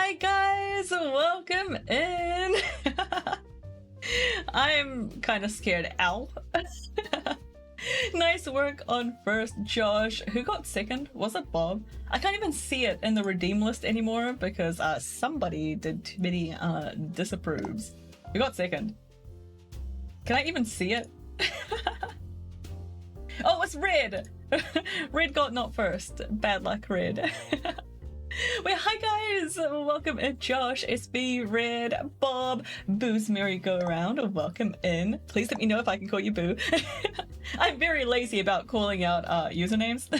Hi guys, welcome in. I'm kind of scared. Ow. Nice work on first, Josh. Who got second? Was it Bob? I can't even see it in the redeem list anymore because somebody did too many disapproves. Who got second? Can I even see it? Oh, it's Red. Red got not first. Bad luck, Red. Wait, hi guys! Welcome in, Josh, SB, Red, Bob, Boo's merry-go-round. Welcome in. Please let me know if I can call you Boo. I'm very lazy about calling out usernames.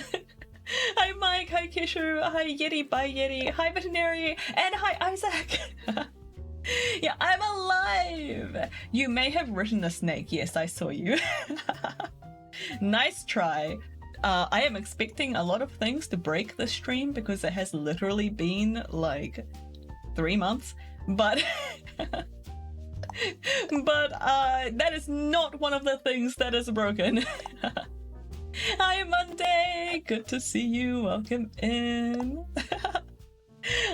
Hi Mike, hi Kishu, hi Yeti, bye Yeti, hi Veterinary, and hi Isaac! Yeah, I'm alive! You may have written a snake. Yes, I saw you. Nice try. I am expecting a lot of things to break this stream because it has literally been like 3 months, but that is not one of the things that is broken. Hi Monday, good to see you, welcome in.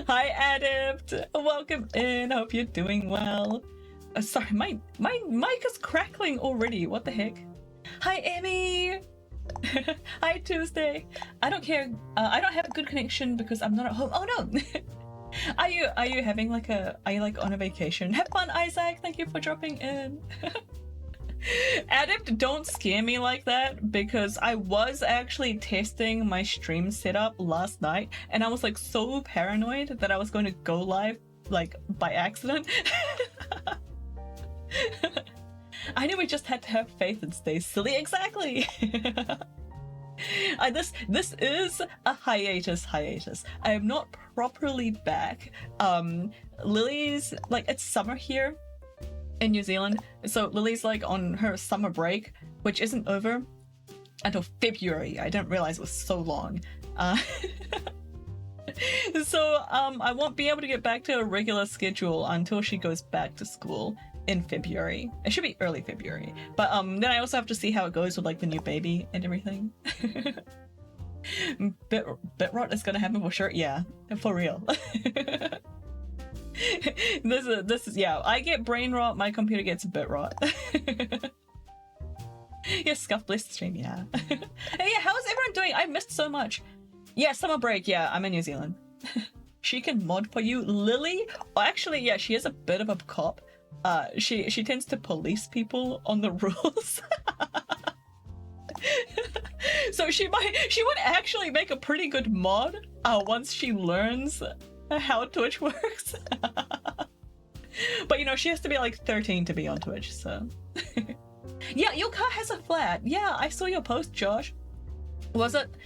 Hi Adept, welcome in, hope you're doing well. Sorry, my mic is crackling already, what the heck. Hi Emmy. Hi Tuesday. I don't care. I don't have a good connection because I'm not at home. Oh no. Are you having like are you like on a vacation? Have fun, Isaac. Thank you for dropping in. Adept, don't scare me like that because I was actually testing my stream setup last night and I was like so paranoid that I was going to go live like by accident. I knew we just had to have faith and stay silly. Exactly. This is a hiatus. I am not properly back. Lily's like, it's summer here in New Zealand, so Lily's like on her summer break, which isn't over until February. I didn't realize it was so long. So I won't be able to get back to a regular schedule until she goes back to school in February. It should be early February, but then I also have to see how it goes with like the new baby and everything. Bit rot is gonna happen for sure. Yeah, for real. This is yeah. I get brain rot. My computer gets bit rot. Yeah, Scuff bless the stream. Yeah. Hey, yeah. How's everyone doing? I missed so much. Yeah, summer break. Yeah, I'm in New Zealand. She can mod for you, Lily. Oh, actually, yeah, she is a bit of a cop. She tends to police people on the rules. So she would actually make a pretty good mod once she learns how Twitch works. But you know, she has to be like 13 to be on Twitch, so. Yeah, your car has a flat. Yeah, I saw your post, Josh. Was it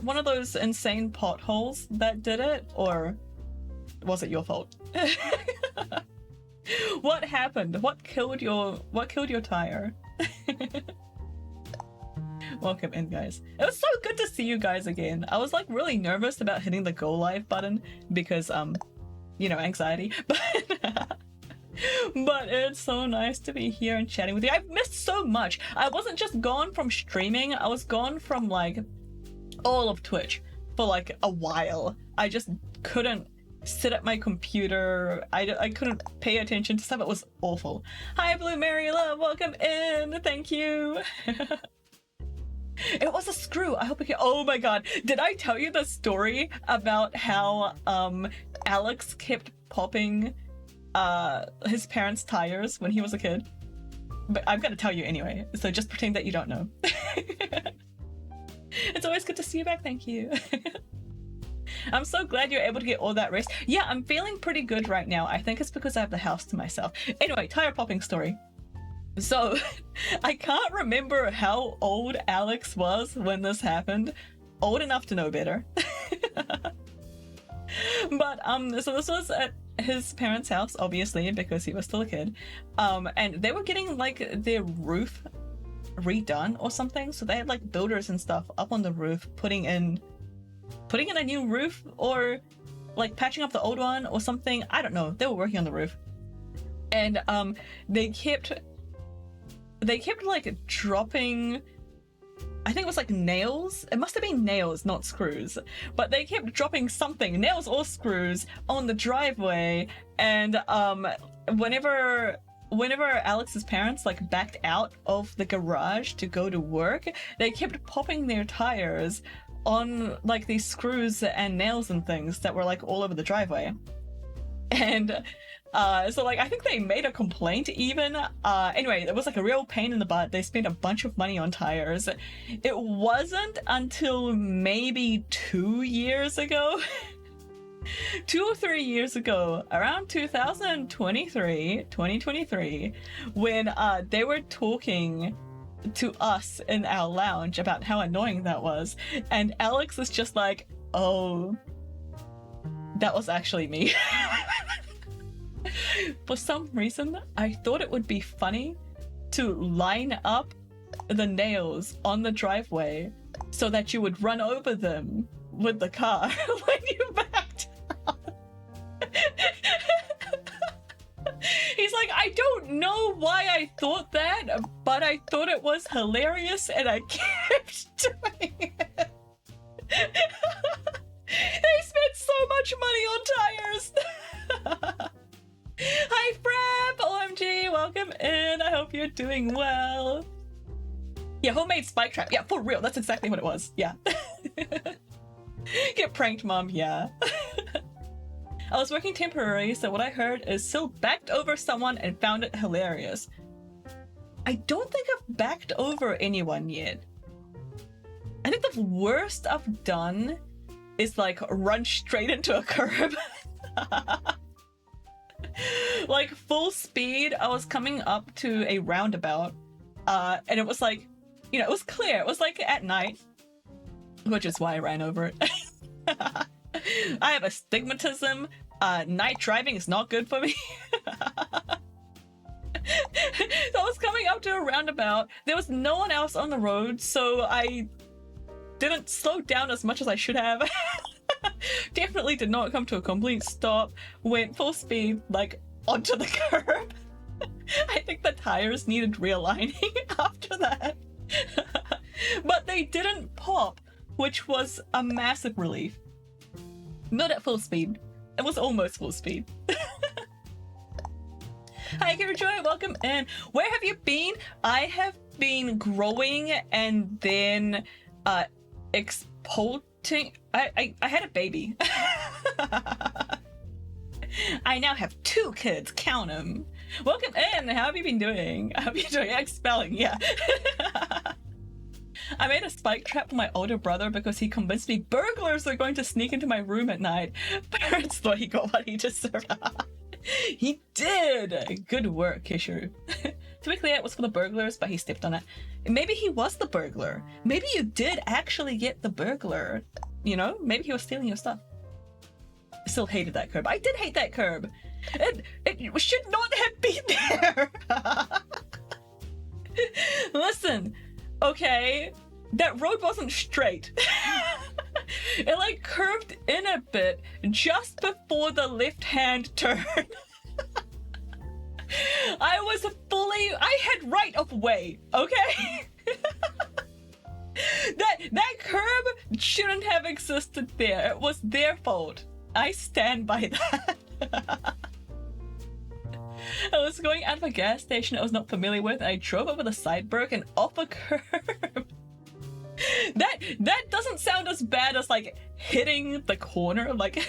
one of those insane potholes that did it, or was it your fault? What happened? What killed your tire? Welcome in, guys. It was so good to see you guys again. I was like really nervous about hitting the go live button because you know, anxiety, but it's so nice to be here and chatting with you. I've missed so much. I wasn't just gone from streaming, I was gone from like all of Twitch for like a while. I just couldn't sit at my computer. I couldn't pay attention to stuff. It was awful. Hi Blue Mary Love, welcome in. Thank you. It was a screw. I hope it can. Oh my god, did I tell you the story about how Alex kept popping his parents' tires when he was a kid? But I'm gonna tell you anyway, so just pretend that you don't know. It's always good to see you back. Thank you. I'm so glad you're able to get all that rest. Yeah, I'm feeling pretty good right now. I think it's because I have the house to myself. Anyway, tire popping story. So, I can't remember how old Alex was when this happened. Old enough to know better. But, so this was at his parents' house, obviously, because he was still a kid. And they were getting, like, their roof redone or something. So they had, like, builders and stuff up on the roof putting in a new roof, or like patching up the old one or something. I don't know. They were working on the roof, and they kept like dropping I think it was like nails. It must have been nails, not screws. But they kept dropping something, nails or screws, on the driveway. And whenever Alex's parents like backed out of the garage to go to work, they kept popping their tires on like these screws and nails and things that were like all over the driveway. And so like I think they made a complaint even. Anyway, it was like a real pain in the butt. They spent a bunch of money on tires. It wasn't until maybe 2 years ago 2 or 3 years ago, around 2023, when they were talking to us in our lounge about how annoying that was, and Alex is just like, oh, that was actually me. For some reason, I thought it would be funny to line up the nails on the driveway so that you would run over them with the car when you backed out. He's like, I don't know why I thought that, but I thought it was hilarious and I kept doing it. They spent so much money on tires. Hi Frap, OMG, welcome in. I hope you're doing well. Yeah, homemade spike trap. Yeah, for real, that's exactly what it was. Yeah. Get pranked, mom. Yeah. I was working temporary, so what I heard is Syl backed over someone and found it hilarious. I don't think I've backed over anyone yet. I think the worst I've done is like run straight into a curb. Like full speed. I was coming up to a roundabout, and it was like, you know, it was clear. It was like at night, which is why I ran over it. I have astigmatism. Night driving is not good for me. So I was coming up to a roundabout. There was no one else on the road, so I didn't slow down as much as I should have. Definitely did not come to a complete stop. Went full speed, like, onto the curb. I think the tires needed realigning after that. But they didn't pop, which was a massive relief. Not at full speed. It was almost full speed. Hi, Kirajoy, welcome in. Where have you been? I have been growing and then expulting. I had a baby. I now have 2 kids, count them. Welcome in. How have you been doing? How have you doing? Expelling, yeah. I made a spike trap for my older brother because he convinced me burglars are going to sneak into my room at night. Parents thought he got what he deserved. He did! Good work, Kishu. To be clear, it was for the burglars, but he stepped on it. Maybe he was the burglar. Maybe you did actually get the burglar. You know, maybe he was stealing your stuff. Still hated that curb. I did hate that curb. It should not have been there. Listen, okay, that road wasn't straight. It like curved in a bit just before the left-hand turn. I had right of way, okay? That curb shouldn't have existed there. It was their fault. I stand by that. I was going out of a gas station I was not familiar with. I drove over the side berg and off a curb. That doesn't sound as bad as like hitting the corner. Like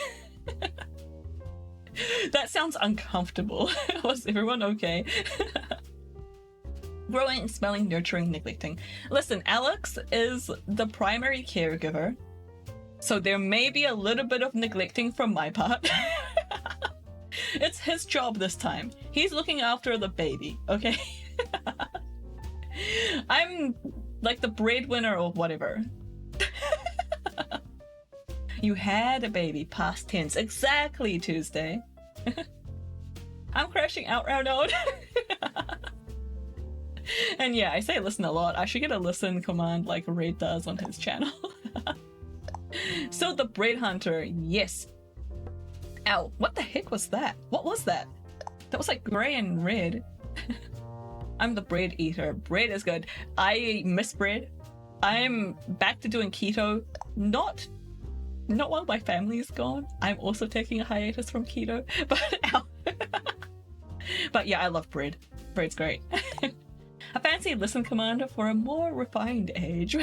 that sounds uncomfortable. Was everyone okay? Growing, smelling, nurturing, neglecting. Listen, Alex is the primary caregiver, so there may be a little bit of neglecting from my part. It's his job this time. He's looking after the baby, okay? I'm like the breadwinner or whatever. You had a baby, past tense. Exactly, Tuesday. I'm crashing out right now. And yeah, I say listen a lot. I should get a listen command like Red does on his channel. So the bread hunter, yes. Ow, what the heck was that? What was that? That was like gray and red. I'm the bread eater. Bread is good. I miss bread. I'm back to doing keto, not while my family is gone. I'm also taking a hiatus from keto, but yeah, I love bread. Bread's great. A fancy listen command for a more refined age.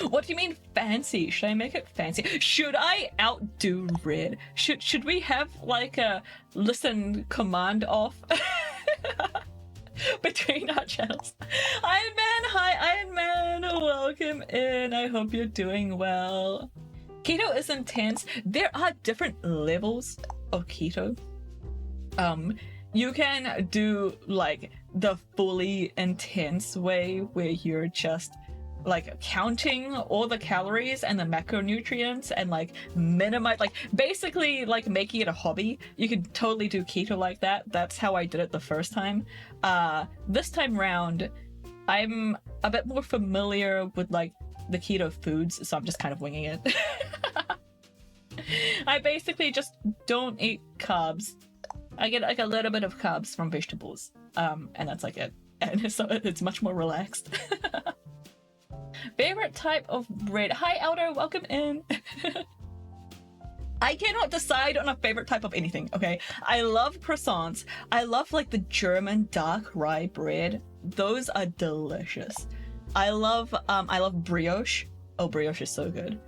What do you mean fancy? Should I make it fancy? Should I outdo Red? Should we have like a listen command off between our channels? Iron Man, hi Iron Man, welcome in. I hope you're doing well. Keto is intense. There are different levels of keto. You can do like the fully intense way where you're just like counting all the calories and the macronutrients and like minimize, like basically like making it a hobby. You could totally do keto like that. That's how I did it the first time. This time round, I'm a bit more familiar with like the keto foods, so I'm just kind of winging it. I basically just don't eat carbs. I get like a little bit of carbs from vegetables, and that's like it. And so it's much more relaxed. Favorite type of bread? Hi Elder, welcome in. I cannot decide on a favorite type of anything, okay? I love croissants. I love like the German dark rye bread. Those are delicious. I love brioche. Oh, brioche is so good.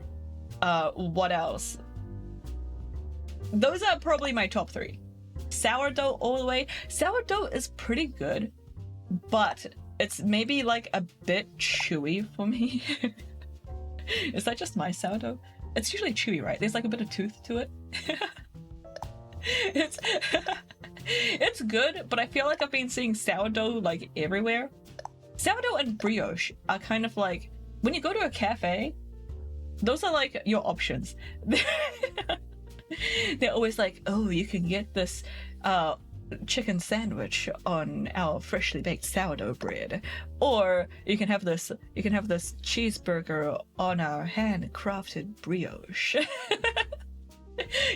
What else? Those are probably my top 3. Sourdough all the way. Sourdough is pretty good, but it's maybe like a bit chewy for me. Is that just my sourdough? It's usually chewy, right? There's like a bit of tooth to it. It's good, but I feel like I've been seeing sourdough like everywhere. Sourdough and brioche are kind of like, when you go to a cafe, those are like your options. They're always like, oh, you can get this chicken sandwich on our freshly baked sourdough bread, or you can have this cheeseburger on our handcrafted brioche.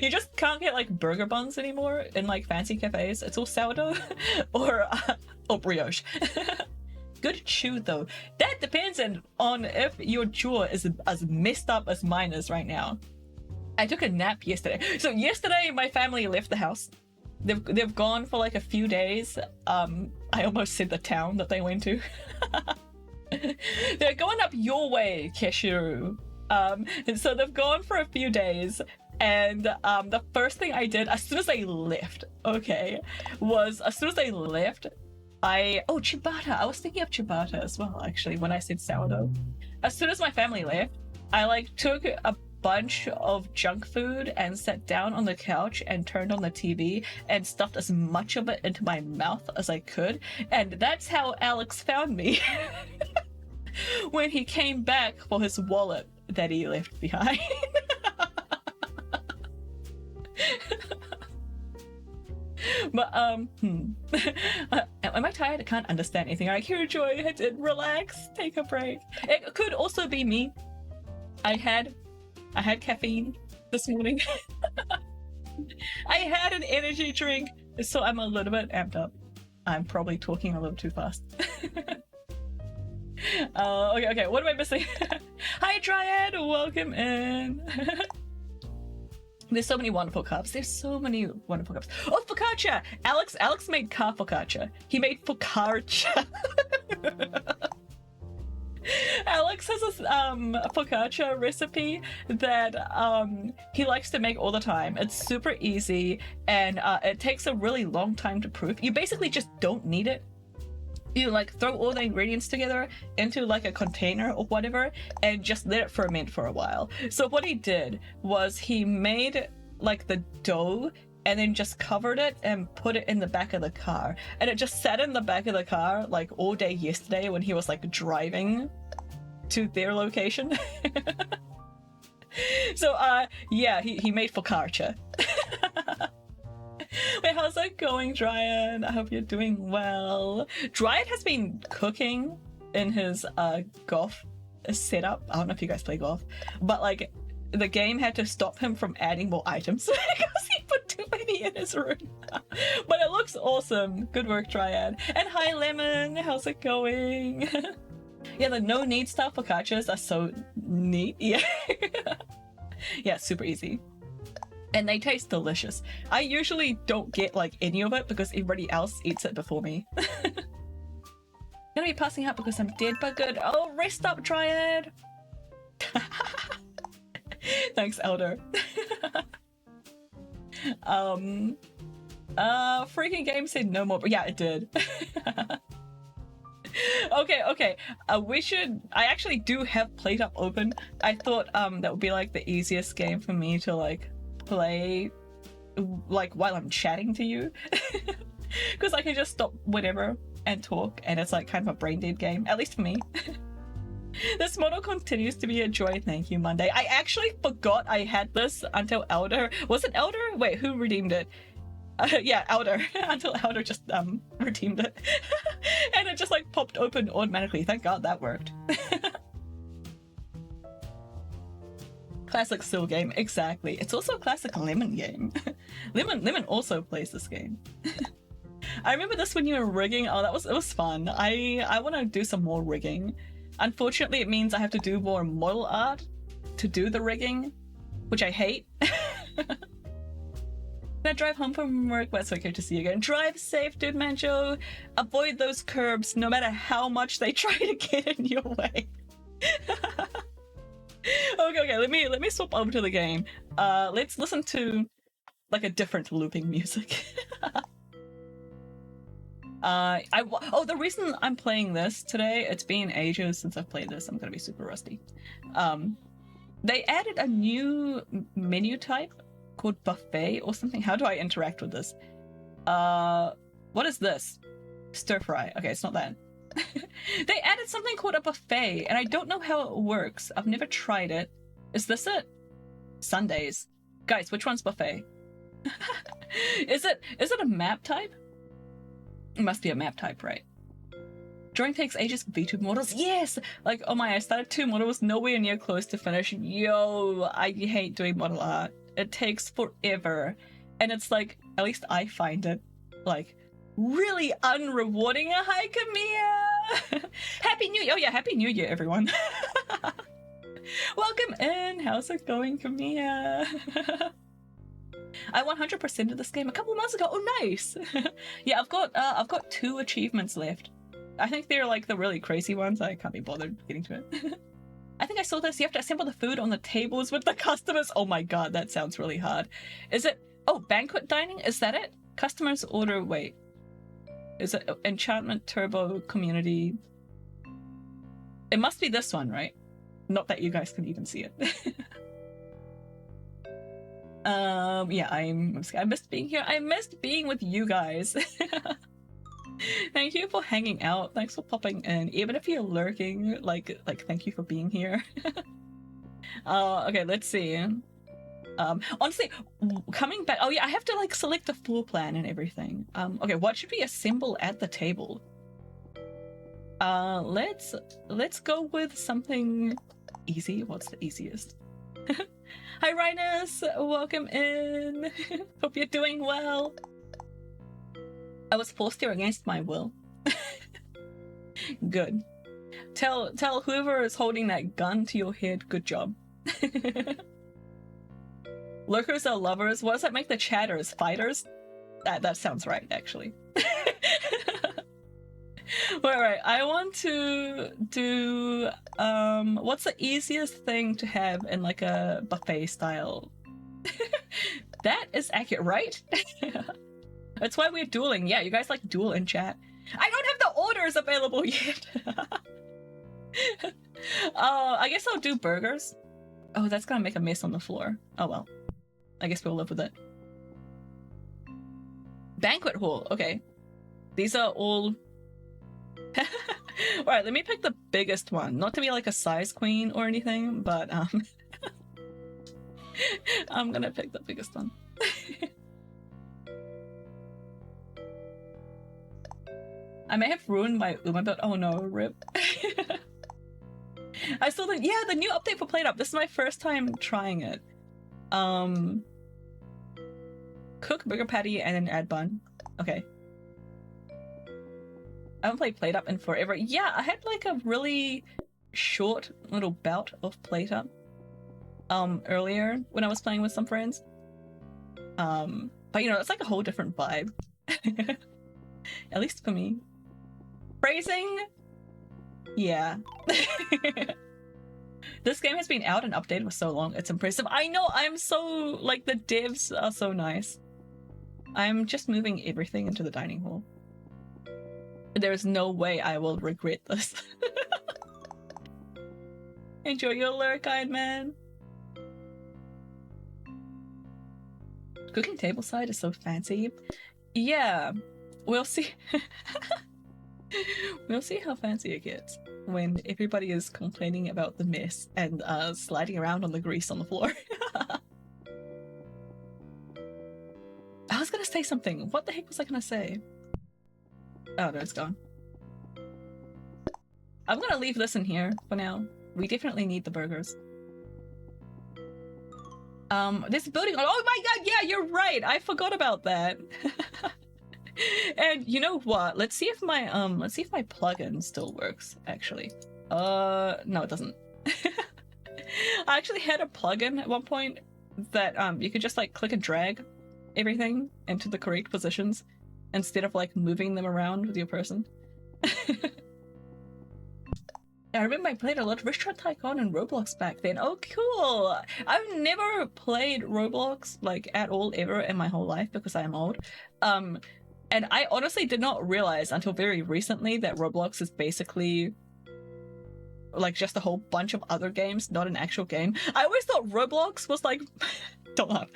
You just can't get like burger buns anymore in like fancy cafes. It's all sourdough or brioche. Good chew though. That depends on if your jaw is as messed up as mine is right now. I took a nap yesterday. So yesterday my family left the house. They've gone for like a few days. I almost said the town that they went to. They're going up your way, Keshiru. And so they've gone for a few days. And the first thing I did as soon as they left, ciabatta. I was thinking of ciabatta as well, actually, when I said sourdough. As soon as my family left, I like took a bunch of junk food and sat down on the couch and turned on the TV and stuffed as much of it into my mouth as I could. And that's how Alex found me when he came back for his wallet that he left behind. But am I tired? I can't understand anything. I hear joy. Relax. Take a break. It could also be me. I had caffeine this morning. I had an energy drink, so I'm a little bit amped up. I'm probably talking a little too fast. Okay. What am I missing? Hi, Dryad. Welcome in. There's so many wonderful cups. There's so many wonderful cups. Oh, focaccia! Alex made car focaccia. He made focaccia. Alex has this focaccia recipe that he likes to make all the time. It's super easy, and it takes a really long time to proof. You basically just don't need it. You like throw all the ingredients together into like a container or whatever and just let it ferment for a while. So what he did was he made like the dough and then just covered it and put it in the back of the car. And it just sat in the back of the car like all day yesterday when he was like driving to their location. So yeah, he made focaccia. Wait, how's that going, Dryad? I hope you're doing well. Dryad has been cooking in his golf setup. I don't know if you guys play golf, but like the game had to stop him from adding more items because he put too many in his room. But it looks awesome. Good work, Dryad. And hi, Lemon. How's it going? Yeah, the no need style focaccias are so neat. Yeah. Yeah, super easy. And they taste delicious. I usually don't get like any of it because everybody else eats it before me. Gonna be passing out because I'm dead but good. Oh, rest up, Triad. Thanks, Elder. Freaking game said no more, but yeah, it did. Okay. I actually do have PlateUp open. I thought that would be like the easiest game for me to like play like while I'm chatting to you. Because I can just stop whatever and talk, and it's like kind of a brain dead game, at least for me. This model continues to be a joy. Thank you, Monday. I actually forgot I had this until Elder. Was it Elder? Wait, who redeemed it? Yeah, Elder. Until Elder just redeemed it. And it just like popped open automatically. Thank God that worked. Classic Syl game, exactly. It's also a classic Lemon game. Lemon also plays this game. I remember this when you were rigging. Oh, it was fun. I want to do some more rigging. Unfortunately, it means I have to do more model art to do the rigging, which I hate. Gonna drive home from work, but it's so good to see you again. Drive safe, dude, Manjo. Avoid those curbs, no matter how much they try to get in your way. Okay, let me swap over to the game. Let's listen to like a different looping music. The reason I'm playing this today, it's been ages since I've played this. I'm gonna be super rusty. They added a new menu type called buffet or something. How do I interact with this? What is this? Stir fry. Okay, it's not that. They added something called a buffet, and I don't know how it works. I've never tried it. Is this it? Sundays. Guys, which one's buffet? Is it a map type? It must be a map type, right? Drawing takes ages for V2 models. Yes! Like, oh my, I started 2 models, nowhere near close to finish. Yo, I hate doing model art. It takes forever. And it's like, at least I find it, like, really unrewarding. Hi, Camilla! Happy New Year! Oh yeah, Happy New Year, everyone. Welcome in! How's it going, Camilla? I 100%ed this game a couple months ago. Oh, nice! Yeah, I've got 2 achievements left. I think they're like the really crazy ones. I can't be bothered getting to it. I think I saw this. You have to assemble the food on the tables with the customers. Oh my god, that sounds really hard. Is it? Oh, banquet dining? Is that it? Customers order. Wait. Is it Enchantment Turbo Community? It must be this one, right? Not that you guys can even see it. Yeah, I missed being here. I missed being with you guys. Thank you for hanging out. Thanks for popping in. Even if you're lurking, like thank you for being here. Okay, let's see. Honestly, coming back. Oh yeah, I have to like select the floor plan and everything. Okay, what should we assemble at the table? Let's go with something easy. What's the easiest? Hi, Rhinus. Welcome in. Hope you're doing well. I was forced here against my will. Good. Tell whoever is holding that gun to your head, good job. Lurkers are lovers. What does that make the chatters? Fighters? That sounds right, actually. Right. I want to do what's the easiest thing to have in like a buffet style? That is accurate, right? That's why we're dueling. Yeah, you guys like duel in chat. I don't have the orders available yet. I guess I'll do burgers. Oh, that's gonna make a mess on the floor. Oh well. I guess we'll live with it. Banquet hall. Okay. These are all... Alright, let me pick the biggest one. Not to be like a size queen or anything, but I'm gonna pick the biggest one. I may have ruined my Uma build. Oh no, rip. I saw the new update for PlateUp. This is my first time trying it. Cook burger patty and then add bun. Okay. I haven't played PlateUp in forever. Yeah, I had like a really short little bout of PlateUp earlier when I was playing with some friends. But you know, it's like a whole different vibe. At least for me. Phrasing? Yeah. This game has been out and updated for so long. It's impressive. I know, I'm so, like, the devs are so nice. I'm just moving everything into the dining hall. There's no way I will regret this. Enjoy your lurk, Iron Man. Cooking tableside is so fancy. Yeah, we'll see. We'll see how fancy it gets when everybody is complaining about the mess and sliding around on the grease on the floor. I was gonna say something. What the heck was I gonna say? Oh, no, it's gone. I'm gonna leave this in here for now. We definitely need the burgers. This building. Oh my god, yeah, you're right. I forgot about that. And you know what? Let's see if my plugin still works, actually. No, it doesn't. I actually had a plugin at one point that you could just like click and drag everything into the correct positions instead of like moving them around with your person. I remember I played a lot of Restaurant Tycoon and Roblox back then. Oh, cool! I've never played Roblox like at all ever in my whole life because I am old. And I honestly did not realize until very recently that Roblox is basically like just a whole bunch of other games, not an actual game. I always thought Roblox was like don't laugh.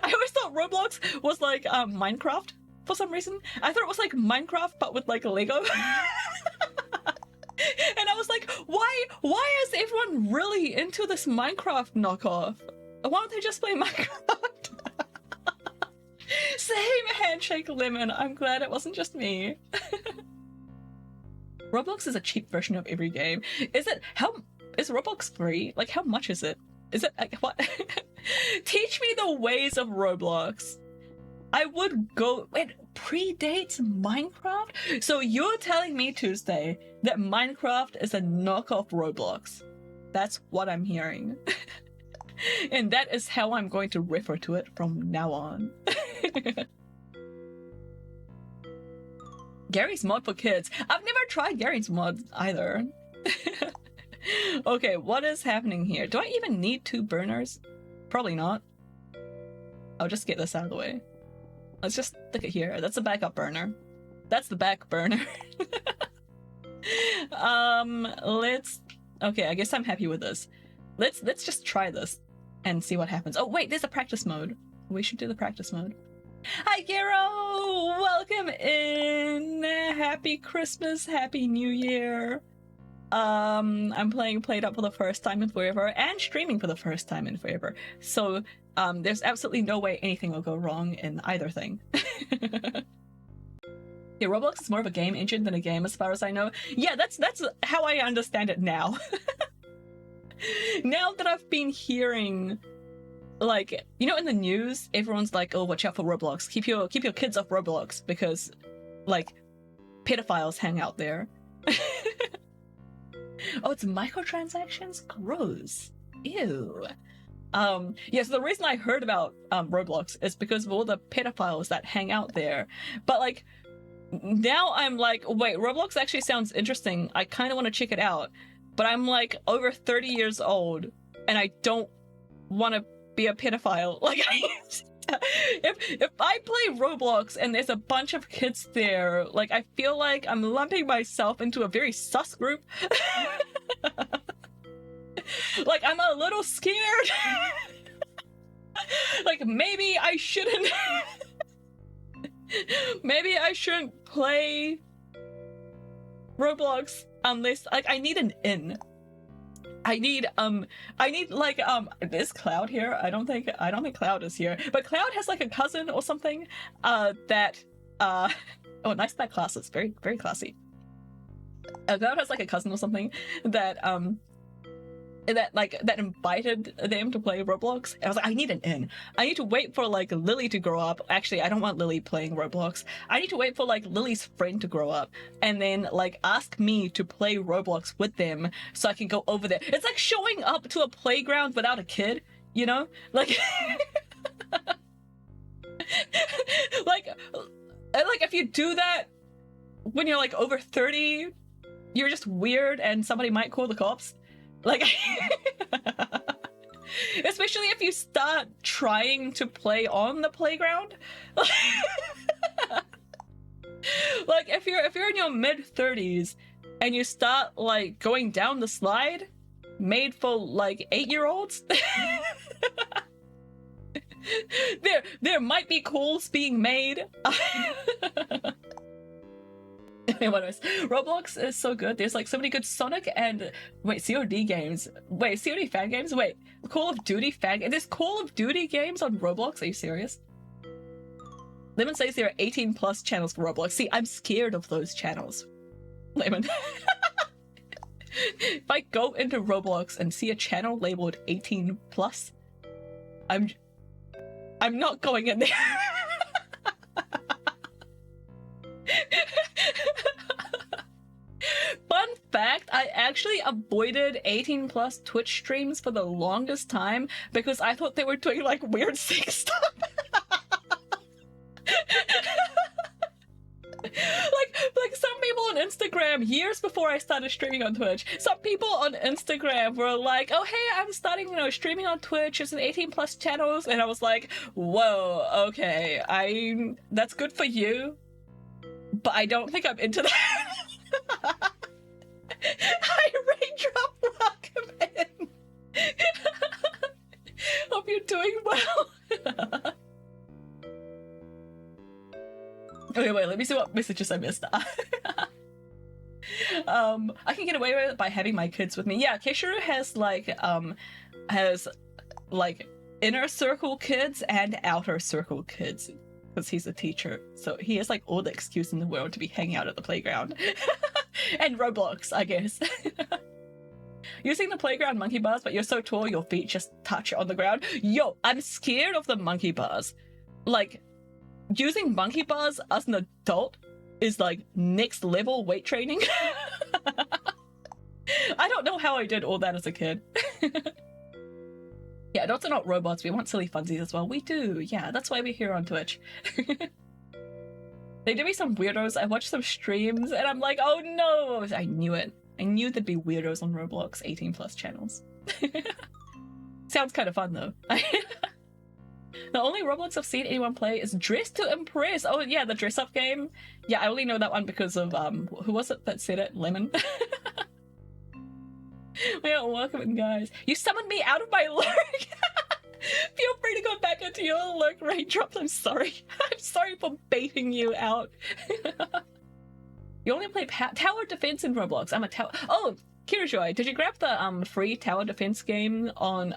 I always thought Roblox was like Minecraft for some reason. I thought it was like Minecraft but with like Lego. And I was like, why is everyone really into this Minecraft knockoff? Why don't they just play Minecraft? Same handshake lemon. I'm glad it wasn't just me. Roblox is a cheap version of every game. Is Roblox free? Like, how much is it? Is it like what? Teach me the ways of Roblox. I would go. It predates Minecraft? So you're telling me, Tuesday, that Minecraft is a knockoff Roblox? That's what I'm hearing. And that is how I'm going to refer to it from now on. Gary's mod for kids. I've never tried Gary's mod either. Okay, what is happening here? Do I even need 2 burners? Probably not. I'll just get this out of the way. Let's just stick it here. That's a backup burner. That's the back burner. Okay, I guess I'm happy with this. Let's just try this and see what happens. Oh wait, there's a practice mode. We should do the practice mode. Hi Garo! Welcome in! Happy Christmas, Happy New Year. I'm playing PlateUp for the first time in forever and streaming for the first time in forever. So there's absolutely no way anything will go wrong in either thing. Yeah, Roblox is more of a game engine than a game as far as I know. Yeah, that's how I understand it now. Now that I've been hearing, like, you know, in the news, everyone's like, oh, watch out for Roblox. Keep your kids off Roblox because, like, pedophiles hang out there. Oh, it's microtransactions? Gross. Ew. Yeah, so the reason I heard about Roblox is because of all the pedophiles that hang out there. But, like, now I'm like, wait, Roblox actually sounds interesting. I kind of want to check it out. But I'm, like, over 30 years old, and I don't want to be a pedophile. Like, if I play Roblox and there's a bunch of kids there, like, I feel like I'm lumping myself into a very sus group. Like, I'm a little scared. Like, maybe I shouldn't maybe I shouldn't play Roblox unless, like, I need an in. I need like is Cloud here? I don't think Cloud is here. But Cloud has like a cousin or something that oh, nice back glasses, very, very classy. Cloud has like a cousin or something that that invited them to play Roblox. I was like, I need an in. I need to wait for like Lily to grow up. Actually, I don't want Lily playing Roblox. I need to wait for like Lily's friend to grow up and then like ask me to play Roblox with them so I can go over there. It's like showing up to a playground without a kid, you know? Like like if you do that when you're like over 30, you're just weird and somebody might call the cops. Like, especially if you start trying to play on the playground. Like, if you're in your mid-30s and you start like going down the slide, made for like 8-year-olds, there might be calls being made. Anyways, Roblox is so good. There's like so many good Sonic and COD games. Wait, COD fan games? Wait, Call of Duty fan games? There's Call of Duty games on Roblox? Are you serious? Lemon says there are 18+ channels for Roblox. See, I'm scared of those channels. Lemon. If I go into Roblox and see a channel labeled 18+, I'm not going in there. Fun fact, I actually avoided 18+ Twitch streams for the longest time because I thought they were doing like weird sex stuff. like some people on Instagram, years before I started streaming on Twitch, some people on Instagram were like, oh hey, I'm starting, streaming on Twitch, it's an 18+ channels, and I was like, whoa, okay, that's good for you, but I don't think I'm into that. Hi, Raindrop, welcome in. Hope you're doing well. Okay, wait, let me see what messages I missed. I can get away with it by having my kids with me. Yeah, Keishiro has inner circle kids and outer circle kids because he's a teacher, so he has like all the excuse in the world to be hanging out at the playground. And Roblox, I guess. Using the playground monkey bars, but you're so tall your feet just touch on the ground. Yo, I'm scared of the monkey bars. Like, using monkey bars as an adult is like next level weight training. I don't know how I did all that as a kid. Yeah, adults are not robots. We want silly funsies as well. We do. Yeah, that's why we're here on Twitch. They do be some weirdos. I watched some streams and I'm like, oh no! I knew it. I knew there'd be weirdos on Roblox 18+ channels. Sounds kind of fun though. The only Roblox I've seen anyone play is Dress to Impress. Oh yeah, the dress up game. Yeah, I only know that one because of who was it that said it? Lemon. Well, welcome in, guys. You summoned me out of my lurk. Feel free to go back into your lurk, Raindrops. I'm sorry. I'm sorry for baiting you out. You only play tower defense in Roblox. I'm a tower. Oh, Kirajoy, did you grab the free tower defense game on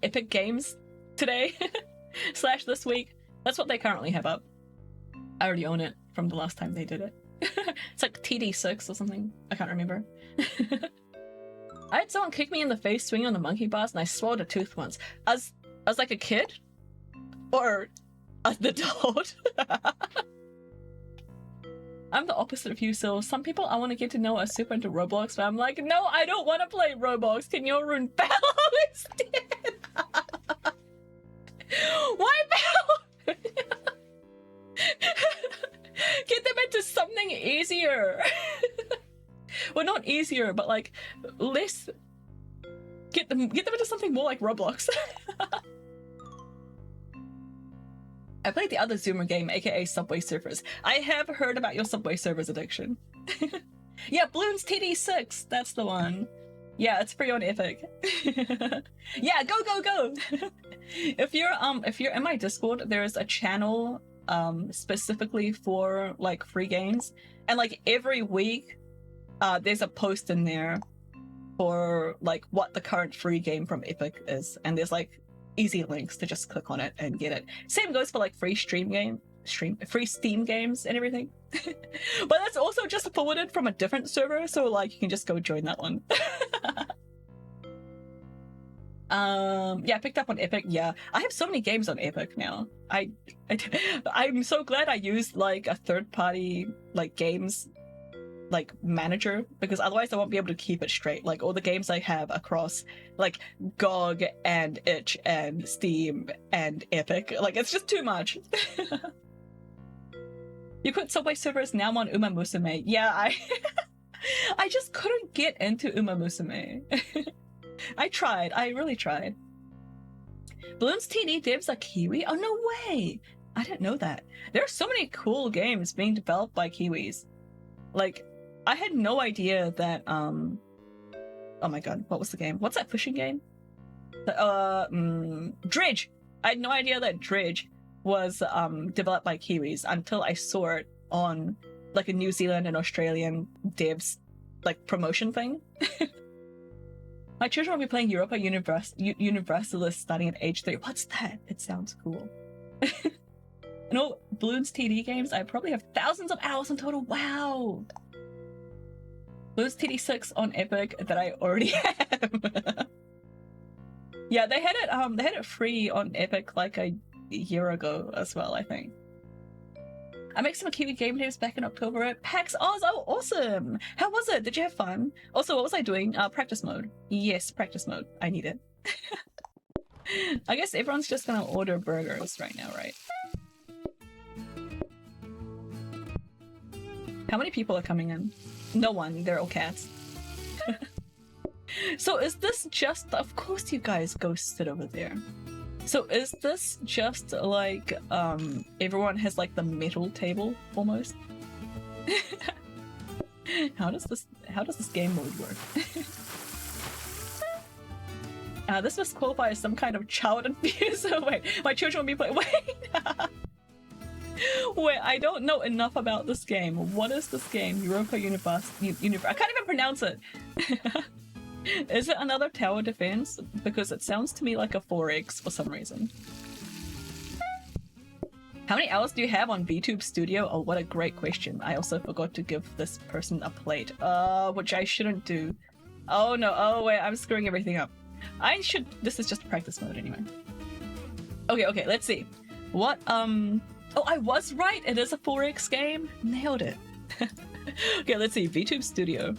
Epic Games today? / this week? That's what they currently have up. I already own it from the last time they did it. It's like TD6 or something. I can't remember. I had someone kick me in the face swinging on the monkey bars and I swallowed a tooth once. As like a kid? Or an adult? I'm the opposite of you, Syl. Some people I want to get to know are super into Roblox, but I'm like, no, I don't want to play Roblox. Can you ruin Bell instead? Why Bell? Get them into something easier. Well, not easier, but like less. Get them into something more like Roblox. I played the other Zoomer game, aka Subway Surfers. I have heard about your Subway Surfers addiction. Yeah, Bloons TD6, that's the one. Yeah, it's free on Epic. Yeah, go! If you're in my Discord, there's a channel specifically for like free games, and like every week there's a post in there for like what the current free game from Epic is, and there's like easy links to just click on it and get it. Same goes for like free free Steam games and everything. But that's also just forwarded from a different server, so like you can just go join that one. Yeah, I picked up on Epic. Yeah, I have so many games on Epic now. I'm so glad I used like a third-party like games like manager, because otherwise I won't be able to keep it straight. Like all the games I have across like GOG and Itch and Steam and Epic, like it's just too much. You quit Subway servers, now I'm on Uma Musume. Yeah, I just couldn't get into Uma Musume. I tried, I really tried. Bloons TD devs are Kiwi? Oh no way! I didn't know that. There are so many cool games being developed by Kiwis. Like, I had no idea that, oh my god, what was the game? What's that fishing game? Dredge! I had no idea that Dredge was developed by Kiwis until I saw it on like a New Zealand and Australian devs like promotion thing. My children will be playing Europa Universalist starting at age 3. What's that? It sounds cool. And all Bloons TD games, I probably have thousands of hours in total. Wow! Bloons TD6 on Epic that I already have. Yeah, they had it free on Epic like a year ago as well, I think. I make some Kiwi game names back in October at PAX Oz. Oh, awesome! How was it? Did you have fun? Also, what was I doing? Practice mode. Yes, practice mode. I need it. I guess everyone's just gonna order burgers right now, right? How many people are coming in? No one. They're all cats. So is this just... Of course you guys go sit over there. So is this just like everyone has like the metal table almost? How does this game mode work? This must qualify as some kind of child abuse. Wait, my children will be playing. Wait, wait, I don't know enough about this game. What is this game? Europa Universe. I can't even pronounce it. Is it another tower defense? Because it sounds to me like a 4X for some reason. How many hours do you have on VTube Studio? Oh, what a great question. I also forgot to give this person a plate. Which I shouldn't do. Oh no, oh wait, I'm screwing everything up. I should... This is just practice mode anyway. Okay, let's see. What, Oh, I was right! It is a 4X game! Nailed it. Okay, let's see. VTube Studio.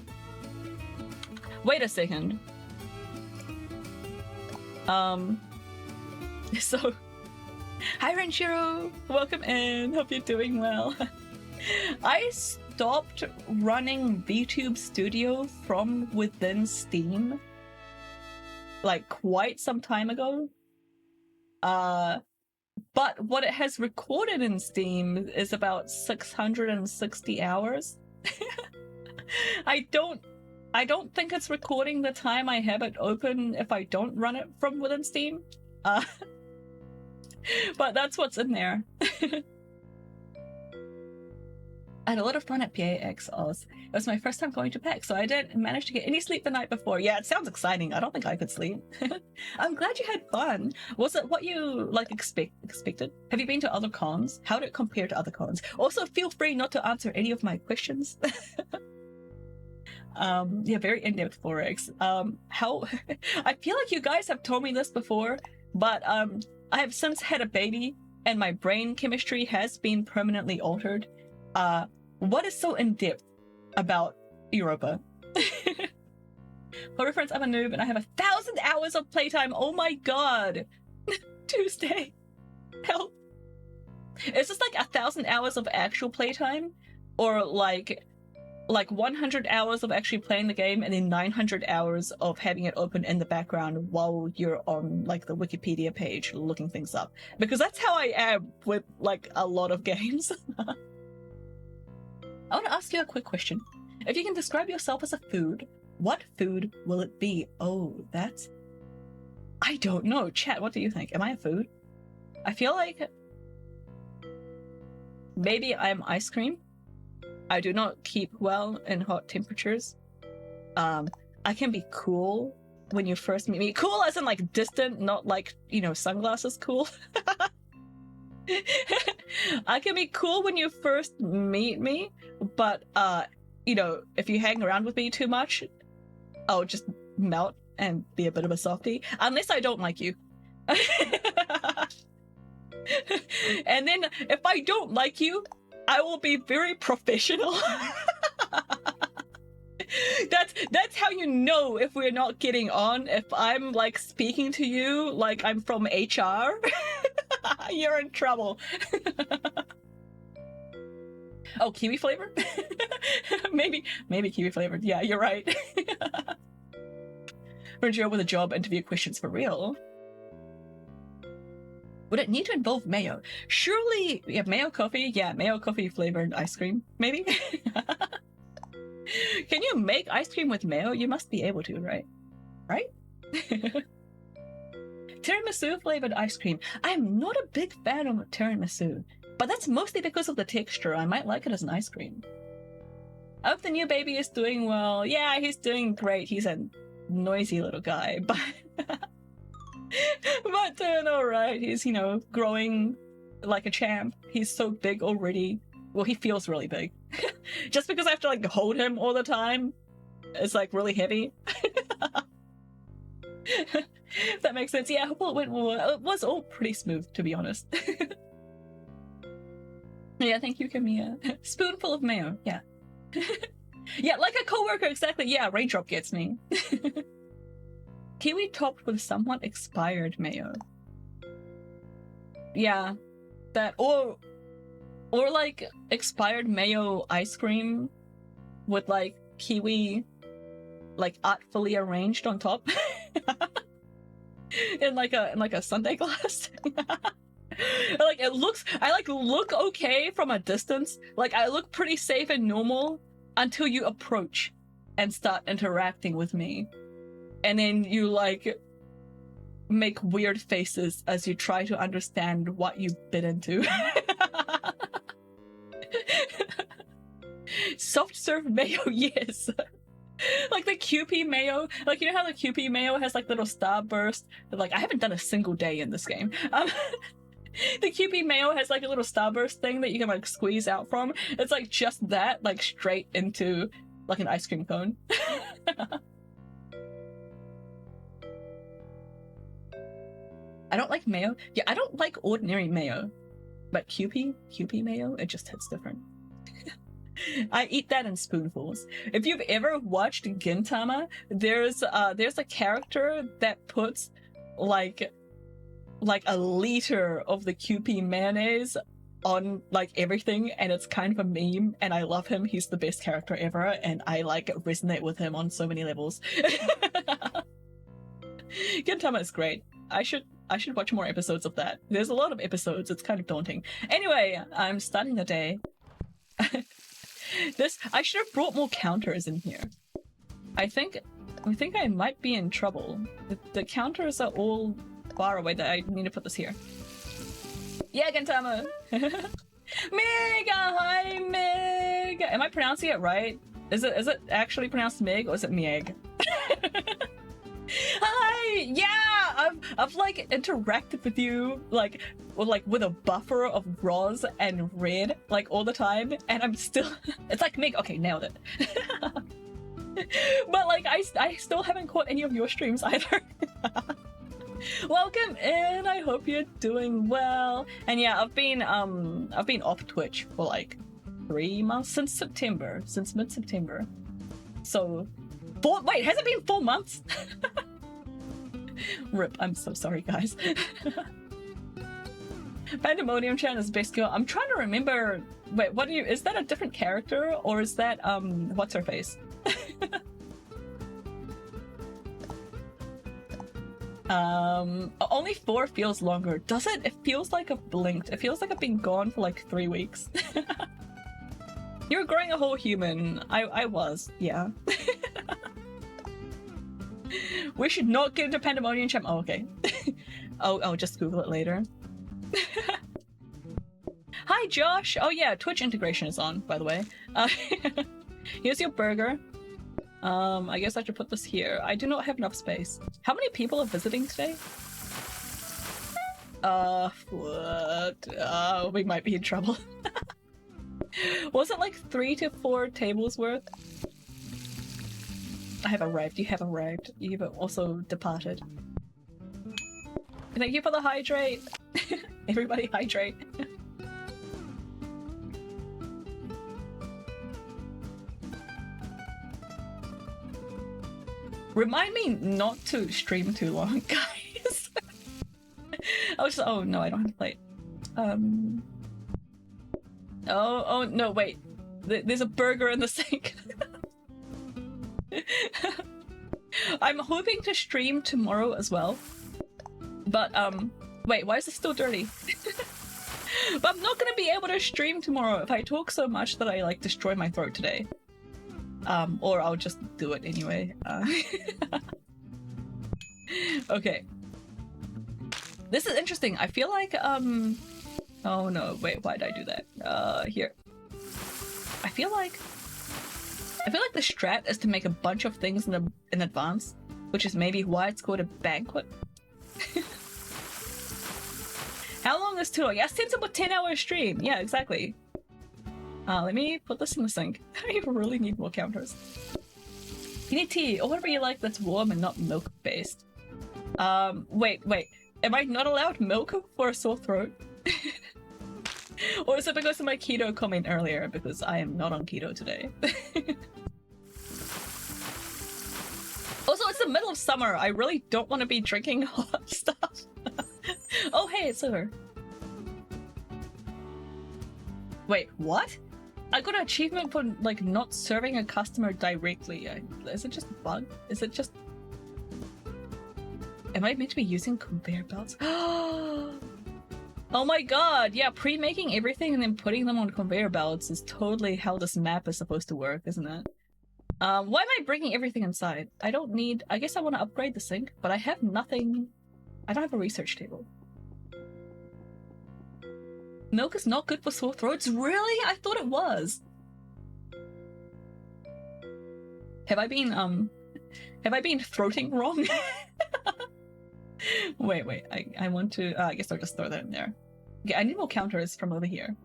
Wait a second. So... Hi Renshiro! Welcome in! Hope you're doing well. I stopped running VTube Studio from within Steam like quite some time ago. But what it has recorded in Steam is about 660 hours. I don't think it's recording the time I have it open if I don't run it from within Steam. But that's what's in there. I had a lot of fun at PAX Oz. It was my first time going to PAX, so I didn't manage to get any sleep the night before. Yeah, it sounds exciting. I don't think I could sleep. I'm glad you had fun. Was it what you like expected? Have you been to other cons? How did it compare to other cons? Also, feel free not to answer any of my questions. Yeah, very in-depth 4X. How I feel like you guys have told me this before, but I have since had a baby and my brain chemistry has been permanently altered. What is so in-depth about Europa? For reference, I'm a noob and I have 1,000 hours of playtime. Oh my god! Tuesday. Help. Is this like 1,000 hours of actual playtime? Or like 100 hours of actually playing the game and then 900 hours of having it open in the background while you're on like the Wikipedia page looking things up? Because that's how I am with like a lot of games. I want to ask you a quick question. If you can describe yourself as a food, what food will it be? Oh, that's... I don't know. Chat, what do you think? Am I a food? I feel like... maybe I'm ice cream. I do not keep well in hot temperatures. I can be cool when you first meet me. Cool as in like distant, not like, you know, sunglasses cool. I can be cool when you first meet me, but you know, if you hang around with me too much, I'll just melt and be a bit of a softie. Unless I don't like you. And then if I don't like you, I will be very professional. That's how you know if we're not getting on. If I'm like speaking to you like I'm from HR, you're in trouble. Oh, kiwi flavored? maybe kiwi flavored. Yeah, you're right. Furniture with a job interview questions for real. Would it need to involve mayo? Surely, yeah, mayo coffee. Yeah, mayo coffee flavored ice cream. Maybe. Can you make ice cream with mayo? You must be able to, right? Right? Tiramisu flavored ice cream. I'm not a big fan of tiramisu, but that's mostly because of the texture. I might like it as an ice cream. I hope the new baby is doing well. Yeah, he's doing great. He's a noisy little guy, but but doing alright. He's, you know, growing like a champ. He's so big already. Well, he feels really big. Just because I have to like hold him all the time, it's like really heavy. If that makes sense. Yeah, I hope it went well. It was all pretty smooth, to be honest. Yeah, thank you, Camilla. Spoonful of mayo, yeah. Yeah, like a coworker, exactly. Yeah, raindrop gets me. Kiwi topped with somewhat expired mayo. Yeah, that, or like expired mayo ice cream with like kiwi like artfully arranged on top. in like a sundae glass. Like it looks, I like look okay from a distance. Like I look pretty safe and normal until you approach and start interacting with me. And then you like make weird faces as you try to understand what you bit into. Soft serve mayo, yes. Like the QP mayo, like you know how the QP mayo has like little starburst. Like I haven't done a single day in this game. The QP mayo has like a little starburst thing that you can like squeeze out from. It's like just that, like straight into like an ice cream cone. I don't like mayo. Yeah, I don't like ordinary mayo, but QP mayo, it just hits different. I eat that in spoonfuls. If you've ever watched Gintama, there's a character that puts like a liter of the QP mayonnaise on like everything, and it's kind of a meme, and I love him. He's the best character ever, and I like resonate with him on so many levels. Gintama is great. I should watch more episodes of that. There's a lot of episodes. It's kind of daunting. Anyway, I'm starting the day. I should have brought more counters in here. I think I might be in trouble. The counters are all far away. That I need to put this here. Yeah, Gintama. Meg, hi Meg. Am I pronouncing it right? Is it actually pronounced Meg or is it Meg? Hi! Yeah! I've like interacted with you like with a buffer of Roz and Red like all the time, and I'm still it's like Meg, okay, nailed it. But like I still haven't caught any of your streams either. Welcome in, I hope you're doing well. And yeah, I've been off Twitch for like 3 months since mid-September. So wait, has it been 4 months? Rip, I'm so sorry, guys. Pandemonium Chan is best girl. I'm trying to remember. Wait, is that a different character or is that what's her face? Only 4 feels longer. Does it? It feels like I've blinked. It feels like I've been gone for like 3 weeks. You're growing a whole human. I was, yeah. We should not get into Pandemonium Chat. Oh, okay. I'll just Google it later. Hi, Josh. Oh yeah, Twitch integration is on, by the way. Here's your burger. I guess I should put this here. I do not have enough space. How many people are visiting today? What? We might be in trouble. Was it like 3 to 4 tables worth? I have arrived. You have arrived. You've also departed. Thank you for the hydrate. Everybody hydrate. Remind me not to stream too long, guys. I was just, oh no, I don't have to play it. Oh no, wait. There's a burger in the sink. I'm hoping to stream tomorrow as well. But, wait, why is this still dirty? But I'm not gonna be able to stream tomorrow if I talk so much that I, like, destroy my throat today. Or I'll just do it anyway. Okay. This is interesting. I feel like, oh no, wait, why did I do that? Here. I feel like the strat is to make a bunch of things in advance, which is maybe why it's called a banquet. How long is too long? Yeah, since about 10-hour stream. Yeah, exactly. Let me put this in the sink. I really need more counters. You need tea, or whatever you like that's warm and not milk-based. Wait. Am I not allowed milk for a sore throat? Or is it because of my keto comment earlier? Because I am not on keto today. Also, it's the middle of summer. I really don't want to be drinking hot stuff. Oh, hey, it's over. Wait, what? I got an achievement for, like, not serving a customer directly. Is it just a bug? Is it just... Am I meant to be using conveyor belts? Oh my god! Yeah, pre-making everything and then putting them on conveyor belts is totally how this map is supposed to work, isn't it? Why am I bringing everything inside? I don't need... I guess I want to upgrade the sink, but I have nothing... I don't have a research table. Milk is not good for sore throats? Really? I thought it was. Have I been throating wrong? Wait. I want to... I guess I'll just throw that in there. Okay, I need more counters from over here.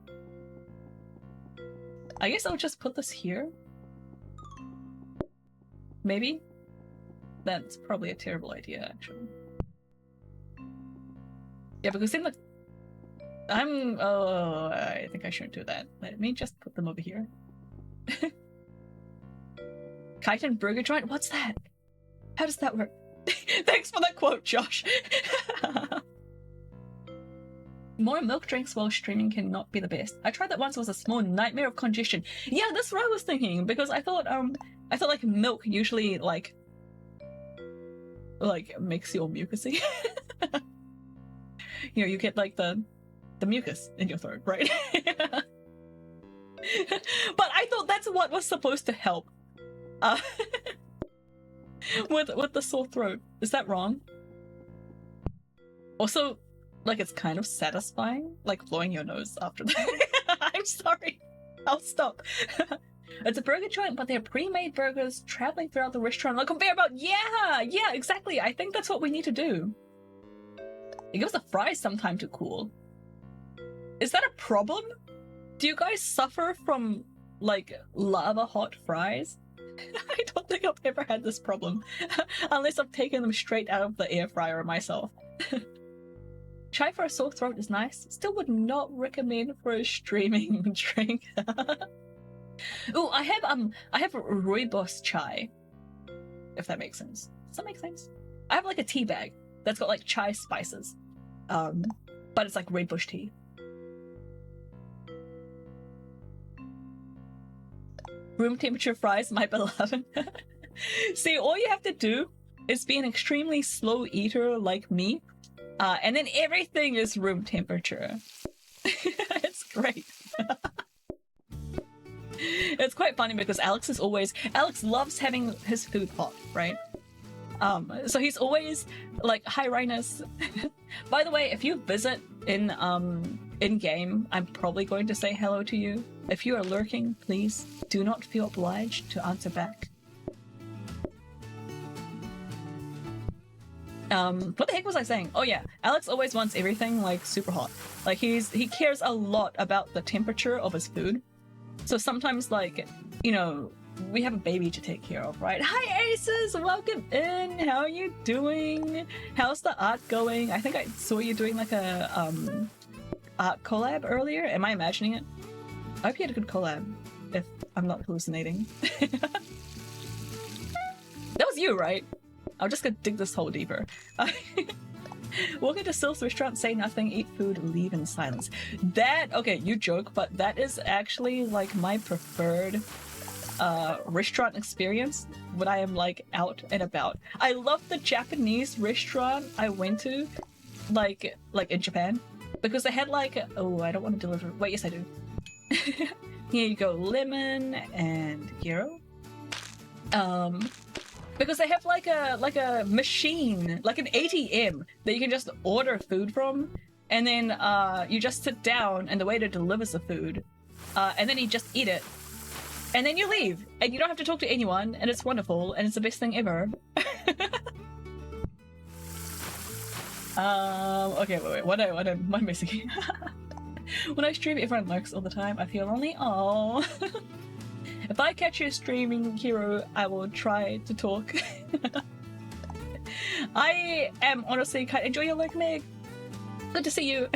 I guess I'll just put this here. Maybe? That's probably a terrible idea, actually. Yeah, because in the... Oh, I think I shouldn't do that. Let me just put them over here. Kite and burger joint? What's that? How does that work? Thanks for that quote, Josh. More milk drinks while streaming cannot be the best. I tried that once. It was a small nightmare of congestion. Yeah, that's what I was thinking, because I thought like milk usually like makes you all mucusy. You know, you get like the mucus in your throat, right? But I thought that's what was supposed to help. With the sore throat. Is that wrong? Also, like, it's kind of satisfying, like blowing your nose after that. I'm sorry. I'll stop. It's a burger joint, but they're pre-made burgers traveling throughout the restaurant on a conveyor belt. Yeah, exactly. I think that's what we need to do. It gives the fries some time to cool. Is that a problem? Do you guys suffer from, like, lava hot fries? I don't think I've ever had this problem. Unless I've taken them straight out of the air fryer myself. Chai for a sore throat is nice. Still would not recommend for a streaming drink. Ooh, I have rooibos chai. If that makes sense. Does that make sense? I have like a tea bag that's got like chai spices. But it's like red bush tea. Room temperature fries, my beloved. See, all you have to do is be an extremely slow eater like me, and then everything is room temperature. It's great. It's quite funny because Alex loves having his food hot, right? So he's always like, hi Rhinus. By the way, if you visit in game, I'm probably going to say hello to you. If you are lurking, please do not feel obliged to answer back. What the heck was I saying? Oh yeah, Alex always wants everything like super hot. Like he cares a lot about the temperature of his food. So sometimes, like, you know, we have a baby to take care of, right? Hi Aces, welcome in. How are you doing? How's the art going? I think I saw you doing like a art collab earlier. Am I imagining it? I hope you had a good collab, if I'm not hallucinating. That was you, right? I'm just gonna dig this hole deeper. Walk into Syl's restaurant, say nothing, eat food, leave in silence. That, okay, you joke, but that is actually like my preferred restaurant experience when I am like out and about. I love the Japanese restaurant I went to, like in Japan, because they had like, oh, I don't want to deliver. Wait, yes I do. Here you go, lemon and gyro. Because they have like a machine, like an ATM that you can just order food from, and then you just sit down and the waiter delivers the food, and then you just eat it, and then you leave, and you don't have to talk to anyone, and it's wonderful, and it's the best thing ever. Okay, wait, what am I missing? When I stream, everyone lurks all the time. I feel lonely. Oh. If I catch you streaming, Hero, I will try to talk. I am honestly kind of enjoy your lurk, Meg. Good to see you.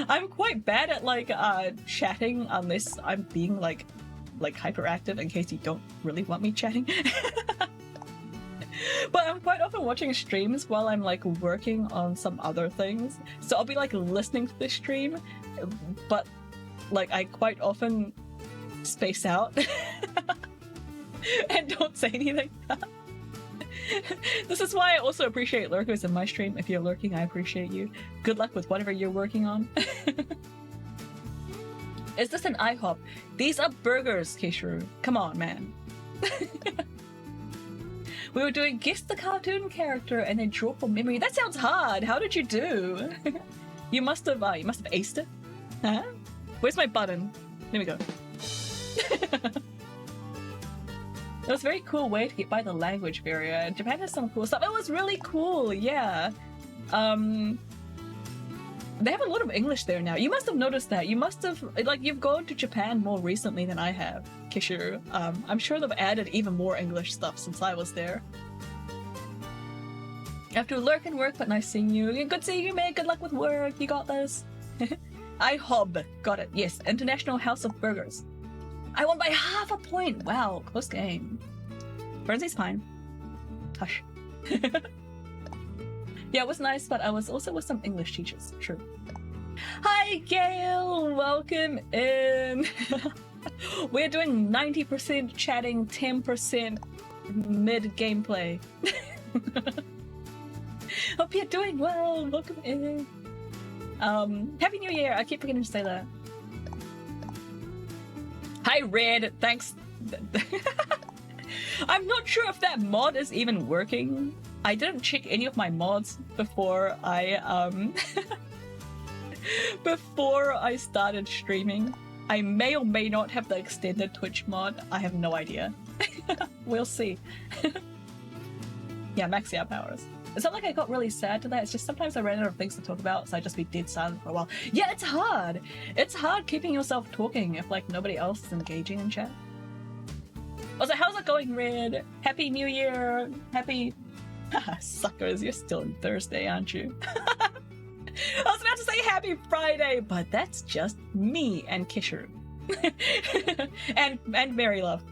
I'm quite bad at like chatting unless I'm being like hyperactive in case you don't really want me chatting. But I'm quite often watching streams while I'm like working on some other things. So I'll be like listening to the stream, but like I quite often space out and don't say anything. This is why I also appreciate lurkers in my stream. If you're lurking, I appreciate you. Good luck with whatever you're working on. Is this an IHOP? These are burgers, Keisharu. Come on, man. We were doing guess the cartoon character and then draw from memory. That sounds hard. How did you do? You must have aced it. Huh? Where's my button? There we go. It was a very cool way to get by the language barrier. Japan has some cool stuff. It was really cool, yeah. They have a lot of English there now. You must have noticed that. You must have, like, you've gone to Japan more recently than I have, Kishiru. I'm sure they've added even more English stuff since I was there. You have to lurk and work, but nice seeing you. Good seeing you, Meg. Good luck with work. You got this. IHOB. Got it. Yes. International House of Burgers. I won by half a point. Wow. Close game. Burnsy's fine. Hush. Yeah, it was nice, but I was also with some English teachers. True. Hi, Gail. Welcome in. We're doing 90% chatting, 10% mid-gameplay. Hope you're doing well. Welcome in. Happy New Year. I keep forgetting to say that. Hi, Red. Thanks. I'm not sure if that mod is even working. I didn't check any of my mods before I before I started streaming. I may or may not have the extended Twitch mod. I have no idea. We'll see. Yeah, maxi out powers. It's not like I got really sad to that. It's just sometimes I ran out of things to talk about, so I just be dead silent for a while. Yeah, it's hard. It's hard keeping yourself talking if like nobody else is engaging in chat. Also, how's it going, Red? Happy New Year. Happy. Suckers, you're still in Thursday, aren't you? I was about to say happy Friday, but that's just me and Kisher. and Mary Love.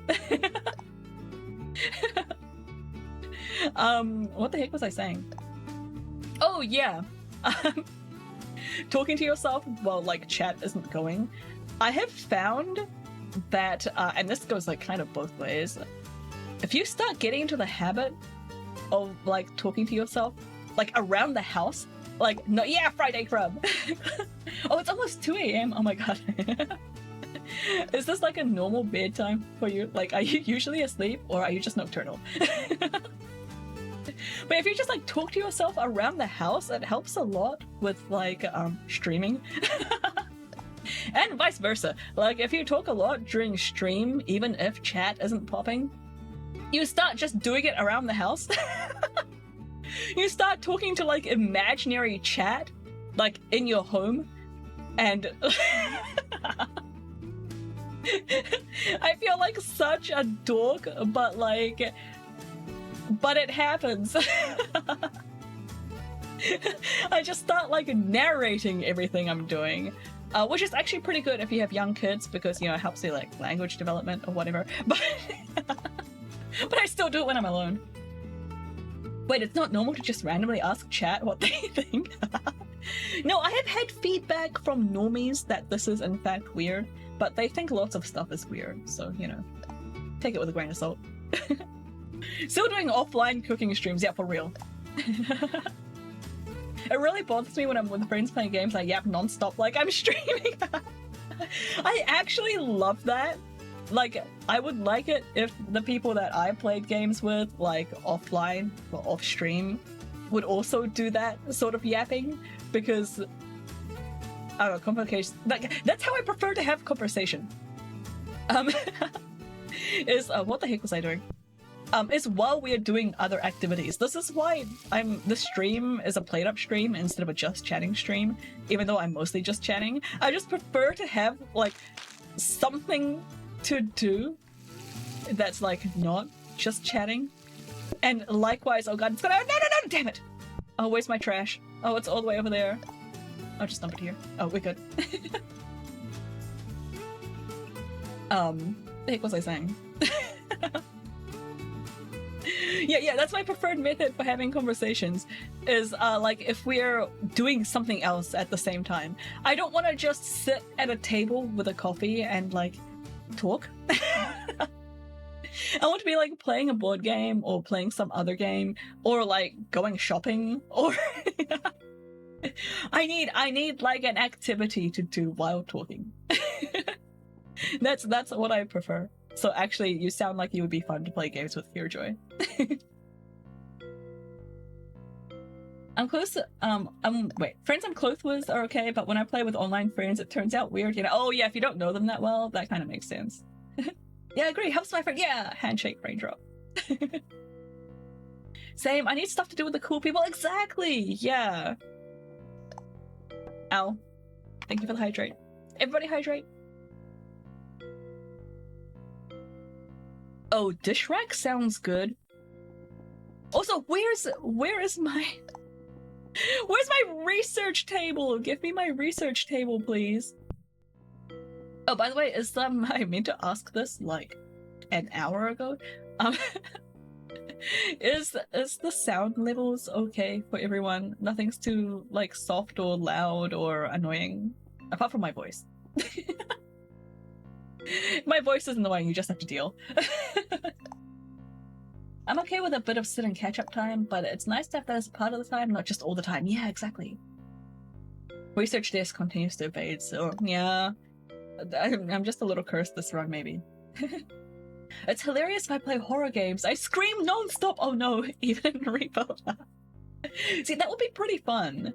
What the heck was I saying? Oh yeah. Talking to yourself while like chat isn't going. I have found that and this goes like kind of both ways. If you start getting into the habit of like talking to yourself like around the house, like no, yeah, Friday Crub. Oh, it's almost 2 a.m. Oh my god. Is this like a normal bedtime for you? Like, are you usually asleep or are you just nocturnal? But if you just like talk to yourself around the house, it helps a lot with like streaming. And vice versa. Like if you talk a lot during stream, even if chat isn't popping, you start just doing it around the house. You start talking to like imaginary chat, like in your home, and I feel like such a dork, but it happens. I just start like narrating everything I'm doing, which is actually pretty good if you have young kids because, you know, it helps you like language development or whatever. But I still do it when I'm alone. Wait, it's not normal to just randomly ask chat what they think? No, I have had feedback from normies that this is in fact weird, but they think lots of stuff is weird, so, you know, take it with a grain of salt. Still doing offline cooking streams, yeah, for real. It really bothers me when I'm with friends playing games, I yap non-stop like I'm streaming. I actually love that. Like, I would like it if the people that I played games with, like offline or off stream, would also do that sort of yapping, because I don't know, complications. Like, that's how I prefer to have conversation. What the heck was I doing? Is while we are doing other activities. This is why the stream is a PlateUp stream instead of a just chatting stream, even though I'm mostly just chatting. I just prefer to have like something to do that's like not just chatting. And likewise, oh god, it's gonna, no, damn it! Oh, where's my trash? Oh, it's all the way over there. I'll just dump it here. Oh, we're good. The heck was I saying? Yeah, that's my preferred method for having conversations, is like if we're doing something else at the same time. I don't want to just sit at a table with a coffee and like talk. I want to be like playing a board game or playing some other game or like going shopping or I need like an activity to do while talking. That's what I prefer. So actually, you sound like you would be fun to play games with, Fearjoy. I'm close. Wait. Friends I'm close with are okay, but when I play with online friends, it turns out weird. You know? Oh yeah, if you don't know them that well, that kind of makes sense. Yeah, I agree. Helps my friend. Yeah, handshake, raindrop. Same. I need stuff to do with the cool people. Exactly. Yeah. Ow. Thank you for the hydrate. Everybody hydrate. Oh, dish rack sounds good. Also, where is my research table? Give me my research table, please. Oh, by the way, I meant to ask this like an hour ago. Is the sound levels okay for everyone? Nothing's too like soft or loud or annoying, apart from my voice. My voice is annoying, you just have to deal. I'm okay with a bit of sit and catch up time, but it's nice to have that as a part of the time, not just all the time. Yeah, exactly. Research desk continues to evade, so yeah. I'm just a little cursed this run, maybe. It's hilarious if I play horror games. I scream non-stop! Oh no, even in Repo. See, that would be pretty fun.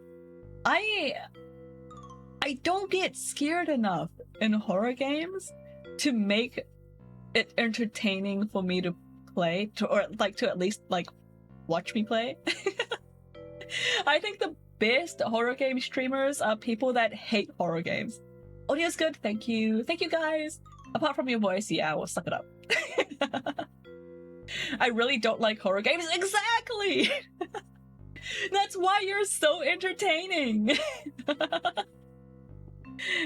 I don't get scared enough in horror games to make it entertaining for me to play, or like to at least like watch me play. I think the best horror game streamers are people that hate horror games. Audio's good, thank you guys. Apart from your voice, yeah, well, suck it up. I really don't like horror games. Exactly. That's why you're so entertaining.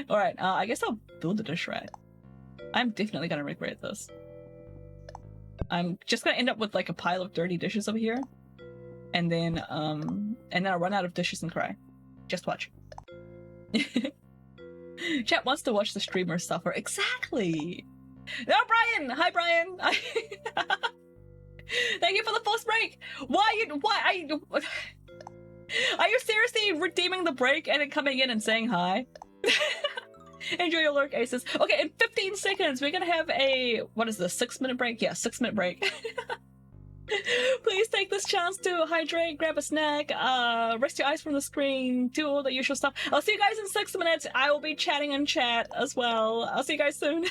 All right, I guess I'll build a dish rack. I'm definitely gonna regret this. I'm just gonna end up with like a pile of dirty dishes over here, and then I'll run out of dishes and cry. Just watch. Chat wants to watch the streamer suffer. Exactly. No, Brian. Hi, Brian. Thank you for the false break. Why are you seriously redeeming the break and then coming in and saying hi? Enjoy your lurk, aces. Okay, in 15 seconds, we're gonna have a, what is this, 6-minute break? Yeah, 6-minute break. Please take this chance to hydrate, grab a snack, rest your eyes from the screen, do all the usual stuff. I'll see you guys in 6 minutes. I will be chatting in chat as well. I'll see you guys soon.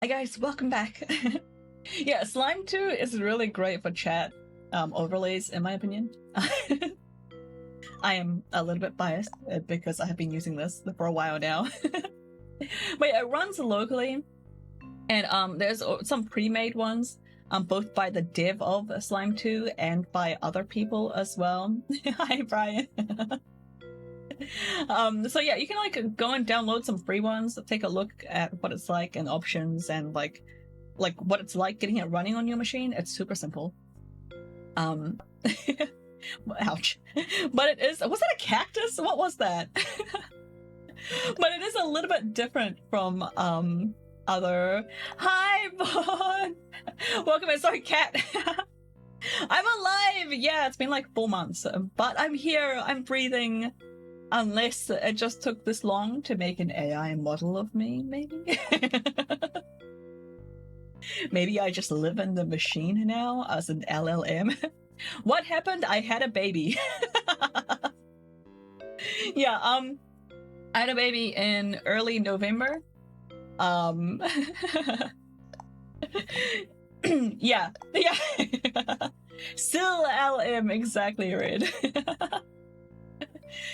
Hi guys, welcome back. Yeah, Slime 2 is really great for chat overlays, in my opinion. I am a little bit biased because I have been using this for a while now. But it runs locally, and there's some pre-made ones, both by the dev of Slime 2 and by other people as well. Hi, Brian. So yeah, you can like go and download some free ones, take a look at what it's like and options and like what it's like getting it running on your machine. It's super simple. Ouch. But it is, was that a cactus? What was that? But it is a little bit different from other. Hi, Vaughn. Welcome in. Sorry, cat. I'm alive. Yeah, it's been like 4 months, but I'm here. I'm breathing. Unless it just took this long to make an AI model of me, maybe? Maybe I just live in the machine now as an LLM. What happened? I had a baby. Yeah, I had a baby in early November. Yeah. Syl LM, exactly, Red.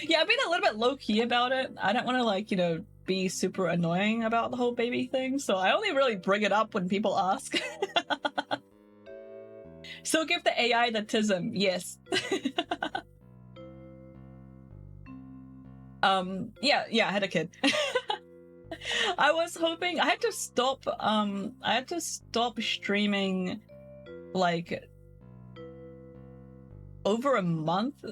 Yeah, I've been a little bit low-key about it. I don't want to, like, you know, be super annoying about the whole baby thing, so I only really bring it up when people ask. So give the AI the tism, yes. Yeah, I had a kid. I was hoping I had to stop streaming like over a month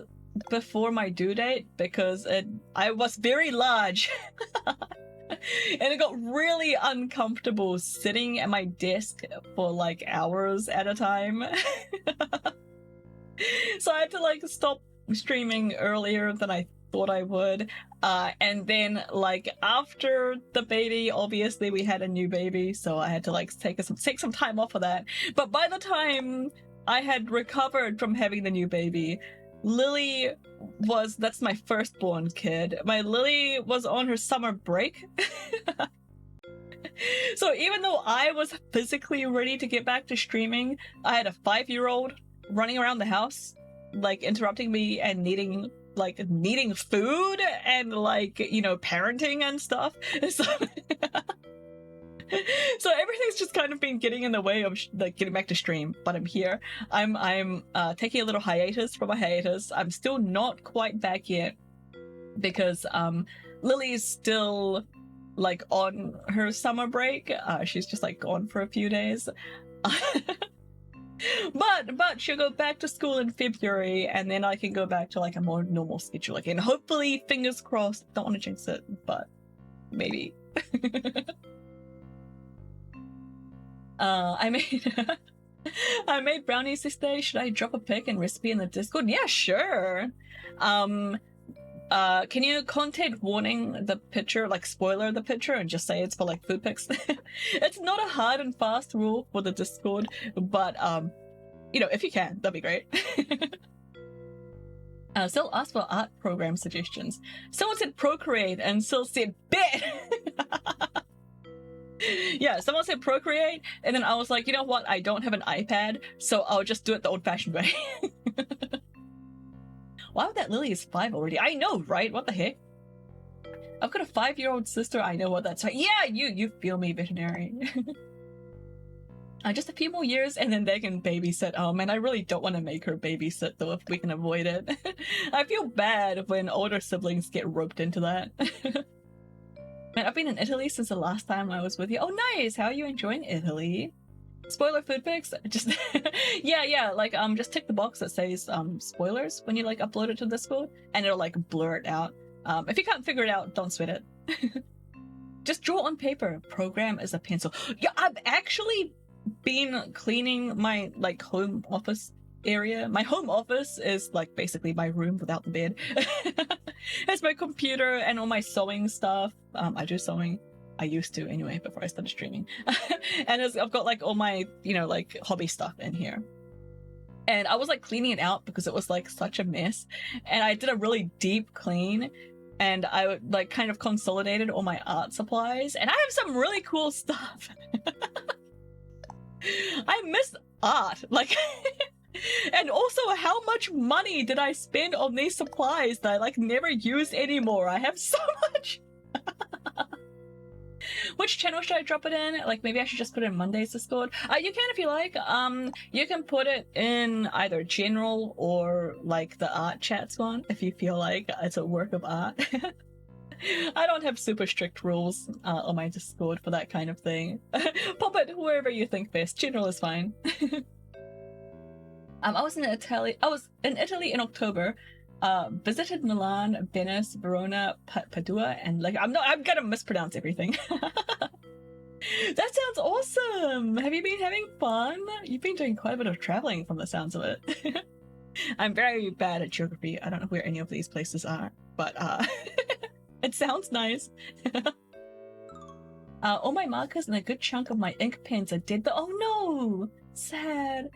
before my due date because I was very large. And it got really uncomfortable sitting at my desk for like hours at a time. So I had to like stop streaming earlier than I thought I would. And then like after the baby, obviously we had a new baby, so I had to like take some time off of that. But by the time I had recovered from having the new baby, Lily that's my firstborn kid. My Lily was on her summer break. So even though I was physically ready to get back to streaming, I had a 5-year-old running around the house, like interrupting me and needing food and like, you know, parenting and stuff. So everything's just kind of been getting in the way of like getting back to stream, but I'm here. I'm taking a little hiatus from a hiatus. I'm still not quite back yet because Lily's still like on her summer break. She's just like gone for a few days. But she'll go back to school in February, and then I can go back to like a more normal schedule again. Hopefully, fingers crossed. Don't want to jinx it, but maybe. I made brownies this day. Should I drop a pic and recipe in the Discord? Yeah, sure. Can you content warning the picture, like spoiler the picture, and just say it's for like food pics? It's not a hard and fast rule for the Discord, but you know, if you can, that'd be great. Syl asked for art program suggestions. Someone said Procreate, and Syl said bet. Yeah, someone said Procreate, and then I was like, you know what? I don't have an iPad, so I'll just do it the old-fashioned way. Wow, that Lily is 5 already. I know, right? What the heck? I've got a 5-year-old sister. I know what that's like. Yeah, you feel me, veterinary. Just a few more years, and then they can babysit. Oh man, I really don't want to make her babysit, though, if we can avoid it. I feel bad when older siblings get roped into that. Man, I've been in Italy since the last time I was with you. Oh, nice! How are you enjoying Italy? Spoiler food pics? Just yeah, like just tick the box that says spoilers when you like upload it to Discord, and it'll like blur it out. If you can't figure it out, don't sweat it. Just draw on paper. Program is a pencil. Yeah, I've actually been cleaning my like home office area. My home office is like basically my room without the bed. It's my computer and all my sewing stuff. I do sewing. I used to anyway before I started streaming. And I've got like all my, you know, like hobby stuff in here. And I was like cleaning it out because it was like such a mess. And I did a really deep clean. and I would like kind of consolidated all my art supplies, and I have some really cool stuff. I miss art, like, and also how much money did I spend on these supplies that I like never use anymore? I have so much. Which channel should I drop it in? Like, maybe I should just put it in Monday's Discord. You can if you like. You can put it in either general or like the art chats one if you feel like it's a work of art. I don't have super strict rules on my Discord for that kind of thing. Pop it wherever you think best. General is fine. I was in Italy. I was in Italy in October. Visited Milan, Venice, Verona, Padua, and like I'm gonna mispronounce everything. That sounds awesome! Have you been having fun? You've been doing quite a bit of traveling from the sounds of it. I'm very bad at geography. I don't know where any of these places are, but it sounds nice. All my markers and a good chunk of my ink pens are dead. Oh no! Sad.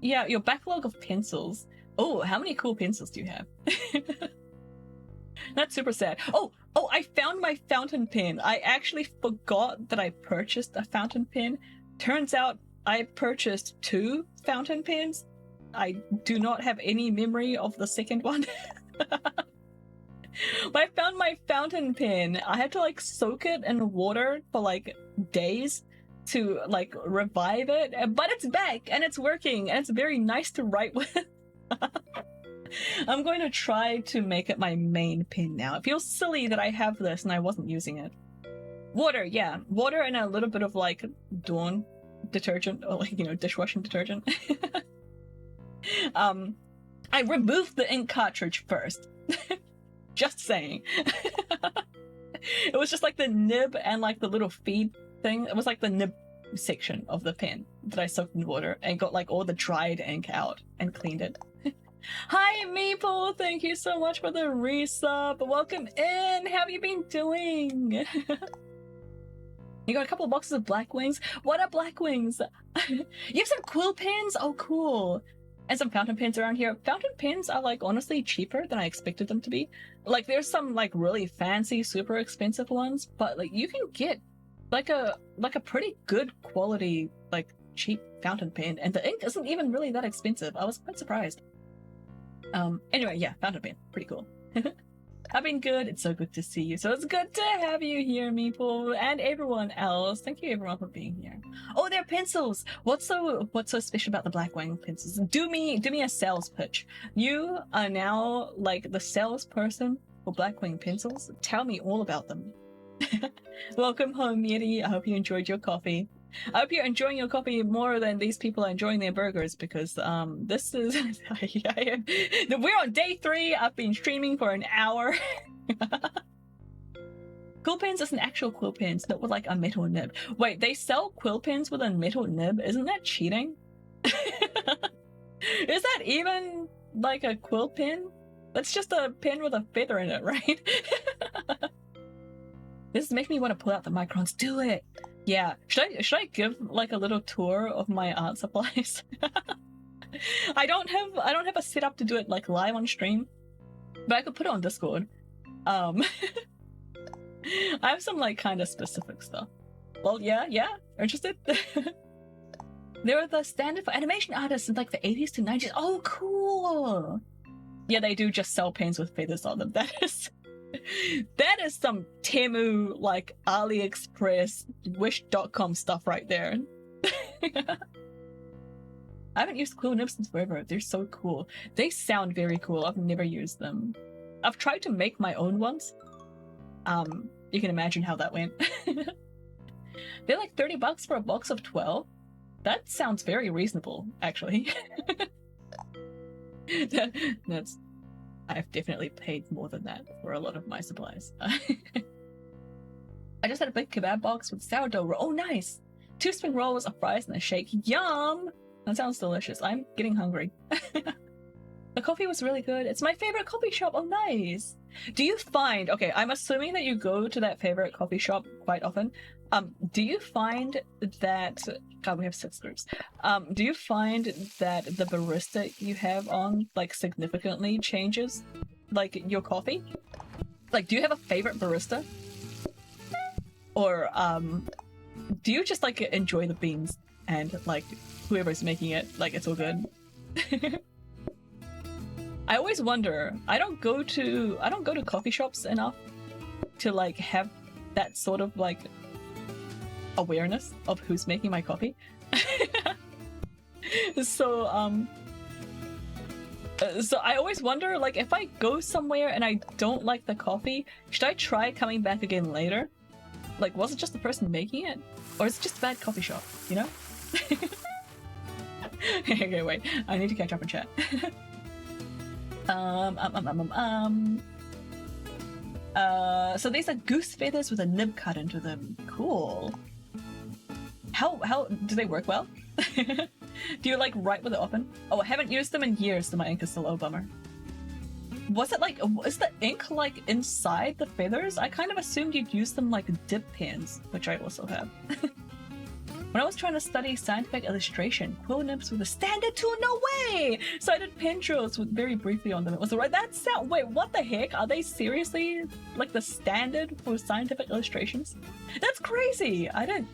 Yeah, your backlog of pencils. Oh, how many cool pencils do you have? That's super sad. Oh, I found my fountain pen. I actually forgot that I purchased a fountain pen. Turns out I purchased 2 fountain pens. I do not have any memory of the second one. But I found my fountain pen. I had to like soak it in water for like days to like revive it, but it's back and it's working and it's very nice to write with. I'm going to try to make it my main pen now. It feels silly that I have this and I wasn't using it. Water, yeah. Water and a little bit of like Dawn detergent or like, you know, dishwashing detergent. I removed the ink cartridge first. Just saying. It was just like the nib and like the little feed thing. It was like the nib section of the pen that I soaked in water and got like all the dried ink out and cleaned it. Hi Meeple, thank you so much for the resub. Welcome in. How have you been doing? You got a couple of boxes of black wings. What are black wings? You have some quill pens? Oh cool. And some fountain pens around here. Fountain pens are like honestly cheaper than I expected them to be. Like there's some like really fancy super expensive ones, but like you can get like a pretty good quality like cheap fountain pen, and the ink isn't even really that expensive. I was quite surprised. Anyway, yeah, fountain pen, pretty cool. I've been good. It's so good to see you. So it's good to have you here, Meeple, and everyone else. Thank you, everyone, for being here. Oh, they're pencils. What's so special about the Blackwing pencils? Do me a sales pitch. You are now like the salesperson for Blackwing pencils. Tell me all about them. Welcome home, Yeti. I hope you enjoyed your coffee. I hope you're enjoying your coffee more than these people are enjoying their burgers, because this is we're on day 3. I've been streaming for an hour. Quill pens is an actual quill pen, not with like a metal nib. Wait, they sell quill pens with a metal nib? Isn't that cheating? Is that even like a quill pen? That's just a pen with a feather in it, right? This is making me want to pull out the microns. Do it. Yeah. Should I give like a little tour of my art supplies? I don't have a setup to do it like live on stream, but I could put it on Discord. I have some like kind of specific stuff. Well, yeah. Interested? They were the standard for animation artists in like the 80s to 90s. Oh, cool. Yeah, they do just sell pens with feathers on them. That is some Temu, like AliExpress, Wish.com stuff right there. I haven't used quill nibs since forever. They're so cool. They sound very cool. I've never used them. I've tried to make my own ones. You can imagine how that went. They're like $30 for a box of 12. That sounds very reasonable, actually. I've definitely paid more than that for a lot of my supplies. I just had a big kebab box with sourdough roll. Oh, nice! 2 spring rolls, a fries, and a shake. Yum! That sounds delicious. I'm getting hungry. The coffee was really good. It's my favorite coffee shop. Oh, nice! Do you find... Okay, I'm assuming that you go to that favorite coffee shop quite often. Do you find that... God, we have 6 groups. Do you find that the barista you have on, like, significantly changes, like, your coffee? Like, do you have a favorite barista? Or, do you just, like, enjoy the beans and, like, whoever's making it, like, it's all good? I always wonder, I don't go to coffee shops enough to, like, have that sort of, like, awareness of who's making my coffee. So I always wonder, like, if I go somewhere and I don't like the coffee, should I try coming back again later? Like, was it just the person making it? Or is it just a bad coffee shop, you know? Okay, wait, I need to catch up and chat. So these are goose feathers with a nib cut into them. Cool. How do they work well? Do you like write with it often? Oh, I haven't used them in years, so my ink is still low, bummer. Was it like, is the ink like inside the feathers? I kind of assumed you'd use them like dip pens, which I also have. When I was trying to study scientific illustration, quill nibs were the standard tool, no way! So I did pen drills very briefly on them. It was right. That sound. Wait, what the heck? Are they seriously like the standard for scientific illustrations? That's crazy. I didn't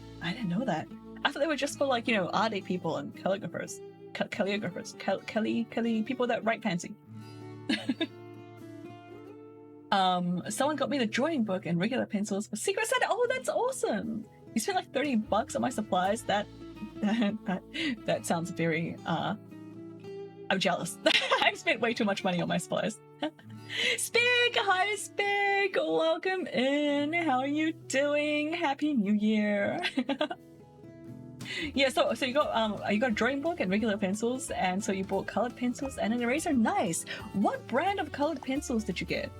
know that. I thought they were just for like, you know, arty people and calligraphers, people that write fancy. Someone got me the drawing book and regular pencils for Secret Santa. Oh, that's awesome. You spent like $30 on my supplies. That sounds very, I'm jealous. I spent way too much money on my supplies. Spig! Hi, Spig! Welcome in. How are you doing? Happy New Year. Yeah, so you got a drawing book and regular pencils, and so you bought colored pencils and an eraser. Nice. What brand of colored pencils did you get?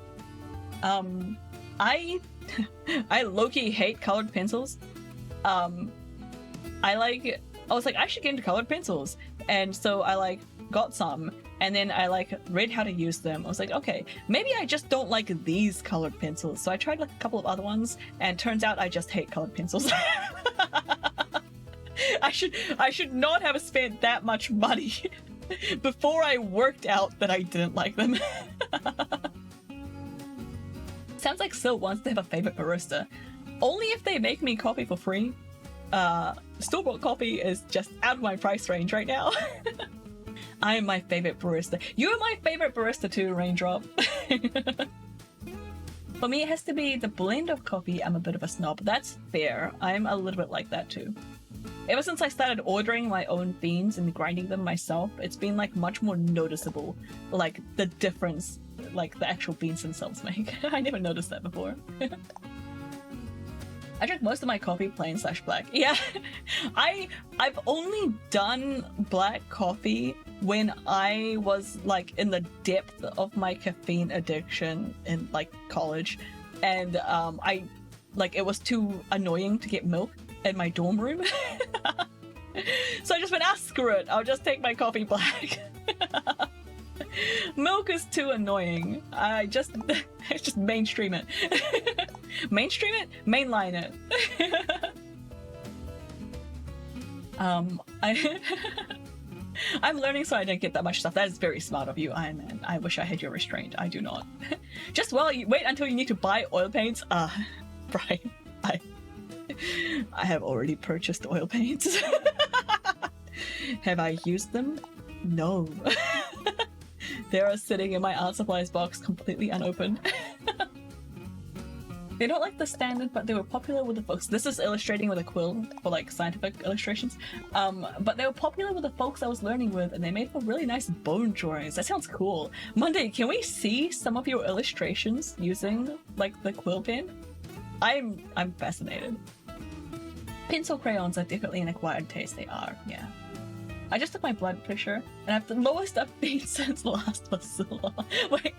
I low-key hate colored pencils. I was like, I should get into colored pencils, and so I like got some, and then I like read how to use them. I was like, okay, maybe I just don't like these colored pencils. So I tried like a couple of other ones, and turns out I just hate colored pencils. I should not have spent that much money before I worked out that I didn't like them. Sounds like Syl wants to have a favorite barista. Only if they make me coffee for free. Store-bought coffee is just out of my price range right now. I am my favorite barista. You are my favorite barista too, Raindrop. For me, it has to be the blend of coffee. I'm a bit of a snob. That's fair. I'm a little bit like that too. Ever since I started ordering my own beans and grinding them myself, it's been like much more noticeable, like the difference like the actual beans themselves make. I never noticed that before. I drink most of my coffee plain/black. Yeah, I've only done black coffee when I was like in the depth of my caffeine addiction in like college, and I like it was too annoying to get milk in my dorm room. So I just went, screw it, I'll just take my coffee black. Milk is too annoying. I just mainstream it. Mainstream it? Mainline it. I'm learning so I don't get that much stuff. That is very smart of you, Iron Man. I wish I had your restraint. I do not. Just wait until you need to buy oil paints. Brian, I have already purchased oil paints. Have I used them? No. They are sitting in my art supplies box completely unopened. They don't like the standard, but they were popular with the folks. This is illustrating with a quill for like scientific illustrations. But they were popular with the folks I was learning with, and they made for really nice bone drawings. That sounds cool. Monday, can we see some of your illustrations using like the quill pen? I'm fascinated. Pencil crayons are definitely an acquired taste. They are, yeah. I just took my blood pressure, and I have the lowest I've been since last for so long. Wait.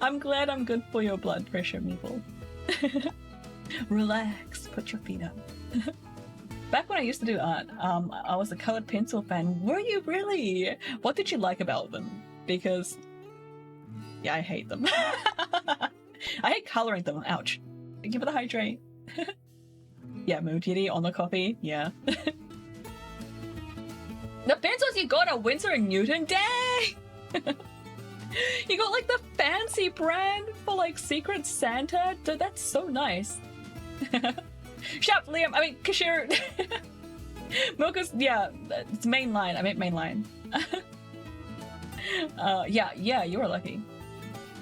I'm glad I'm good for your blood pressure, Meeple. Relax, put your feet up. Back when I used to do art, I was a colored pencil fan. Were you really? What did you like about them? Because, yeah, I hate them. I hate coloring them. Ouch. Thank you for the hydrate. Yeah, Mood Yeti on the coffee. Yeah. The pencils you got are Winsor & Newton. Dang! You got like the fancy brand for like Secret Santa. Dude, that's so nice. Shut up, Liam. I mean, Kashir. Milk is, yeah, it's mainline. I meant mainline. Yeah, you were lucky.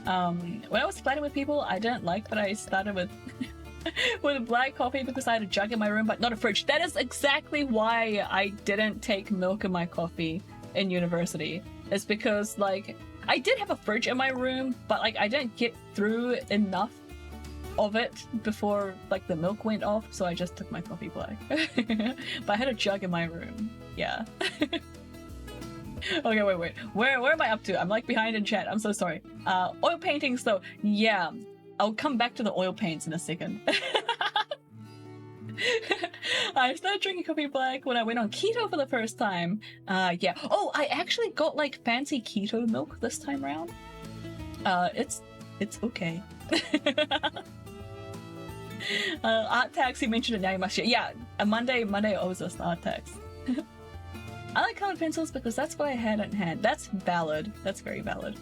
When I was planning with people, I didn't like that I started with with black coffee because I had a jug in my room, but not a fridge. That is exactly why I didn't take milk in my coffee in university. It's because, like, I did have a fridge in my room, but, like, I didn't get through enough of it before, like, the milk went off, so I just took my coffee black. But I had a jug in my room. Yeah. Okay, wait. Where am I up to? I'm, like, behind in chat. I'm so sorry. Oil paintings, though. Yeah. I'll come back to the oil paints in a second. I started drinking coffee black when I went on keto for the first time. Yeah. Oh, I actually got like fancy keto milk this time around. It's okay. Art tax, you mentioned it, now you must share. Yeah, Monday owes us the art tax. I like colored pencils because that's what I had in hand. That's valid. That's very valid.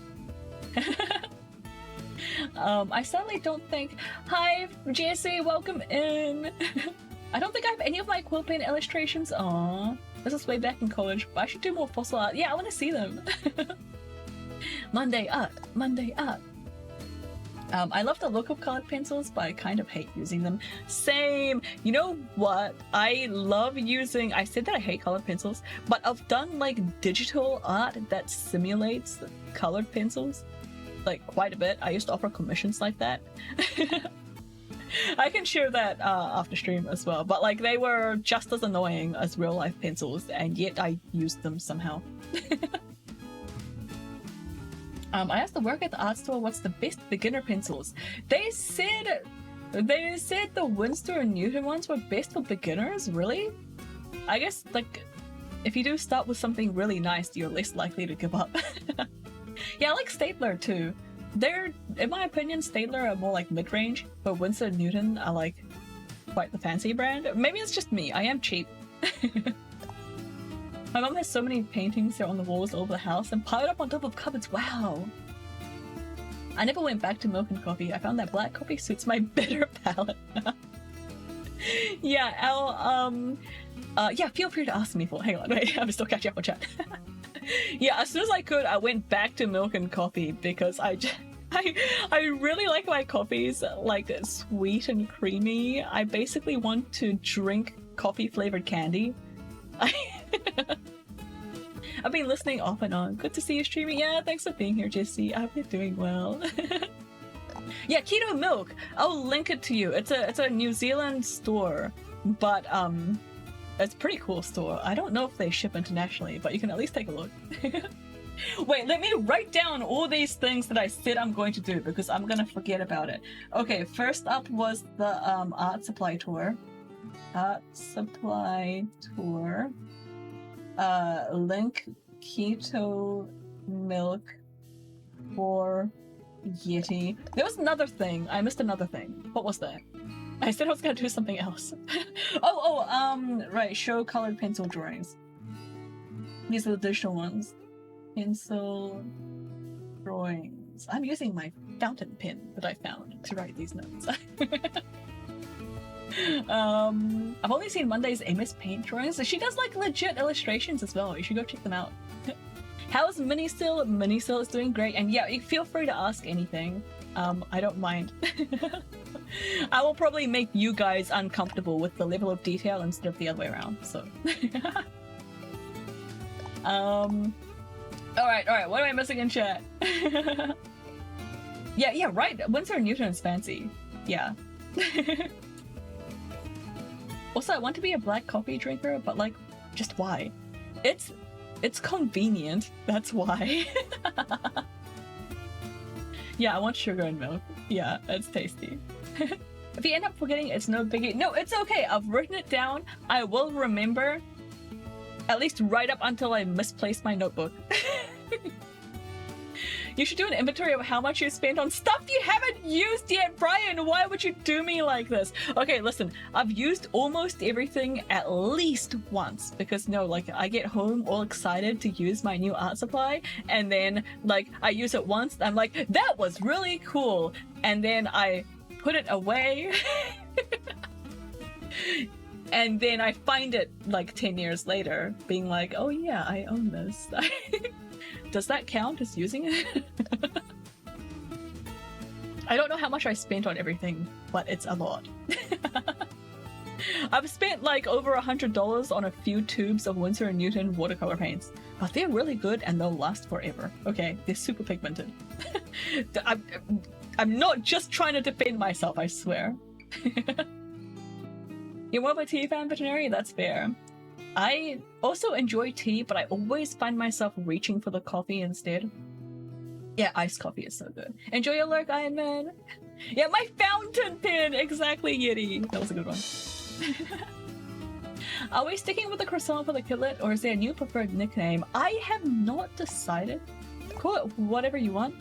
I certainly don't think... Hi, Jesse, welcome in! I don't think I have any of my quill paint illustrations. Aww. This is way back in college, but I should do more fossil art. Yeah, I want to see them. Monday art. I love the look of colored pencils, but I kind of hate using them. Same! You know what? I love using... I said that I hate colored pencils, but I've done like digital art that simulates colored pencils. Like quite a bit. I used to offer commissions like that. I can share that after stream as well, but like they were just as annoying as real life pencils, and yet I used them somehow. I asked the work at the art store what's the best beginner pencils. They said the Winstor and Newton ones were best for beginners. Really? I guess like if you do start with something really nice, you're less likely to give up. Yeah, I like Stapler too. They're, in my opinion, Stapler are more like mid-range, but Winsor and Newton are like quite the fancy brand. Maybe it's just me. I am cheap. My mom has so many paintings here on the walls all over the house and piled up on top of cupboards. Wow. I never went back to milk and coffee. I found that black coffee suits my bitter palate. Yeah, yeah, feel free to ask me for. Hang on, wait, I'm still catching up on chat. Yeah, as soon as I could, I went back to milk and coffee because I really like my coffees like sweet and creamy. I basically want to drink coffee flavored candy. I've been listening off and on. Good to see you streaming. Yeah, thanks for being here, Jesse. I hope you're doing well. Yeah, keto milk. I'll link it to you. It's a New Zealand store, but it's a pretty cool store. I don't know if they ship internationally, but you can at least take a look. Wait, let me write down all these things that I said I'm going to do because I'm gonna forget about it. Okay, first up was the art supply tour. Link keto milk for Yeti. There was another thing. I missed another thing. What was that? I said I was gonna do something else. Right, show colored pencil drawings. These are the digital ones. Pencil drawings. I'm using my fountain pen that I found to write these notes. I've only seen Monday's MS Paint drawings. She does like legit illustrations as well. You should go check them out. How's Minisyl? Minisyl is doing great, and yeah, feel free to ask anything. I don't mind. I will probably make you guys uncomfortable with the level of detail instead of the other way around, so. Alright, what am I missing in chat? Yeah, right, Winsor and Newton is fancy. Yeah. Also, I want to be a black coffee drinker, but like, just why? It's convenient, that's why. Yeah, I want sugar and milk. Yeah, it's tasty. If you end up forgetting, it's no biggie. No, it's okay. I've written it down. I will remember. At least right up until I misplace my notebook. You should do an inventory of how much you spent on stuff you haven't used yet, Brian. Why would you do me like this? Okay, listen, I've used almost everything at least once because no, like I get home all excited to use my new art supply, and then like I use it once, I'm like, that was really cool, and then I put it away. And then I find it like 10 years later, being like, oh yeah, I own this. Does that count as using it? I don't know how much I spent on everything, but it's a lot. I've spent like over $100 on a few tubes of Winsor & Newton watercolor paints, but they're really good and they'll last forever. Okay, they're super pigmented. I'm not just trying to defend myself, I swear. You're more of a tea fan, Veterinary? That's fair. I also enjoy tea, but I always find myself reaching for the coffee instead. Yeah, iced coffee is so good. Enjoy your lurk, Iron Man. Yeah, my fountain pen! Exactly, Yeti. That was a good one. Are we sticking with the croissant for the kidlet, or is there a new preferred nickname? I have not decided. Call it whatever you want.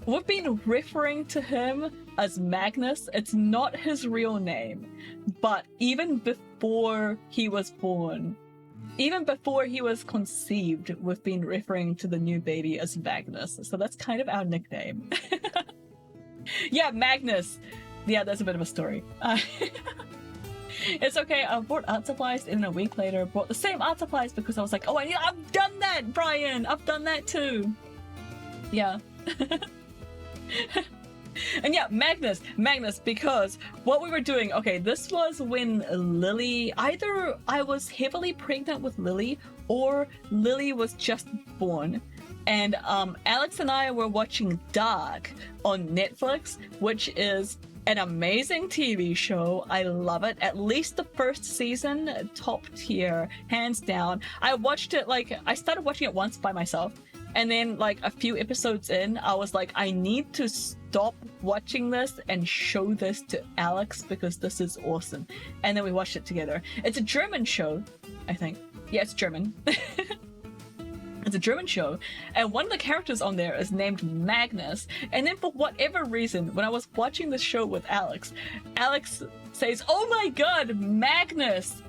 We've been referring to him as Magnus. It's not his real name, but even before he was born, even before he was conceived, we've been referring to the new baby as Magnus. So that's kind of our nickname. Yeah, Magnus. Yeah, that's a bit of a story. It's okay. I bought art supplies, and a week later bought the same art supplies because I was like, oh, I've done that, Brian. I've done that too. Yeah. And yeah, Magnus, because what we were doing, okay, this was when Lily, either I was heavily pregnant with Lily or Lily was just born. And Alex and I were watching Dark on Netflix, which is an amazing TV show. I love it. At least the first season, top tier, hands down. I watched it, like, I started watching it once by myself. And then, like, a few episodes in, I was like, I need to stop watching this and show this to Alex because this is awesome. And then we watched it together. It's a German show, I think. Yeah, it's German. It's a German show. And one of the characters on there is named Magnus. And then for whatever reason, when I was watching this show with Alex, Alex says, oh my god, Magnus!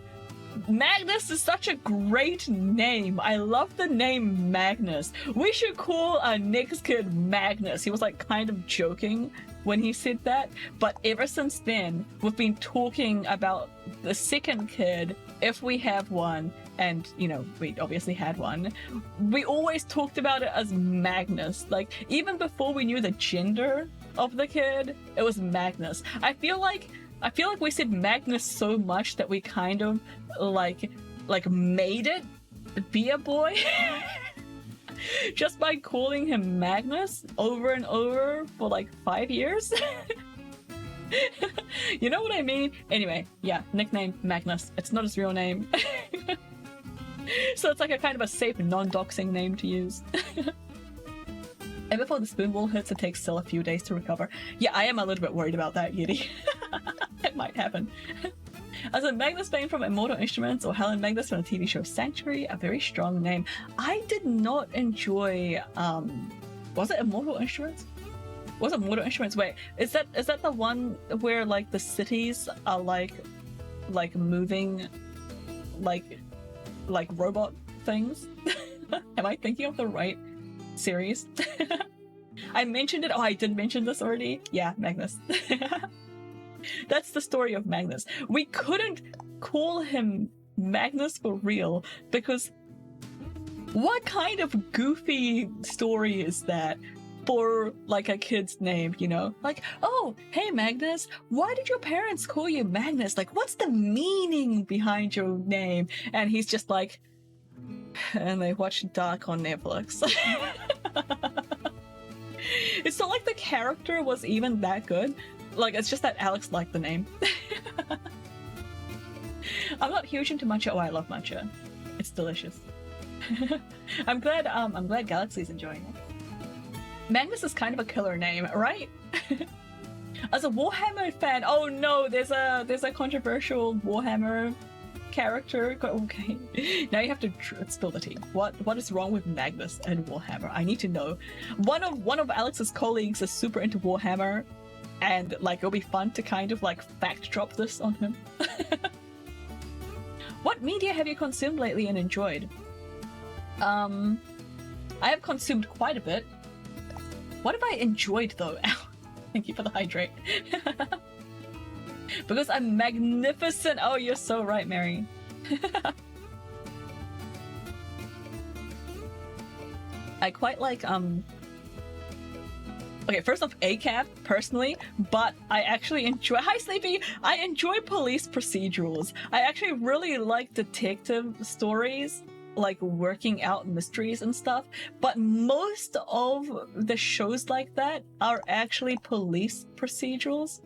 Magnus is such a great name. I love the name Magnus. We should call our next kid Magnus. He was like kind of joking when he said that, but ever since then we've been talking about the second kid, if we have one, and you know, we obviously had one. We always talked about it as Magnus. Like even before we knew the gender of the kid, it was Magnus. I feel like we said Magnus so much that we kind of like made it be a boy just by calling him Magnus over and over for like 5 years. You know what I mean? Anyway, yeah, nickname Magnus. It's not his real name. So it's like a kind of a safe non-doxing name to use. And before the spoonball hits, it takes Syl a few days to recover. Yeah, I am a little bit worried about that, Yeti. It might happen. As a Magnus Bane from Immortal Instruments or Helen Magnus from the TV show Sanctuary, a very strong name. I did not enjoy, was it Immortal Instruments? Was it Immortal Instruments? Wait, is that the one where like the cities are like moving like robot things? Am I thinking of the right series? I mentioned it. Oh, I did mention this already. Yeah, Magnus. That's the story of Magnus. We couldn't call him Magnus for real because what kind of goofy story is that for like a kid's name, you know? Like, oh, hey Magnus, why did your parents call you Magnus? Like, what's the meaning behind your name? And he's just like, and they watched Dark on Netflix. It's not like the character was even that good. Like, it's just that Alex liked the name. I'm not huge into matcha. Oh, I love matcha. It's delicious. I'm glad Galaxy's enjoying it. Magnus is kind of a killer name, right? As a Warhammer fan, oh no, there's a controversial Warhammer character. Okay, now you have to spill the tea. What is wrong with Magnus and Warhammer? I need to know. One of Alex's colleagues is super into Warhammer, and like it'll be fun to kind of like fact drop this on him. What media have you consumed lately and enjoyed? I have consumed quite a bit. What have I enjoyed though? Thank you for the hydrate. Because I'm magnificent. Oh, you're so right, Mary. I quite like okay, first off, ACAB personally, but I actually enjoy— hi Sleepy! I enjoy police procedurals. I actually really like detective stories, like working out mysteries and stuff, but most of the shows like that are actually police procedurals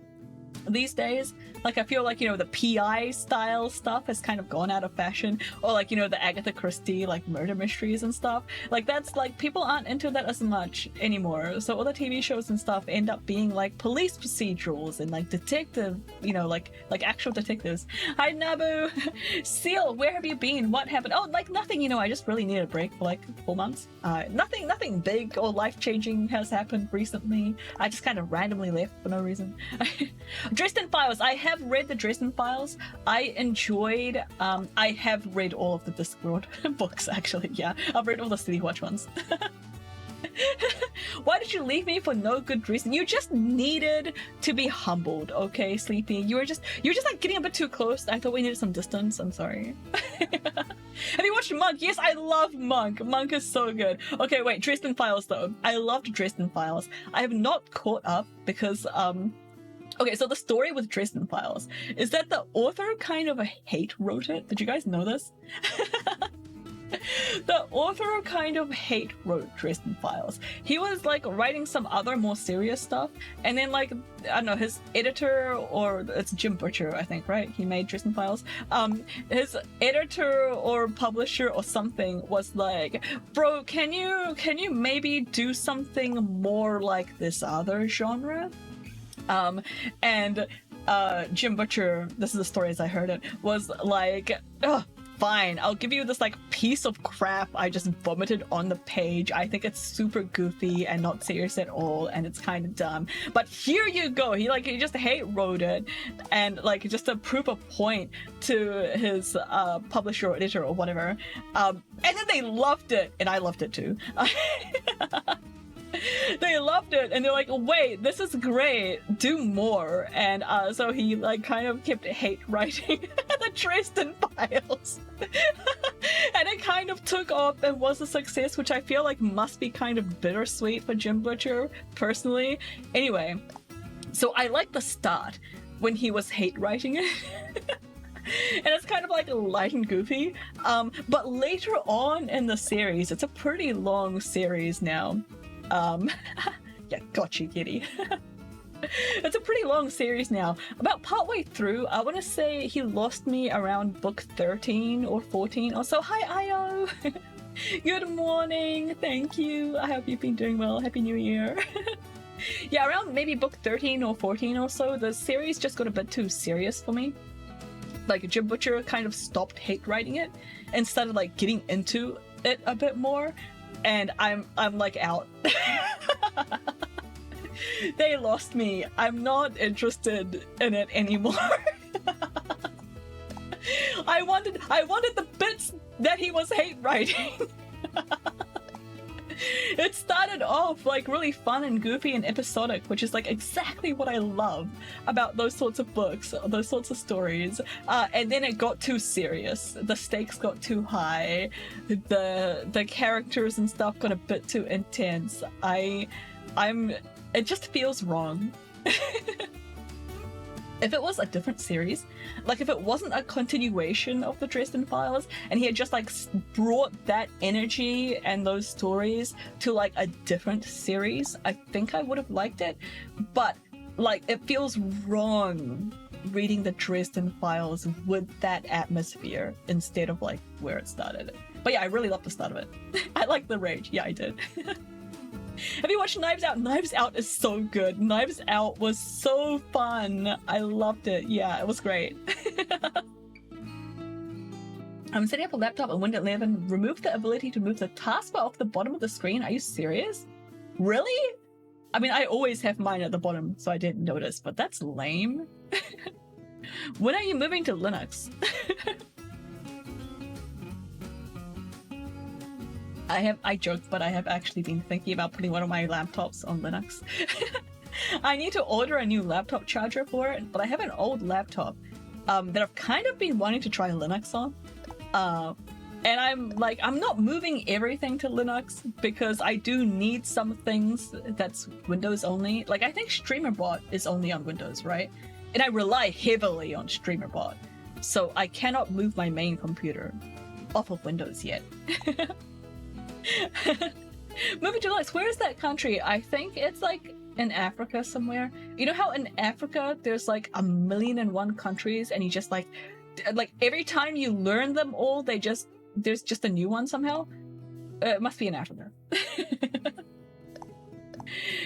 these days. Like, I feel like, you know, the PI style stuff has kind of gone out of fashion, or like, you know, the Agatha Christie like murder mysteries and stuff. Like, that's like, people aren't into that as much anymore, so all the TV shows and stuff end up being like police procedurals and like detective, you know, like actual detectives. Hi Nabu! Syl, where have you been? What happened? Oh, like nothing, you know, I just really needed a break for like 4 months. Nothing big or life-changing has happened recently. I just kind of randomly left for no reason. Dresden Files, I have read the Dresden Files. I enjoyed, I have read all of the Discworld books, actually, yeah. I've read all the City Watch ones. Why did you leave me for no good reason? You just needed to be humbled, okay, Sleepy? You were just like getting a bit too close. I thought we needed some distance. I'm sorry. Have you watched Monk? Yes, I love Monk. Monk is so good. Okay, wait, Dresden Files though. I loved Dresden Files. I have not caught up because, okay, so the story with Dresden Files is that the author kind of hate wrote it. Did you guys know this? The author kind of hate wrote Dresden Files. He was like writing some other more serious stuff, and then like, I don't know, his editor, or it's Jim Butcher, I think, right? He made Dresden Files. His editor or publisher or something was like, bro, can you maybe do something more like this other genre? And Jim Butcher, this is the story as I heard it, was like, ugh, fine, I'll give you this like piece of crap I just vomited on the page. I think it's super goofy and not serious at all, and it's kind of dumb, but here you go. He just hate wrote it, and like just to prove a point to his publisher or editor or whatever, and then they loved it, and I loved it too. They loved it, and they're like, wait, this is great, do more. And so he like kind of kept hate writing the Dresden Files. And it kind of took off and was a success, which I feel like must be kind of bittersweet for Jim Butcher personally. Anyway, so I like the start when he was hate writing it. And it's kind of like light and goofy, but later on in the series, it's a pretty long series now. Yeah, gotcha, kitty. It's a pretty long series now. About partway through, I want to say he lost me around book 13 or 14 or so. Hi, Io! Good morning, thank you. I hope you've been doing well. Happy New Year. Yeah, around maybe book 13 or 14 or so, the series just got a bit too serious for me. Like, Jim Butcher kind of stopped hate writing it and started like getting into it a bit more. And I'm like out. They lost me. I'm not interested in it anymore. I wanted the bits that he was hate writing. It started off like really fun and goofy and episodic, which is like exactly what I love about those sorts of books, those sorts of stories. And then it got too serious. The stakes got too high. The characters and stuff got a bit too intense. It just feels wrong. If it was a different series, like if it wasn't a continuation of the Dresden Files and he had just like brought that energy and those stories to like a different series, I think I would have liked it. But like it feels wrong reading the Dresden Files with that atmosphere instead of like where it started. But yeah, I really loved the start of it. I like the rage. Yeah, I did. Have you watched Knives Out? Knives Out is so good. Knives Out was so fun. I loved it. Yeah, it was great. I'm setting up a laptop on Windows 11. Remove the ability to move the taskbar off the bottom of the screen. Are you serious? Really? I mean, I always have mine at the bottom, so I didn't notice, but that's lame. When are you moving to Linux? I joked, but I have actually been thinking about putting one of my laptops on Linux. I need to order a new laptop charger for it, but I have an old laptop that I've kind of been wanting to try Linux on. And I'm not moving everything to Linux because I do need some things that's Windows only. Like, I think StreamerBot is only on Windows, right? And I rely heavily on StreamerBot, so I cannot move my main computer off of Windows yet. Moving to Linux, where is that country? I think it's like in Africa somewhere. You know how in Africa there's like 1,000,001 countries, and you just like every time you learn them all, there's just a new one somehow. It must be in Africa.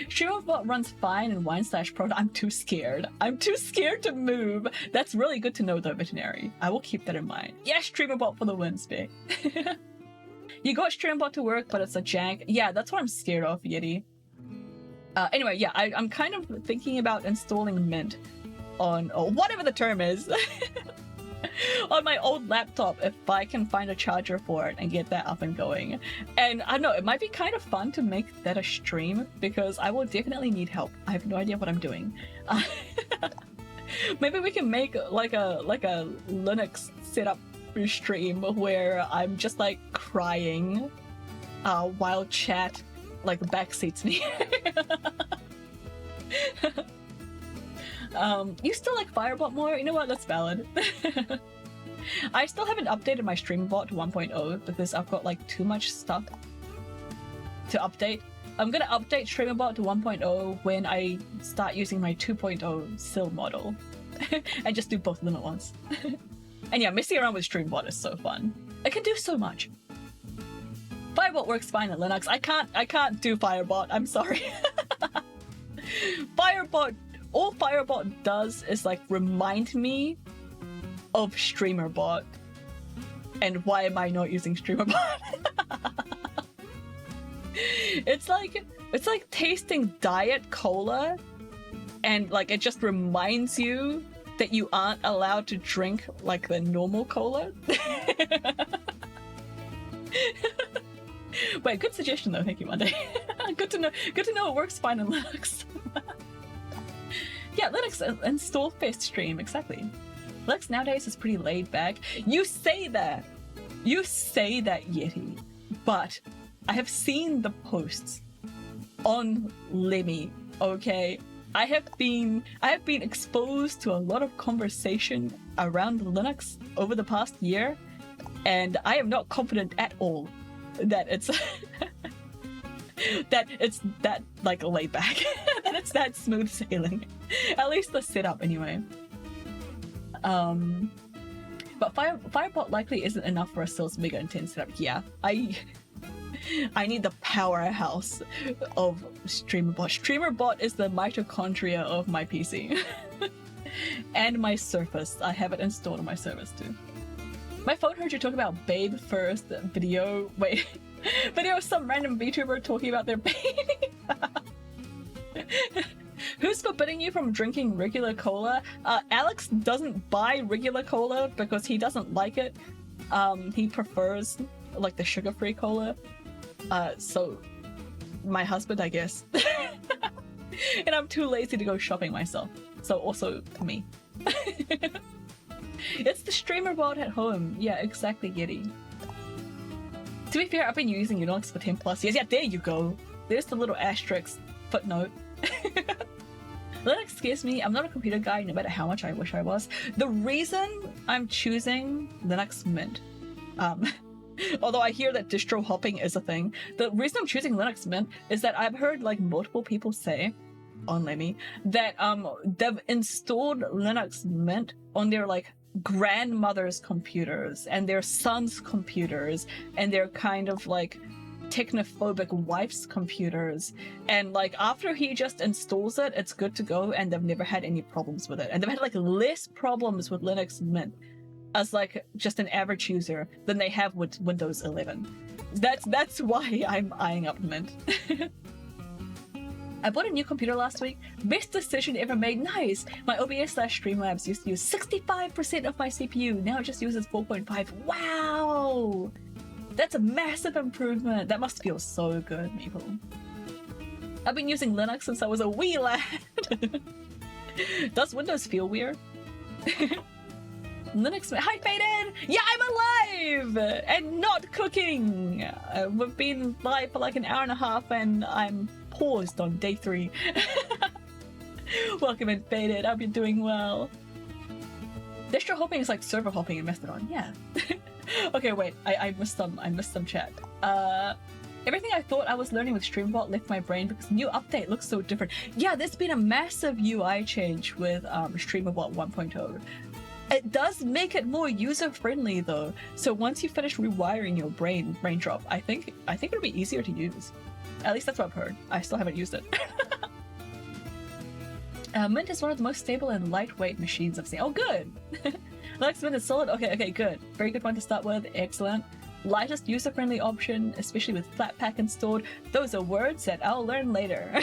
StreamerBot runs fine in Wine/Pro. I'm too scared. I'm too scared to move. That's really good to know though, Veterinary. I will keep that in mind. Yes, StreamerBot for the win, Spec. You got StreamerBot to work, but it's a jank. Yeah, that's what I'm scared of, Yeti. Anyway, yeah, I'm kind of thinking about installing Mint on, or whatever the term is, on my old laptop if I can find a charger for it and get that up and going. And I don't know, it might be kind of fun to make that a stream because I will definitely need help. I have no idea what I'm doing. Maybe we can make like a Linux setup stream where I'm just like crying while chat like backseats me. You still like Firebot more? You know what? That's valid. I still haven't updated my StreamBot to 1.0 because I've got like too much stuff to update. I'm gonna update StreamerBot to 1.0 when I start using my 2.0 Syl model and just do both of them at once. And yeah, messing around with StreamBot is so fun. It can do so much. Firebot works fine in Linux. I can't do Firebot. I'm sorry. Firebot. All Firebot does is like remind me of StreamerBot. And why am I not using StreamerBot? It's like tasting Diet Cola, and like it just reminds you that you aren't allowed to drink like the normal cola. Wait, good suggestion though. Thank you, Monday. Good to know it works fine in Linux. Yeah, Linux install fest stream, exactly. Linux nowadays is pretty laid back. You say that, Yeti, but I have seen the posts on Lemmy, okay? I have been exposed to a lot of conversation around Linux over the past year, and I am not confident at all that it's that like laid back, that it's that smooth sailing. At least the setup, anyway. But Firebot likely isn't enough for a Syl's mega intense setup. Yeah, I need the powerhouse of StreamerBot. StreamerBot is the mitochondria of my PC. And my Surface. I have it installed on my Surface too. My phone heard you talk about babe first video. Wait, video of some random VTuber talking about their baby. Who's forbidding you from drinking regular cola? Alex doesn't buy regular cola because he doesn't like it. He prefers like the sugar-free cola. So my husband, I guess. And I'm too lazy to go shopping myself. So also me. It's the StreamerBot at home. Yeah, exactly, Yeti. To be fair, I've been using Unix for 10 plus years. Yeah, there you go. There's the little asterisk footnote. Linux scares me. I'm not a computer guy, no matter how much I wish I was. The reason I'm choosing Linux Mint, although I hear that distro hopping is a thing, the reason I'm choosing Linux Mint is that I've heard like multiple people say on Lemmy that they've installed Linux Mint on their like grandmother's computers and their son's computers and their kind of like technophobic wife's computers, and like after he just installs it, it's good to go, and they've never had any problems with it, and they've had like less problems with Linux Mint as like just an average user than they have with Windows 11. That's why I'm eyeing up Mint. I bought a new computer last week. Best decision ever made. Nice! My OBS/Streamlabs used to use 65% of my CPU. Now it just uses 4.5. Wow! That's a massive improvement. That must feel so good, Maple. I've been using Linux since I was a wee lad. Does Windows feel weird? Linux. Hi, Faded! Yeah, I'm alive! And not cooking! We've been live for like an hour and a half and I'm paused on day 3. Welcome in, Faded. Hope you're doing well. Distro hopping is like server hopping in Mastodon. Yeah. Okay, wait. I missed some chat. Everything I thought I was learning with Streambot left my brain because the new update looks so different. Yeah, there's been a massive UI change with Streamabot 1.0. It does make it more user-friendly though. So once you finish rewiring your braindrop, I think it'll be easier to use. At least that's what I've heard. I still haven't used it. Mint is one of the most stable and lightweight machines I've seen. Oh, good! Linux Mint is solid. Okay, good. Very good one to start with. Excellent. Lightest user-friendly option, especially with Flatpak installed. Those are words that I'll learn later.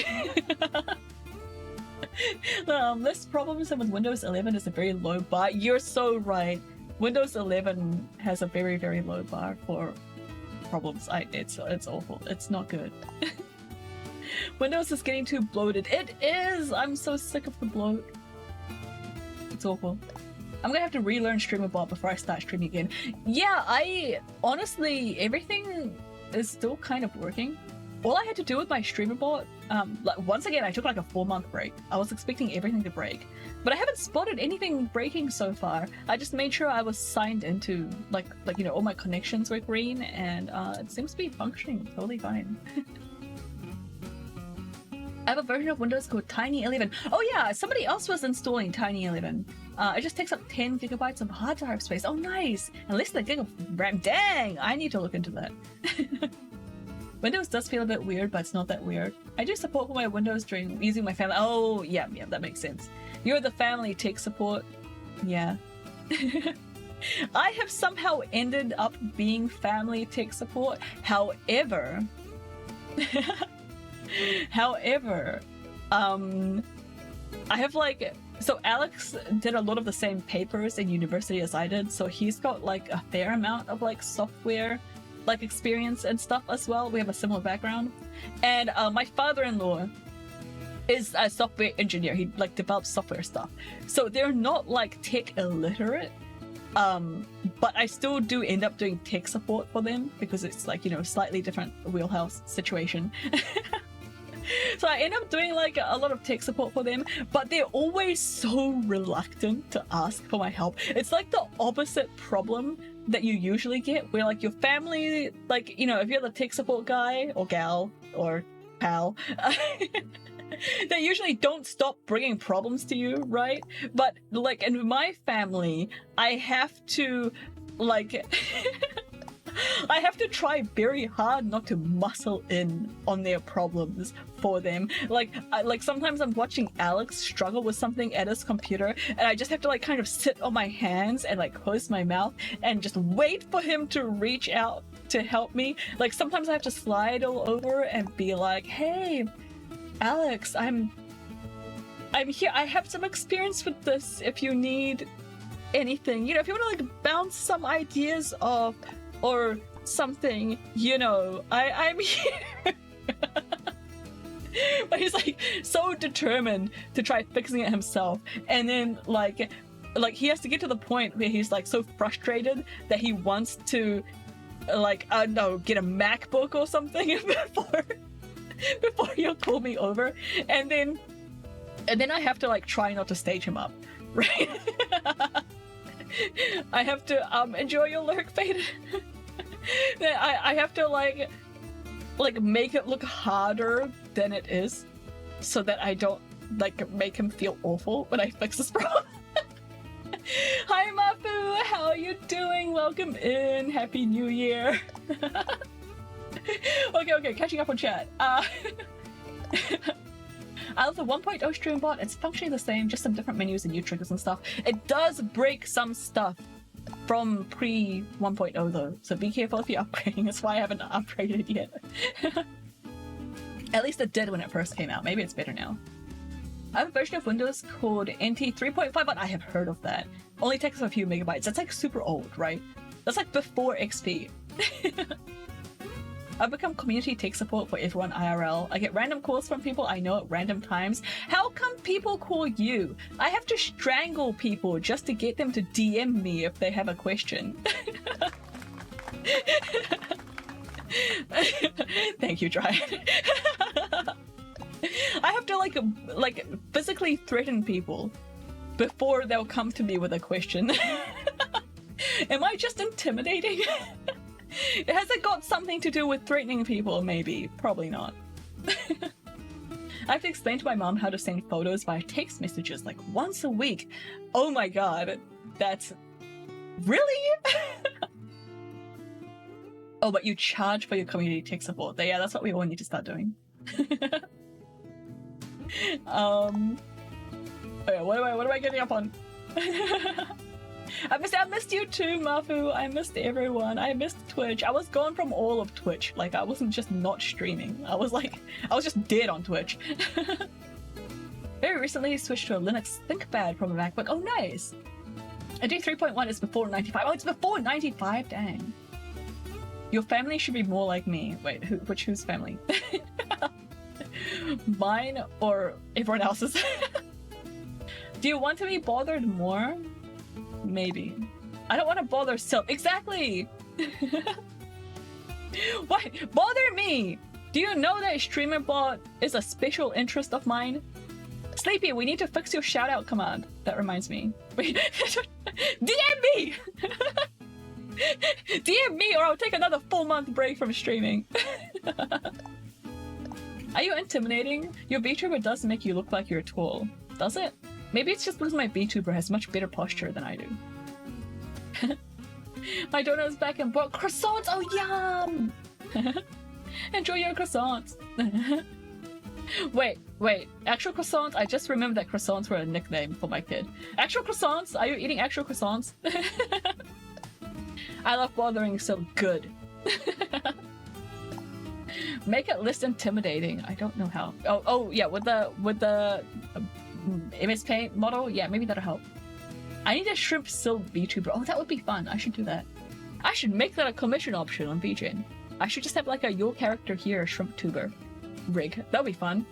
Less problems than with Windows 11 is a very low bar. You're so right. Windows 11 has a very, very low bar for problems. It's awful. It's not good. Windows is getting too bloated. It is! I'm so sick of the bloat. It's awful. I'm gonna have to relearn Streamabot before I start streaming again. Yeah, honestly, everything is still kind of working. All I had to do with my Streamabot, once again, I took like a 4-month break. I was expecting everything to break, but I haven't spotted anything breaking so far. I just made sure I was signed into, like you know, all my connections were green, and it seems to be functioning totally fine. I have a version of Windows called Tiny11. Oh yeah, somebody else was installing Tiny11. It just takes up 10 gigabytes of hard drive space. Oh nice! And less than a gig of RAM. Dang! I need to look into that. Windows does feel a bit weird, but it's not that weird. I do support for my Windows during using my family. Oh yeah, that makes sense. You're the family tech support. Yeah. I have somehow ended up being family tech support. However, I have like, so Alex did a lot of the same papers in university as I did, so he's got like a fair amount of like software like experience and stuff as well. We have a similar background. And my father-in-law is a software engineer. He like develops software stuff. So they're not like tech illiterate. But I still do end up doing tech support for them because it's like, you know, slightly different wheelhouse situation. So I end up doing like a lot of tech support for them, but they're always so reluctant to ask for my help. It's like the opposite problem that you usually get, where like your family, like, you know, if you're the tech support guy or gal or pal, they usually don't stop bringing problems to you, right? But like in my family, I have to like I have to try very hard not to muscle in on their problems for them. Like sometimes I'm watching Alex struggle with something at his computer, and I just have to like kind of sit on my hands and like close my mouth and just wait for him to reach out to help me. Like sometimes I have to slide all over and be like, "Hey, Alex, I'm here. I have some experience with this. If you need anything, you know, if you want to like bounce some ideas off or something, you know, I'm here." But he's like so determined to try fixing it himself, and then like he has to get to the point where he's like so frustrated that he wants to like I don't know, get a MacBook or something before he'll call me over, and then I have to like try not to stage him up, right? I have to enjoy your lurk, Fade. I have to like make it look harder than it is, so that I don't like make him feel awful when I fix this problem. Hi Mafu, how are you doing? Welcome in. Happy New Year. Okay, catching up on chat. I love the 1.0 Streambot. It's functioning the same, just some different menus and new triggers and stuff. It does break some stuff from pre 1.0 though, so be careful if you're upgrading. That's why I haven't upgraded yet. At least it did when it first came out. Maybe it's better now. I have a version of Windows called NT 3.5, but I have heard of that. Only takes a few megabytes. That's like super old, right? That's like before XP. I've become community tech support for everyone IRL. I get random calls from people I know at random times. How come people call you? I have to strangle people just to get them to DM me if they have a question. Thank you, Dry. I have to like physically threaten people before they'll come to me with a question. Am I just intimidating? Has it got something to do with threatening people? Maybe. Probably not. I have to explain to my mom how to send photos via text messages like once a week. Oh my god. That's... Really? Oh, but you charge for your community tech support. Yeah, that's what we all need to start doing. Okay, what am I getting up on? I missed you too, Mafu. I missed everyone. I missed Twitch. I was gone from all of Twitch. Like, I wasn't just not streaming. I was just dead on Twitch. Very recently switched to a Linux ThinkPad from a MacBook. Oh, nice. AD 3.1 is before 95. Oh, it's before 95? Dang. Your family should be more like me. Wait, whose family? Mine or everyone else's? Do you want to be bothered more? Maybe. I don't want to bother Syl. Exactly! What? Bother me! Do you know that StreamerBot is a special interest of mine? Sleepy, we need to fix your shoutout command. That reminds me. DM me! DM me or I'll take another full month break from streaming. Are you intimidating? Your VTuber does make you look like you're tall. Does it? Maybe it's just because my VTuber has much better posture than I do. My donor is back and bought croissants! Oh, yum! Enjoy your croissants. Wait. Actual croissants? I just remembered that croissants were a nickname for my kid. Actual croissants? Are you eating actual croissants? I love bothering so good. Make it less intimidating. I don't know how. Oh yeah, with the MS Paint model, yeah, maybe that'll help. I need a shrimp Syl VTuber. Oh, that would be fun. I should do that. I should make that a commission option on VGen. I should just have like a your character here shrimp tuber rig. That'll be fun.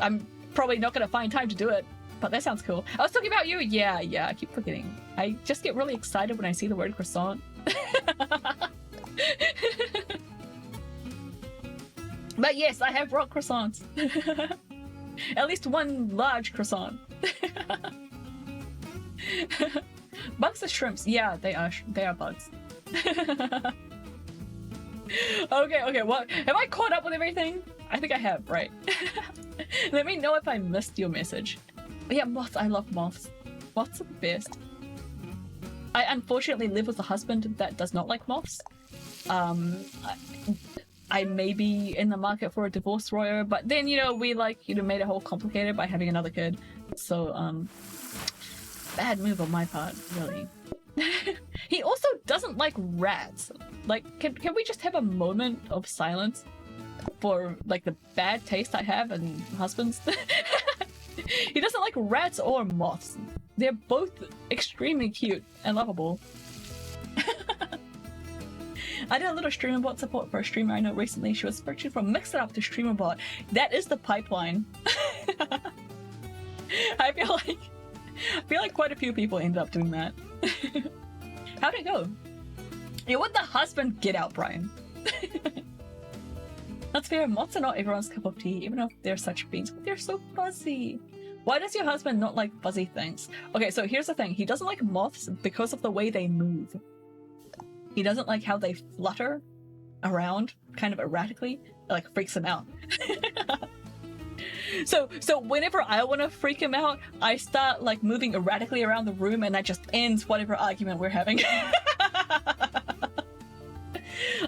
I'm probably not gonna find time to do it, but that sounds cool. I was talking about you. Yeah, I keep forgetting. I just get really excited when I see the word croissant. But yes, I have brought croissants. At least one large croissant. Bugs are shrimps. Yeah, they are bugs. Okay, what? Have I caught up with everything? I think I have, right? Let me know if I missed your message. But yeah, moths. I love moths. Moths are the best. I unfortunately live with a husband that does not like moths. I may be in the market for a divorce lawyer, but then, we made it whole complicated by having another kid. So, bad move on my part, really. He also doesn't like rats. Like, can we just have a moment of silence for, like, the bad taste I have in husbands? He doesn't like rats or moths. They're both extremely cute and lovable. I did a little StreamerBot support for a streamer I know recently. She was switching from Mixer-Up to StreamerBot. That is the pipeline. I feel like quite a few people ended up doing that. How'd it go? Yeah, what the husband? Get out, Brian. That's fair. Moths are not everyone's cup of tea, even if they're such beans. But they're so fuzzy. Why does your husband not like fuzzy things? Okay, so here's the thing. He doesn't like moths because of the way they move. He doesn't like how they flutter around kind of erratically. It, like, freaks him out. So whenever I want to freak him out, I start like moving erratically around the room and that just ends whatever argument we're having.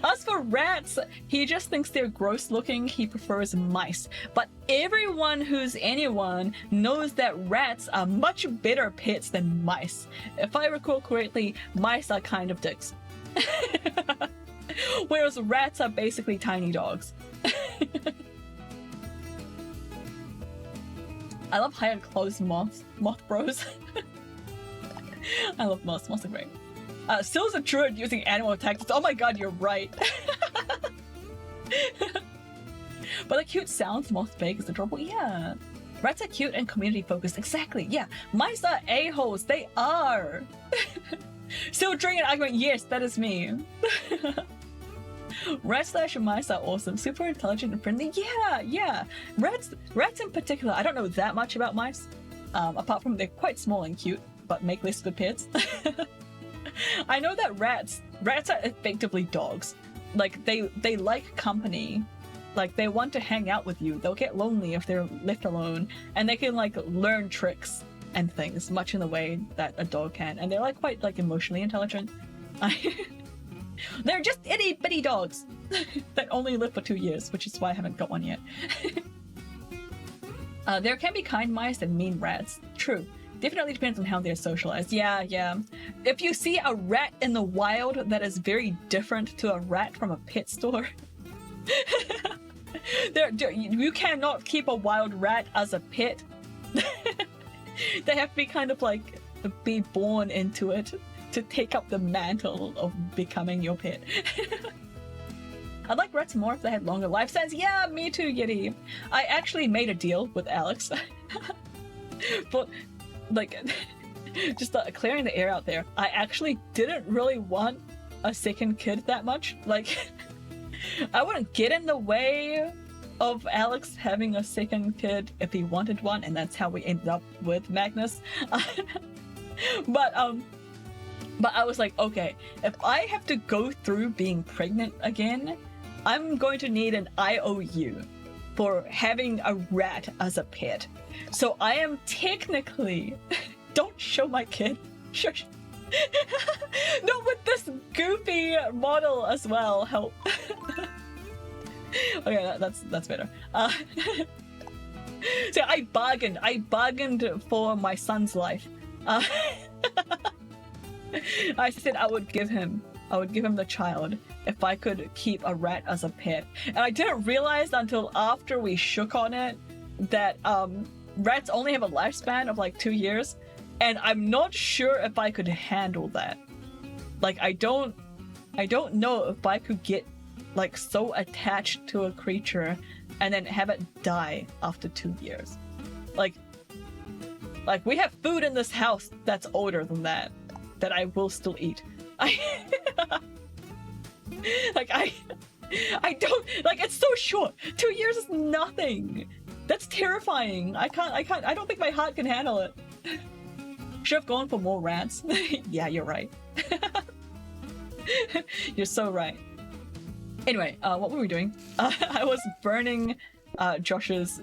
As for rats, he just thinks they're gross looking. He prefers mice. But everyone who's anyone knows that rats are much better pets than mice. If I recall correctly, mice are kind of dicks. Whereas rats are basically tiny dogs. I love hired clothes moth bros. I love moths. Moths are great. Syl's a druid using animal tactics. Oh my god, you're right. But the cute sounds moth big is adorable. Yeah. Rats are cute and community focused. Exactly. Yeah. Mice are a-holes. They are. Syl during an argument. Yes, that is me. Rats / mice are awesome. Super intelligent and friendly. Yeah, yeah. Rats in particular, I don't know that much about mice. Apart from they're quite small and cute, but make less good pets. I know that rats are effectively dogs. Like they like company. Like they want to hang out with you. They'll get lonely if they're left alone, and they can like learn tricks and things much in the way that a dog can. And they're like quite like emotionally intelligent. They're just itty bitty dogs that only live for 2 years, which is why I haven't got one yet. There can be kind mice and mean rats. True. Definitely depends on how they're socialized. Yeah, yeah. If you see a rat in the wild that is very different to a rat from a pet store, you cannot keep a wild rat as a pet. They have to be kind of like be born into it to take up the mantle of becoming your pet. I'd like rats more if they had longer lifespans. Yeah, me too, Yeti. I actually made a deal with Alex. But, like, just clearing the air out there, I actually didn't really want a second kid that much. Like, I wouldn't get in the way of Alex having a second kid if he wanted one, and that's how we ended up with Magnus. But I was like, okay, if I have to go through being pregnant again, I'm going to need an IOU for having a rat as a pet. So I am technically... Don't show my kid. Shush. Not with this goofy model as well. Help. Okay, that's better. So I bargained for my son's life. I said I would give him the child if I could keep a rat as a pet. And I didn't realize until after we shook on it that rats only have a lifespan of like 2 years, and I'm not sure if I could handle that. Like I don't know if I could get like so attached to a creature and then have it die after 2 years. Like we have food in this house that's older than that I will still eat. I don't like, it's so short. 2 years is nothing. That's terrifying. I don't think my heart can handle it. Should have gone for more rats. Yeah, you're right. You're so right. Anyway, what were we doing? I was burning Josh's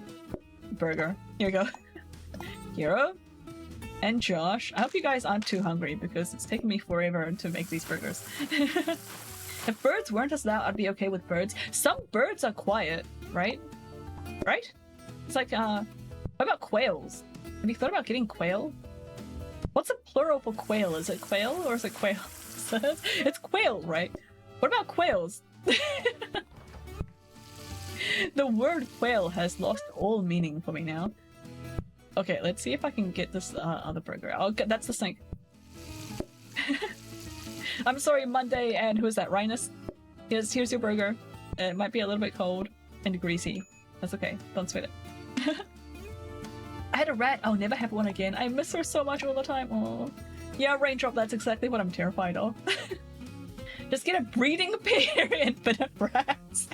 burger. Here we go. Hero and Josh. I hope you guys aren't too hungry because it's taken me forever to make these burgers. If birds weren't as loud, I'd be okay with birds. Some birds are quiet, right? Right? It's like, what about quails? Have you thought about getting quail? What's a plural for quail? Is it quail or is it quail? It's quail, right? What about quails? The word quail has lost all meaning for me now. Okay, let's see if I can get this other burger. That's the sink. I'm sorry, Monday, and who is that? Rhinus? Here's your burger. It might be a little bit cold and greasy. That's okay. Don't sweat it. I had a rat. I'll never have one again. I miss her so much all the time. Oh, yeah, Raindrop. That's exactly what I'm terrified of. Just get a breeding pair, infinite rats.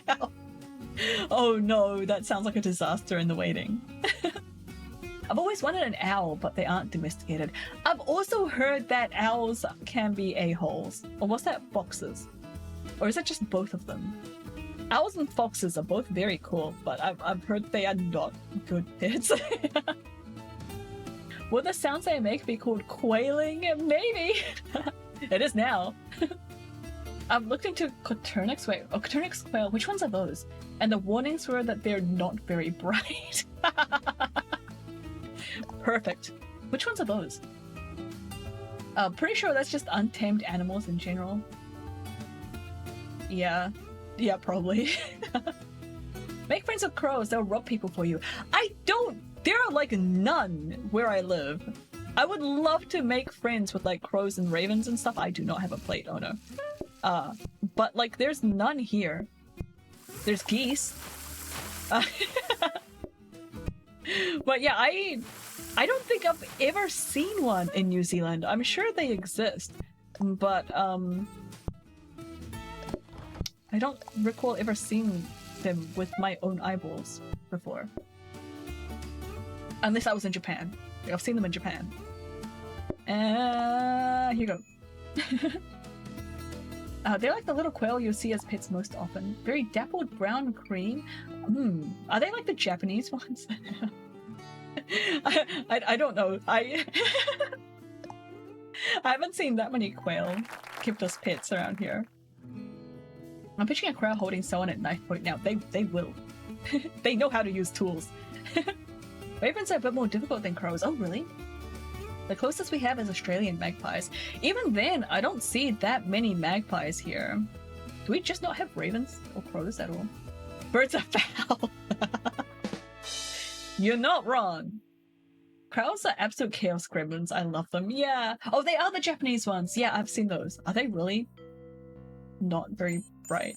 Oh no, that sounds like a disaster in the waiting. I've always wanted an owl, but they aren't domesticated. I've also heard that owls can be a-holes. Or was that foxes? Or is that just both of them? Owls and foxes are both very cool, but I've heard they are not good pets. Will the sounds they make be called quailing? Maybe! It is now. I've looked into Coturnix. Wait, oh, Coturnix quail. Which ones are those? And the warnings were that they're not very bright. Perfect. Which ones are those? Pretty sure that's just untamed animals in general. Yeah. Yeah, probably. Make friends with crows. They'll rob people for you. I don't. There are like none where I live. I would love to make friends with like crows and ravens and stuff. I do not have a plate owner. But like there's none here. There's geese. But yeah, I don't think I've ever seen one in New Zealand. I'm sure they exist, but I don't recall ever seeing them with my own eyeballs before. Unless I was in Japan. I've seen them in Japan. Here you go. They're like the little quail you'll see as pets most often. Very dappled brown cream. Are they like the Japanese ones? I don't know. I haven't seen that many quail kept as pets around here. I'm picturing a crow holding someone at knife point now. They will. They know how to use tools. Ravens are a bit more difficult than crows. Oh, really? The closest we have is Australian magpies. Even then, I don't see that many magpies here. Do we just not have ravens or crows at all? Birds are foul. You're not wrong. Crows are absolute chaos gremlins. I love them. Yeah. Oh, they are the Japanese ones. Yeah, I've seen those. Are they really not very bright?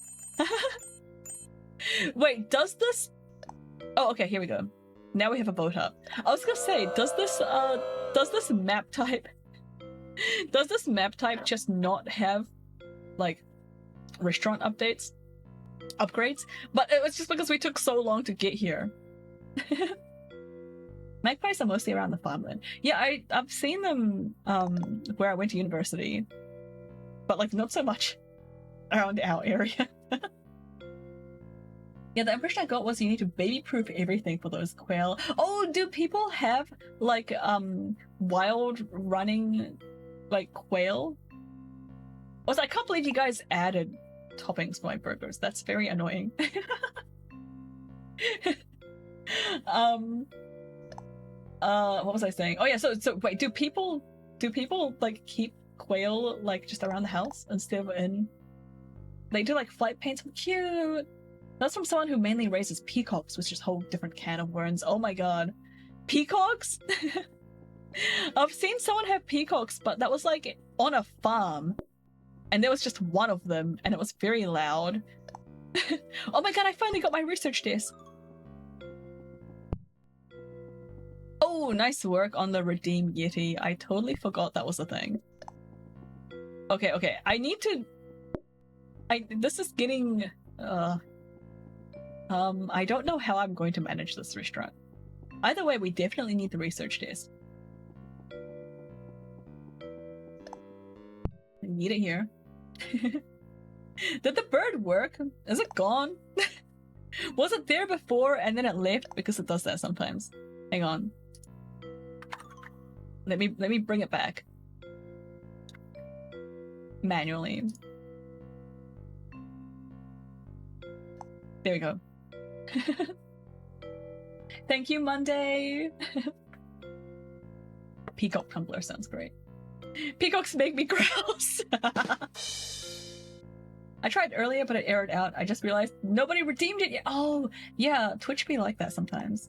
Wait, does this... Oh, okay, here we go. Now we have a boat up. I was gonna say, does this map type just not have like restaurant upgrades? But it was just because we took so long to get here. Magpies are mostly around the farmland. Yeah, I've seen them where I went to university, but like not so much around our area. Yeah, the impression I got was you need to baby-proof everything for those quail. Oh, do people have like wild running like quail? Also, I can't believe you guys added toppings for my burgers. That's very annoying. What was I saying? Oh yeah, so wait, do people like keep quail like just around the house instead of in? They do like flight paints. Cute. That's from someone who mainly raises peacocks, which is a whole different can of worms. Oh my god. Peacocks? I've seen someone have peacocks, but that was like on a farm. And there was just one of them, and it was very loud. Oh my god, I finally got my research desk. Oh, nice work on the Redeem Yeti. I totally forgot that was a thing. Okay, I need to... This is getting... I don't know how I'm going to manage this restaurant. Either way, we definitely need the research desk. I need it here. Did the bird work? Is it gone? Was it there before and then it left? Because it does that sometimes. Hang on. Let me bring it back. Manually. There we go. Thank you, Monday. Peacock tumbler sounds great. Peacocks make me grouse. I tried earlier, but it errored out. I just realized nobody redeemed it yet. Oh, yeah, Twitch be like that sometimes.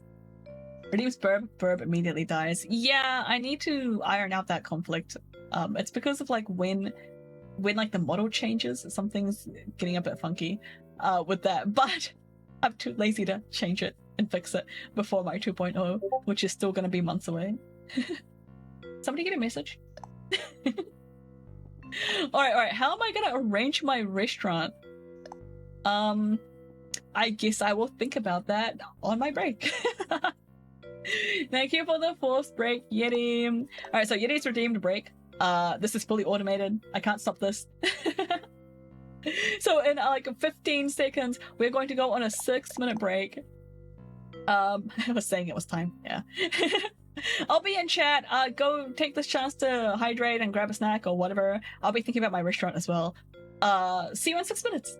Redeems burb immediately dies. Yeah, I need to iron out that conflict. It's because of like when like the model changes, something's getting a bit funky with that, but I'm too lazy to change it and fix it before my 2.0, which is still gonna be months away. Somebody get a message? Alright, how am I gonna arrange my restaurant? I guess I will think about that on my break. Thank you for the forced break, Yeti. Alright, so Yeti's redeemed break. This is fully automated. I can't stop this. So in like 15 seconds, we're going to go on a 6-minute break. I was saying it was time, yeah. I'll be in chat. Go take this chance to hydrate and grab a snack or whatever. I'll be thinking about my restaurant as well. See you in 6 minutes.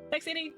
Thanks, Edie.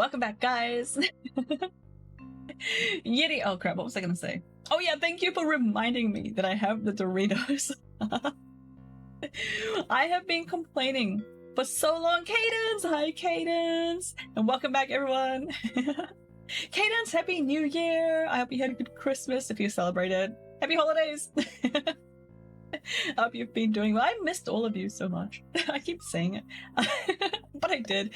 Welcome back, guys. Yeti. Oh crap, what was I gonna say? Oh yeah, thank you for reminding me that I have the Doritos. I have been complaining for so long. Cadence! Hi, Cadence! And welcome back, everyone. Cadence, Happy New Year! I hope you had a good Christmas if you celebrated. Happy holidays! I hope you've been doing well. I missed all of you so much. I keep saying it. But I did.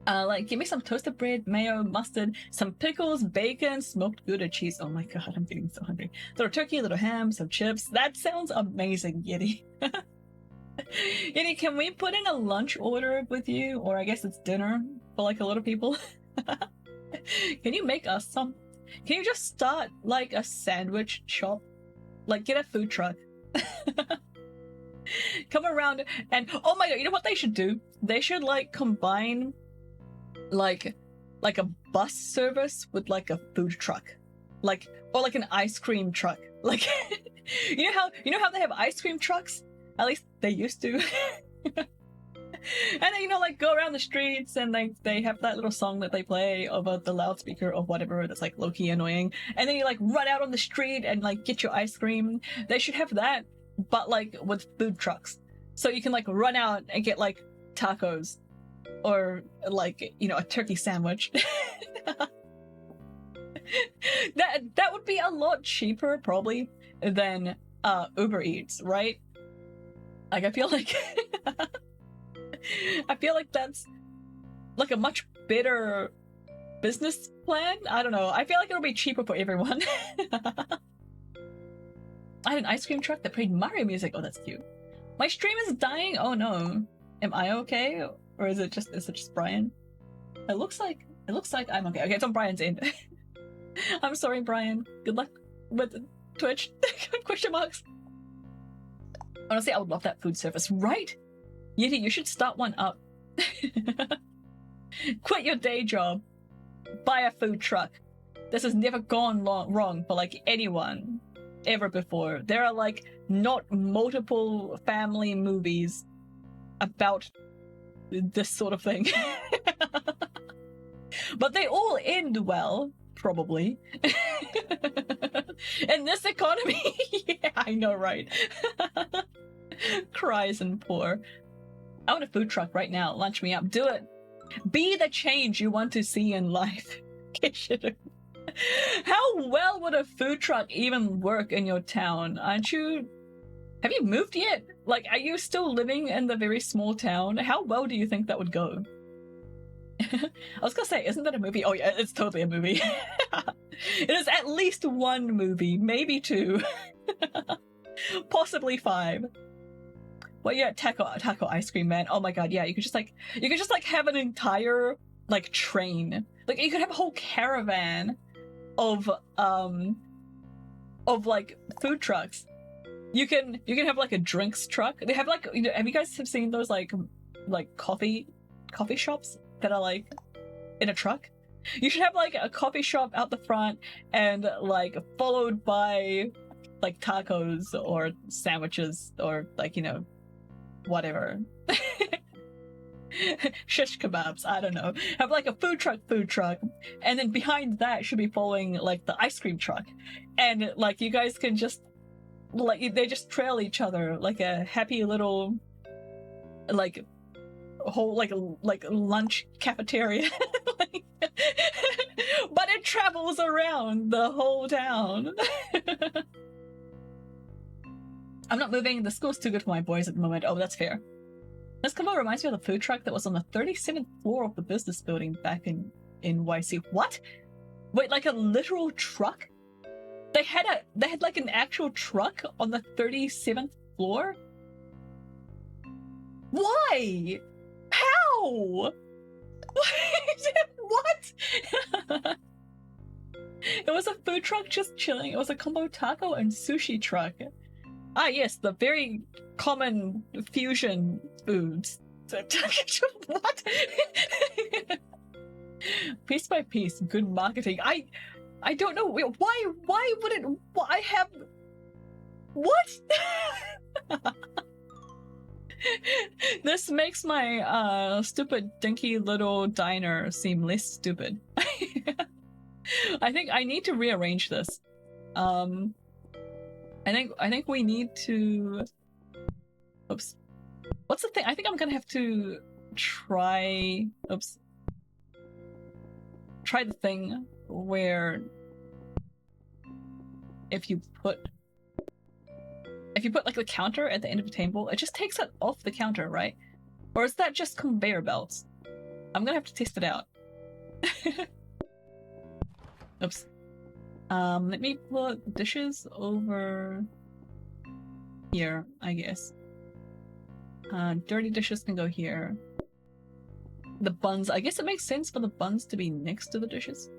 Like, give me some toasted bread, mayo, mustard, some pickles, bacon, smoked Gouda cheese. Oh my god, I'm feeling so hungry. Little turkey, little ham, some chips. That sounds amazing, Yeti. Yeti, can we put in a lunch order with you? Or I guess it's dinner for like a lot of people. Can you make us some? Can you just start like a sandwich shop? Like, get a food truck. Come around and, oh my god, you know what they should do? They should like combine like a bus service with like a food truck, like, or like an ice cream truck. Like, you know how they have ice cream trucks? At least they used to. And then, you know, like go around the streets and they have that little song that they play over the loudspeaker or whatever that's like low-key annoying, and then you like run out on the street and like get your ice cream. They should have that, but like with food trucks, so you can like run out and get like tacos or like, you know, a turkey sandwich. that would be a lot cheaper probably than Uber Eats, right? Like, I feel like I feel like that's like a much better business plan. I don't know. I feel like it'll be cheaper for everyone. I had an ice cream truck that played Mario music. Oh, that's cute. My stream is dying. Oh no. Am I okay? Or is it just Brian? It looks like I'm okay. Okay, it's on Brian's end. I'm sorry, Brian. Good luck with Twitch. Question marks. Honestly, I would love that food service, right? Yeti, you should start one up. Quit your day job. Buy a food truck. This has never gone wrong for like anyone ever before. There are like not multiple family movies about this sort of thing. But they all end well, probably. In this economy. Yeah, I know, right? Cries and poor. I want a food truck right now. Lunch me up. Do it. Be the change you want to see in life. How well would a food truck even work in your town? Aren't you... Have you moved yet? Like, are you still living in the very small town? How well do you think that would go? I was gonna say, isn't that a movie? Oh yeah, it's totally a movie. It is at least one movie, maybe two. Possibly 5. Well, yeah, taco ice cream, man. Oh my god, yeah, you could just like have an entire like train. Like, you could have a whole caravan of like food trucks. You can have like a drinks truck. They have like, you know, have you guys seen those like coffee shops that are like in a truck? You should have like a coffee shop out the front and like followed by like tacos or sandwiches or like, you know, whatever. Shish kebabs, I don't know. Have like a food truck, and then behind that should be following like the ice cream truck, and like you guys can just like, they just trail each other like a happy little like whole like lunch cafeteria. Like, but it travels around the whole town. I'm not moving. The school's too good for my boys at the moment. Oh, that's fair. This combo reminds me of the food truck that was on the 37th floor of the business building back in YC. What? Wait, like a literal truck? They had like an actual truck on the 37th floor? Why? How? What? It was a food truck just chilling. It was a combo taco and sushi truck. Ah, yes, the very common fusion foods. What? Piece by piece, good marketing. I don't know. Why would it... I have... What? This makes my stupid dinky little diner seem less stupid. I think I need to rearrange this. I think we need to... Oops. What's the thing? I think I'm gonna have to try... Oops. Try the thing where if you put like the counter at the end of the table, it just takes it off the counter, right? Or is that just conveyor belts? I'm gonna have to test it out. Oops. Let me put dishes over here, I guess. Dirty dishes can go here. The buns, I guess it makes sense for the buns to be next to the dishes.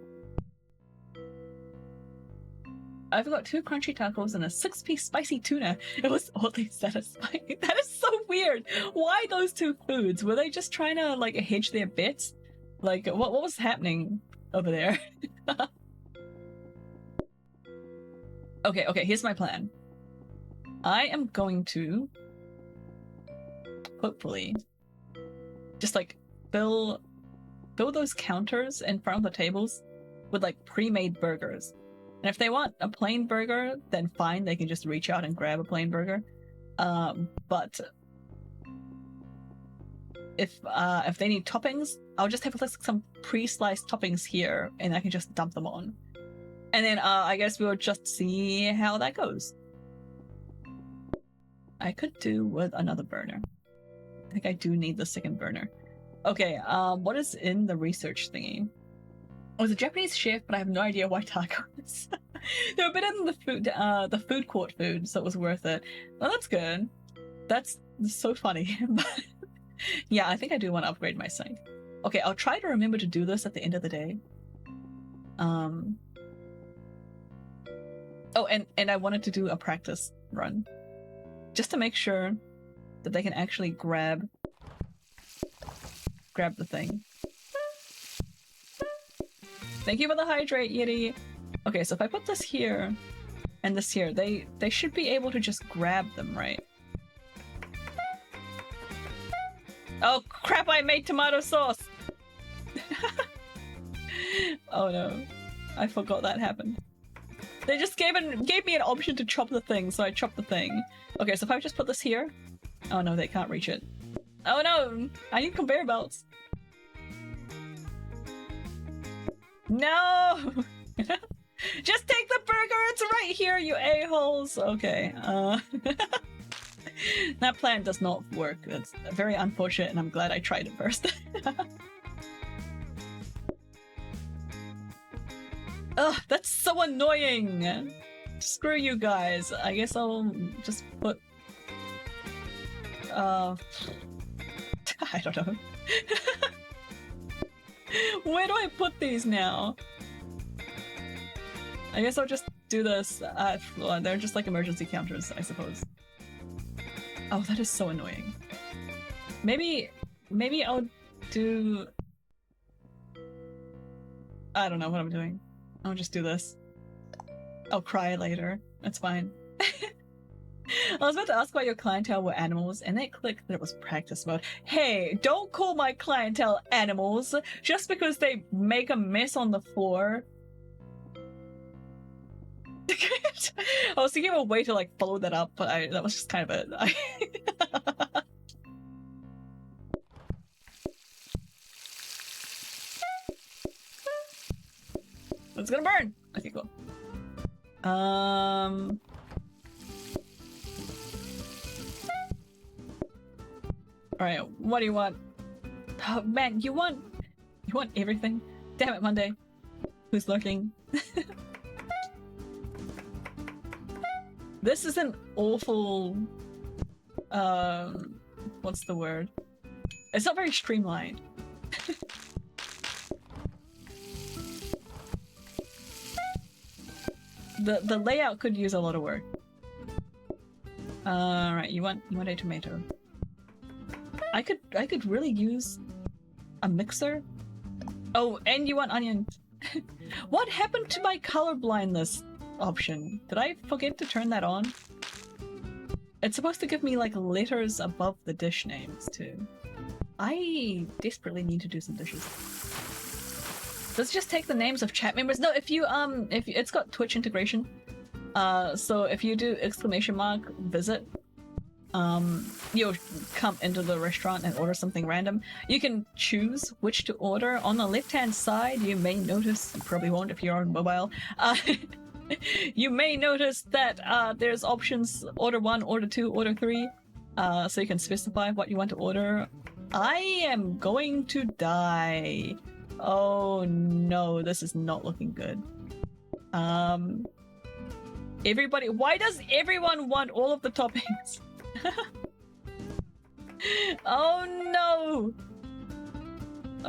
I've got 2 crunchy tacos and a 6-piece spicy tuna. It was oddly satisfying. That is so weird. Why those 2 foods? Were they just trying to like hedge their bets? Like what was happening over there? Okay, here's my plan. I am going to hopefully just like fill those counters in front of the tables with like pre-made burgers. And if they want a plain burger, then fine, they can just reach out and grab a plain burger. But if they need toppings, I'll just have some pre-sliced toppings here, and I can just dump them on. And then I guess we'll just see how that goes. I could do with another burner. I think I do need the second burner. Okay, what is in the research thingy? I was a Japanese chef, but I have no idea why tacos. They were better than the food court food, so it was worth it. Well, that's good. That's so funny. Yeah, I think I do want to upgrade my sink. Okay, I'll try to remember to do this at the end of the day. Oh, and I wanted to do a practice run. Just to make sure that they can actually grab the thing. Thank you for the hydrate, Yeti! Okay, so if I put this here and this here, they should be able to just grab them, right? Oh crap, I made tomato sauce! Oh no, I forgot that happened. They just gave me an option to chop the thing, so I chopped the thing. Okay, so if I just put this here... Oh no, they can't reach it. Oh no! I need conveyor belts! No! Just take the burger! It's right here, you a-holes! Okay, that plan does not work. That's very unfortunate, and I'm glad I tried it first. Ugh, that's so annoying! Screw you guys. I guess I'll just put... I don't know. Where do I put these now? I guess I'll just do this. Well, they're just like emergency counters, I suppose. Oh, that is so annoying. Maybe I'll do... I don't know what I'm doing. I'll just do this. I'll cry later. That's fine. I was about to ask why your clientele were animals, and it clicked that it was practice mode. Hey, don't call my clientele animals just because they make a mess on the floor. I was thinking of a way to like follow that up, but that was just kind of it. It's gonna burn! Okay, cool. Alright, what do you want? Oh man, you want everything? Damn it, Monday. Who's lurking? This is an awful... what's the word? It's not very streamlined. The layout could use a lot of work. Right, you want a tomato. I could really use a mixer. Oh, and you want onion. What happened to my color blindness option? Did I forget to turn that on? It's supposed to give me like letters above the dish names too. I desperately need to do some dishes. Does it just take the names of chat members? No, if it's got Twitch integration. So if you do ! visit, you'll come into the restaurant and order something random. You can choose which to order. On the left-hand side, you may notice, you probably won't if you're on mobile, you may notice that there's options order 1, order 2, order 3, so you can specify what you want to order. I am going to die. Oh no, this is not looking good. Everybody, why does everyone want all of the toppings? Oh no!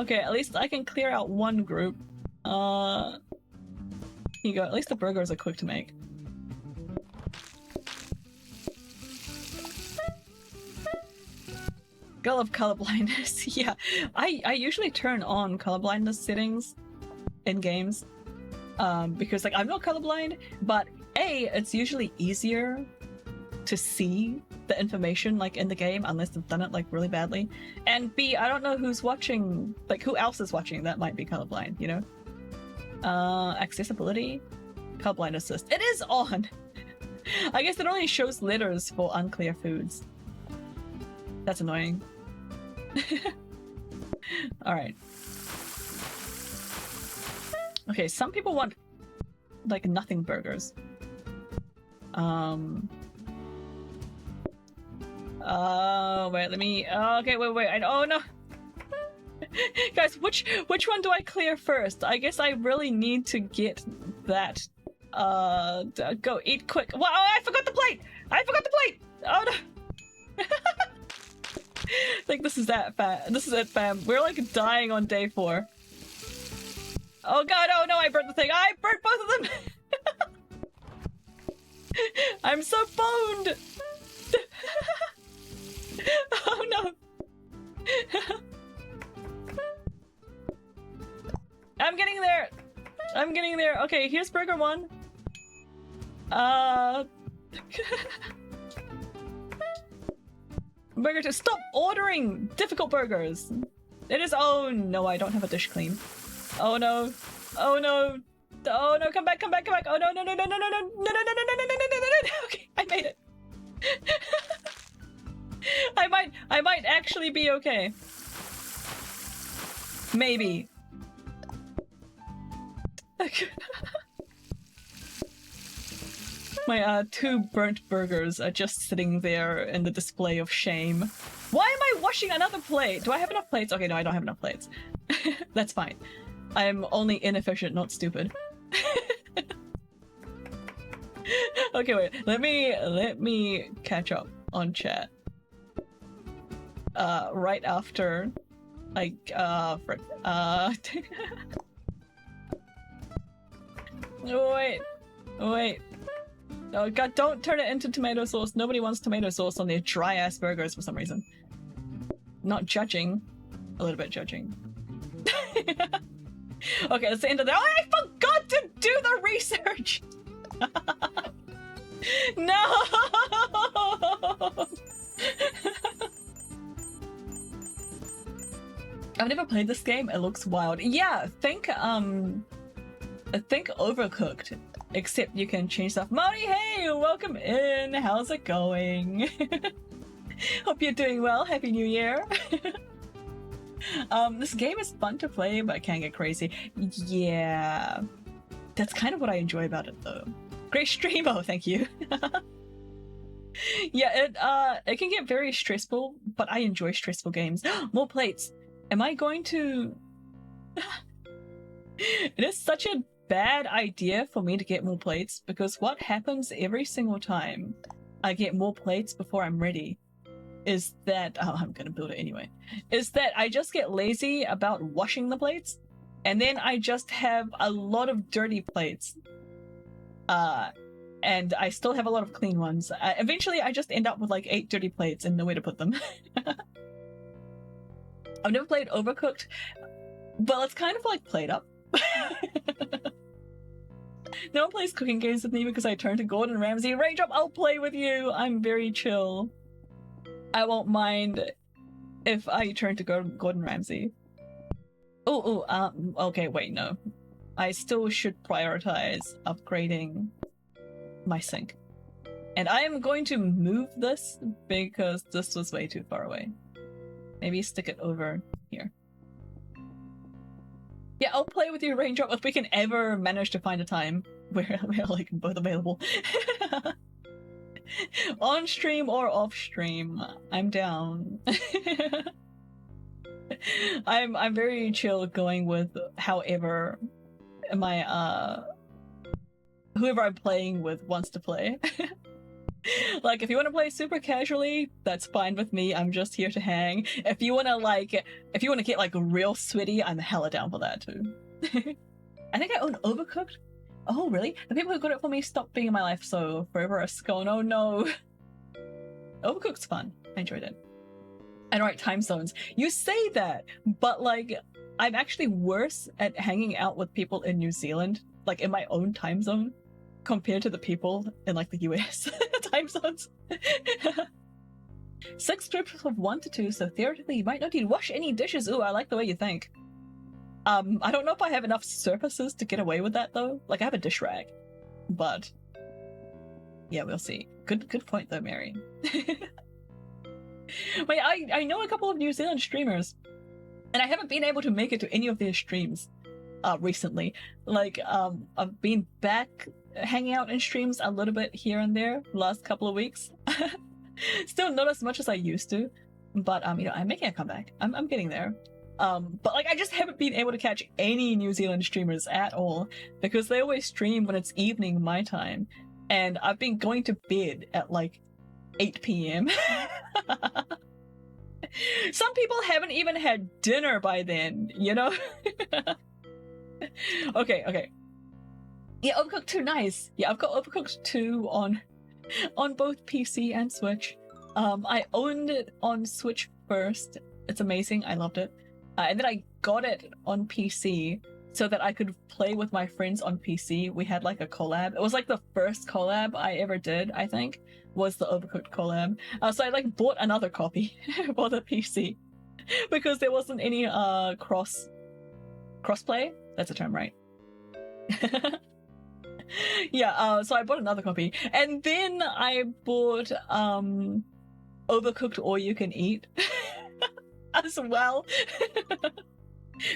Okay, at least I can clear out one group. Here you go, at least the burgers are quick to make. Girl of colorblindness. Yeah, I usually turn on colorblindness settings in games because like I'm not colorblind, but A, it's usually easier to see the information like in the game unless I've done it like really badly, and B, I don't know who's watching, like who else is watching that might be colorblind, you know? Accessibility, colorblind assist. It is on. I guess it only shows letters for unclear foods. That's annoying. Alright. Okay, some people want like nothing burgers. Wait, let me okay, wait, oh no. Guys, which one do I clear first? I guess I really need to get that go eat quick. Wow, oh, I forgot the plate! Oh no. I think this is it, fam. We're like dying on day 4. Oh god, oh no, I burnt the thing. I burnt both of them! I'm so boned! Oh no! I'm getting there! Okay, here's burger 1. Burger 2. Stop ordering difficult burgers! It is- oh no, I don't have a dish clean. Oh no. Oh no. Oh no, come back. Oh no, no. Okay, I made it. I might actually be okay. Maybe. My 2 burnt burgers are just sitting there in the display of shame. Why am I washing another plate? Do I have enough plates? Okay, no, I don't have enough plates. That's fine. I'm only inefficient, not stupid. Okay, wait. Let me catch up on chat. Right after, like, wait. Oh god, don't turn it into tomato sauce. Nobody wants tomato sauce on their dry-ass burgers for some reason. Not judging. A little bit judging. Okay, that's the end of that. Oh, I forgot to do the research! No! I've never played this game. It looks wild. Yeah, think Overcooked. Except you can change stuff. Moni, hey! Welcome in! How's it going? Hope you're doing well. Happy New Year! This game is fun to play, but it can get crazy. Yeah. That's kind of what I enjoy about it, though. Great stream! Oh, thank you! Yeah, it can get very stressful, but I enjoy stressful games. More plates! Am I going to... It is such a bad idea for me to get more plates, because what happens every single time I get more plates before I'm ready is that... oh, I'm gonna build it anyway. Is that I just get lazy about washing the plates, and then I just have a lot of dirty plates. And I still have a lot of clean ones. Eventually I just end up with like 8 dirty plates and nowhere to put them. I've never played Overcooked, but it's kind of like PlateUp. No one plays cooking games with me because I turn to Gordon Ramsay. Raindrop, I'll play with you. I'm very chill. I won't mind if I turn to Gordon Ramsay. Okay, wait, no. I still should prioritize upgrading my sink. And I am going to move this because this was way too far away. Maybe stick it over here. Yeah, I'll play with you, Raindrop, if we can ever manage to find a time where we're like both available. On stream or off stream, I'm down. I'm very chill going with however my whoever I'm playing with wants to play. Like, if you want to play super casually, that's fine with me. I'm just here to hang. If you want to get like real sweaty, I'm hella down for that too. I think I own Overcooked. Oh, really? The people who got it for me stopped being in my life, so forever a scone. Oh no. Overcooked's fun. I enjoyed it. And right, time zones. You say that, but like, I'm actually worse at hanging out with people in New Zealand, like in my own time zone, compared to the people in like the US time zones. 6 trips of 1 to 2, so theoretically you might not need to wash any dishes. Ooh, I like the way you think. I don't know if I have enough surfaces to get away with that though. Like, I have a dish rag, but yeah, we'll see. Good point though, Mary. Wait, I know a couple of New Zealand streamers, and I haven't been able to make it to any of their streams recently. Like, I've been back hanging out in streams a little bit here and there last couple of weeks. Still not as much as I used to, but you know, I'm making a comeback. I'm getting there. But like, I just haven't been able to catch any New Zealand streamers at all because they always stream when it's evening my time, and I've been going to bed at like 8 p.m. Some people haven't even had dinner by then, you know? Okay. Yeah, Overcooked 2, nice. Yeah, I've got Overcooked 2 on both PC and Switch. I owned it on Switch first. It's amazing, I loved it. And then I got it on PC so that I could play with my friends on PC. We had like a collab. It was like the first collab I ever did, I think, was the Overcooked collab. So I like bought another copy for the PC because there wasn't any crossplay. That's a term, right? Yeah, so I bought another copy, and then I bought Overcooked All You Can Eat as well.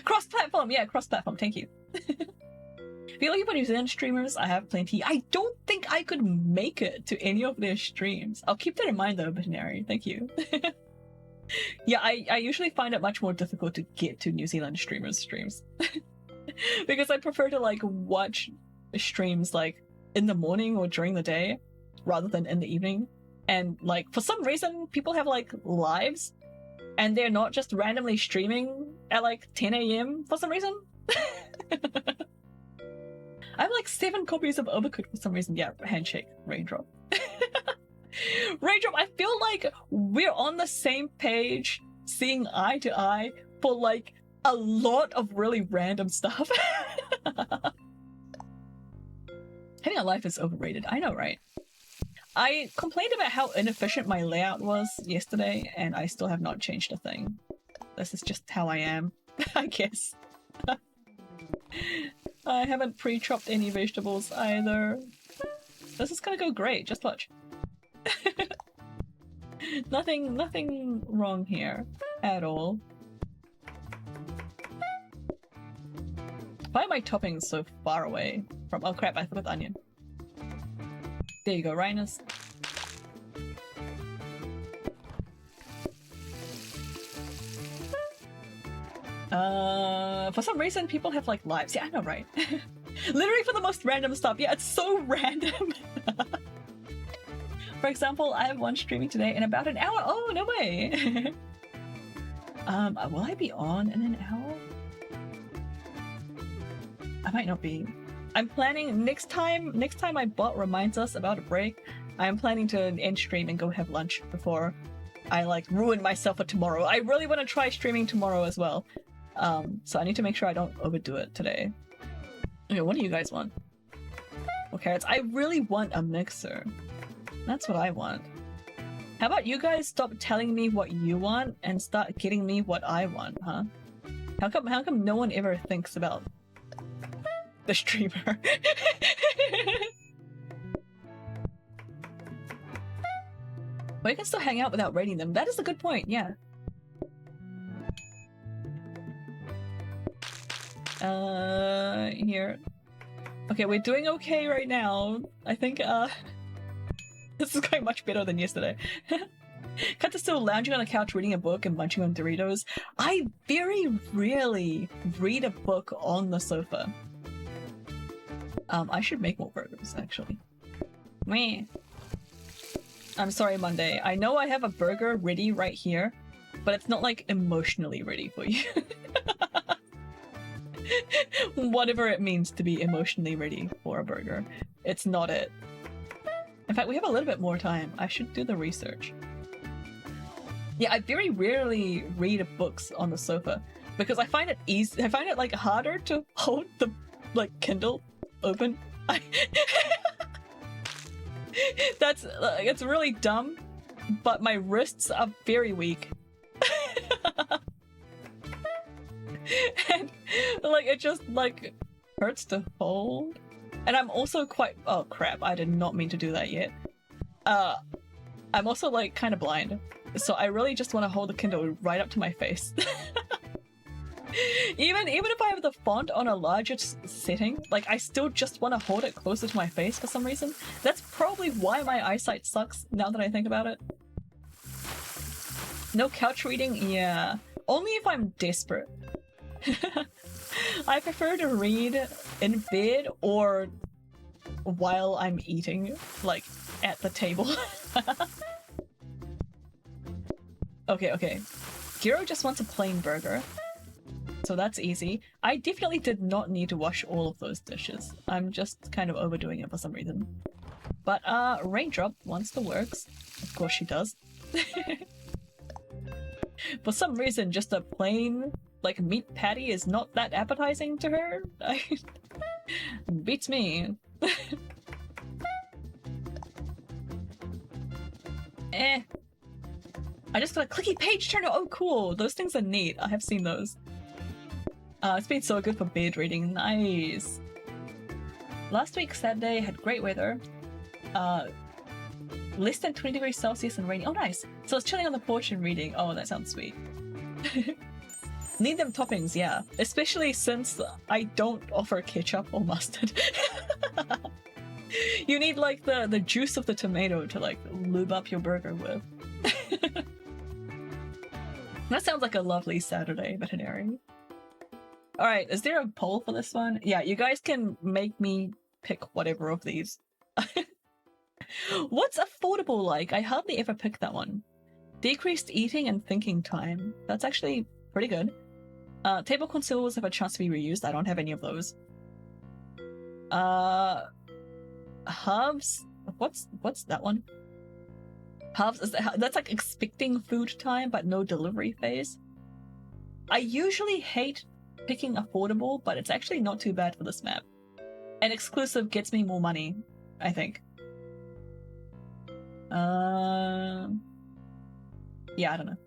Cross-platform, yeah, cross-platform, thank you. If you're looking for New Zealand streamers, I have plenty. I don't think I could make it to any of their streams. I'll keep that in mind though, Visionary, thank you. Yeah, I usually find it much more difficult to get to New Zealand streamers' streams. Because I prefer to like watch streams like in the morning or during the day rather than in the evening. And like, for some reason, people have like lives and they're not just randomly streaming at like 10 a.m. for some reason. I have like 7 copies of Overcooked for some reason. Yeah, handshake, Raindrop. Raindrop, I feel like we're on the same page, seeing eye to eye for like a lot of really random stuff. Having a life is overrated. I know, right? I complained about how inefficient my layout was yesterday, and I still have not changed a thing. This is just how I am, I guess. I haven't pre-chopped any vegetables either. This is gonna go great, just watch. Nothing wrong here at all. Why are my toppings so far away from— oh crap, I forgot the onion. There you go, Rhinus. For some reason people have like lives. Yeah, I know, right? Literally for the most random stuff. Yeah, it's so random. For example, I have one streaming today in about an hour. Oh, no way. Will I be on in an hour? I might not be. I'm planning next time my bot reminds us about a break, I'm planning to end stream and go have lunch before I like ruin myself for tomorrow. I really want to try streaming tomorrow as well. So I need to make sure I don't overdo it today. Okay, what do you guys want? or carrots. I really want a mixer. That's what I want. How about you guys stop telling me what you want and start getting me what I want, huh? How come no one ever thinks about the streamer? But you can still hang out without rating them. That is a good point, yeah. Here. Okay, we're doing okay right now. I think, this is going much better than yesterday. Cut to Syl lounging on a couch reading a book and munching on Doritos. I very rarely read a book on the sofa. I should make more burgers, actually. Meh. I'm sorry, Monday. I know I have a burger ready right here, but it's not, like, emotionally ready for you. Whatever it means to be emotionally ready for a burger. It's not it. In fact, we have a little bit more time. I should do the research. Yeah, I very rarely read books on the sofa because I find it easy. I find it, like, harder to hold the, like, Kindle open. That's it's really dumb, but my wrists are very weak. And like it just like hurts to hold. And I'm also quite— oh crap, I did not mean to do that yet. I'm also like kind of blind, so I really just want to hold the Kindle right up to my face. Even if I have the font on a larger setting, like I still just want to hold it closer to my face for some reason. That's probably why my eyesight sucks now that I think about it. No couch reading? Yeah. Only if I'm desperate. I prefer to read in bed or while I'm eating, like at the table. Okay. Giro just wants a plain burger. So that's easy. I definitely did not need to wash all of those dishes. I'm just kind of overdoing it for some reason. But Raindrop wants the works. Of course she does. For some reason, just a plain, like, meat patty is not that appetizing to her. Beats me. I just got a clicky page turner. Oh, cool. Those things are neat. I have seen those. It's been so good for bed reading. Nice. Last week, Saturday, had great weather. Less than 20 degrees Celsius and rainy. Oh, nice. So I was chilling on the porch and reading. Oh, that sounds sweet. Need them toppings, yeah. Especially since I don't offer ketchup or mustard. You need, like, the juice of the tomato to, like, lube up your burger with. That sounds like a lovely Saturday veterinary. Alright, is there a poll for this one? Yeah, you guys can make me pick whatever of these. What's affordable like? I hardly ever pick that one. Decreased eating and thinking time. That's actually pretty good. Table concealers have a chance to be reused. I don't have any of those. Halves? What's that one? Halves is that's like expecting food time but no delivery phase. I usually hate picking affordable, but it's actually not too bad for this map. And exclusive gets me more money, I think. Yeah, I don't know.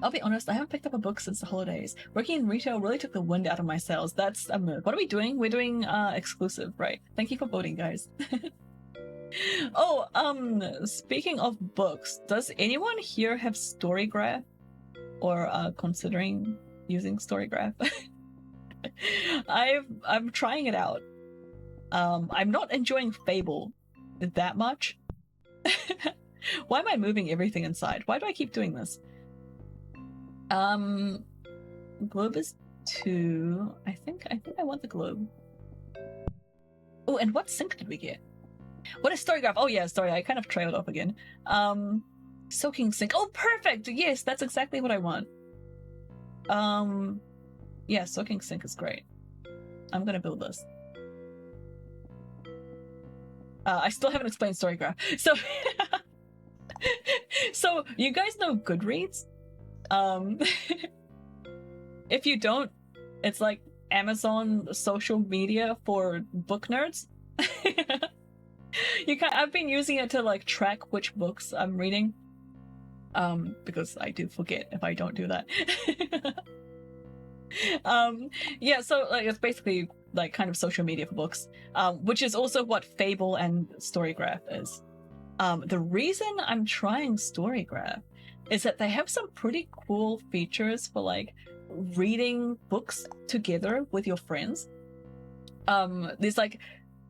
I'll be honest, I haven't picked up a book since the holidays. Working in retail really took the wind out of my sails. That's a move. What are we doing? We're doing exclusive, right? Thank you for voting, guys. Oh, speaking of books, does anyone here have Storygraph? Or considering using Storygraph? I'm trying it out. I'm not enjoying Fable that much. Why am I moving everything inside? Why do I keep doing this? Globe is 2. I think I want the globe. Oh, and what sync did we get? What is Storygraph? Oh yeah, sorry, I kind of trailed off again. Soaking sync. Oh, perfect! Yes, that's exactly what I want. Yeah, soaking sync is great. I'm gonna build this. I still haven't explained Storygraph. So, so you guys know Goodreads? If you don't, it's like Amazon social media for book nerds. I've been using it to like track which books I'm reading. Because I do forget if I don't do that. Yeah, so like it's basically like kind of social media for books, which is also what Fable and Storygraph is. The reason I'm trying Storygraph is that they have some pretty cool features for like reading books together with your friends. There's like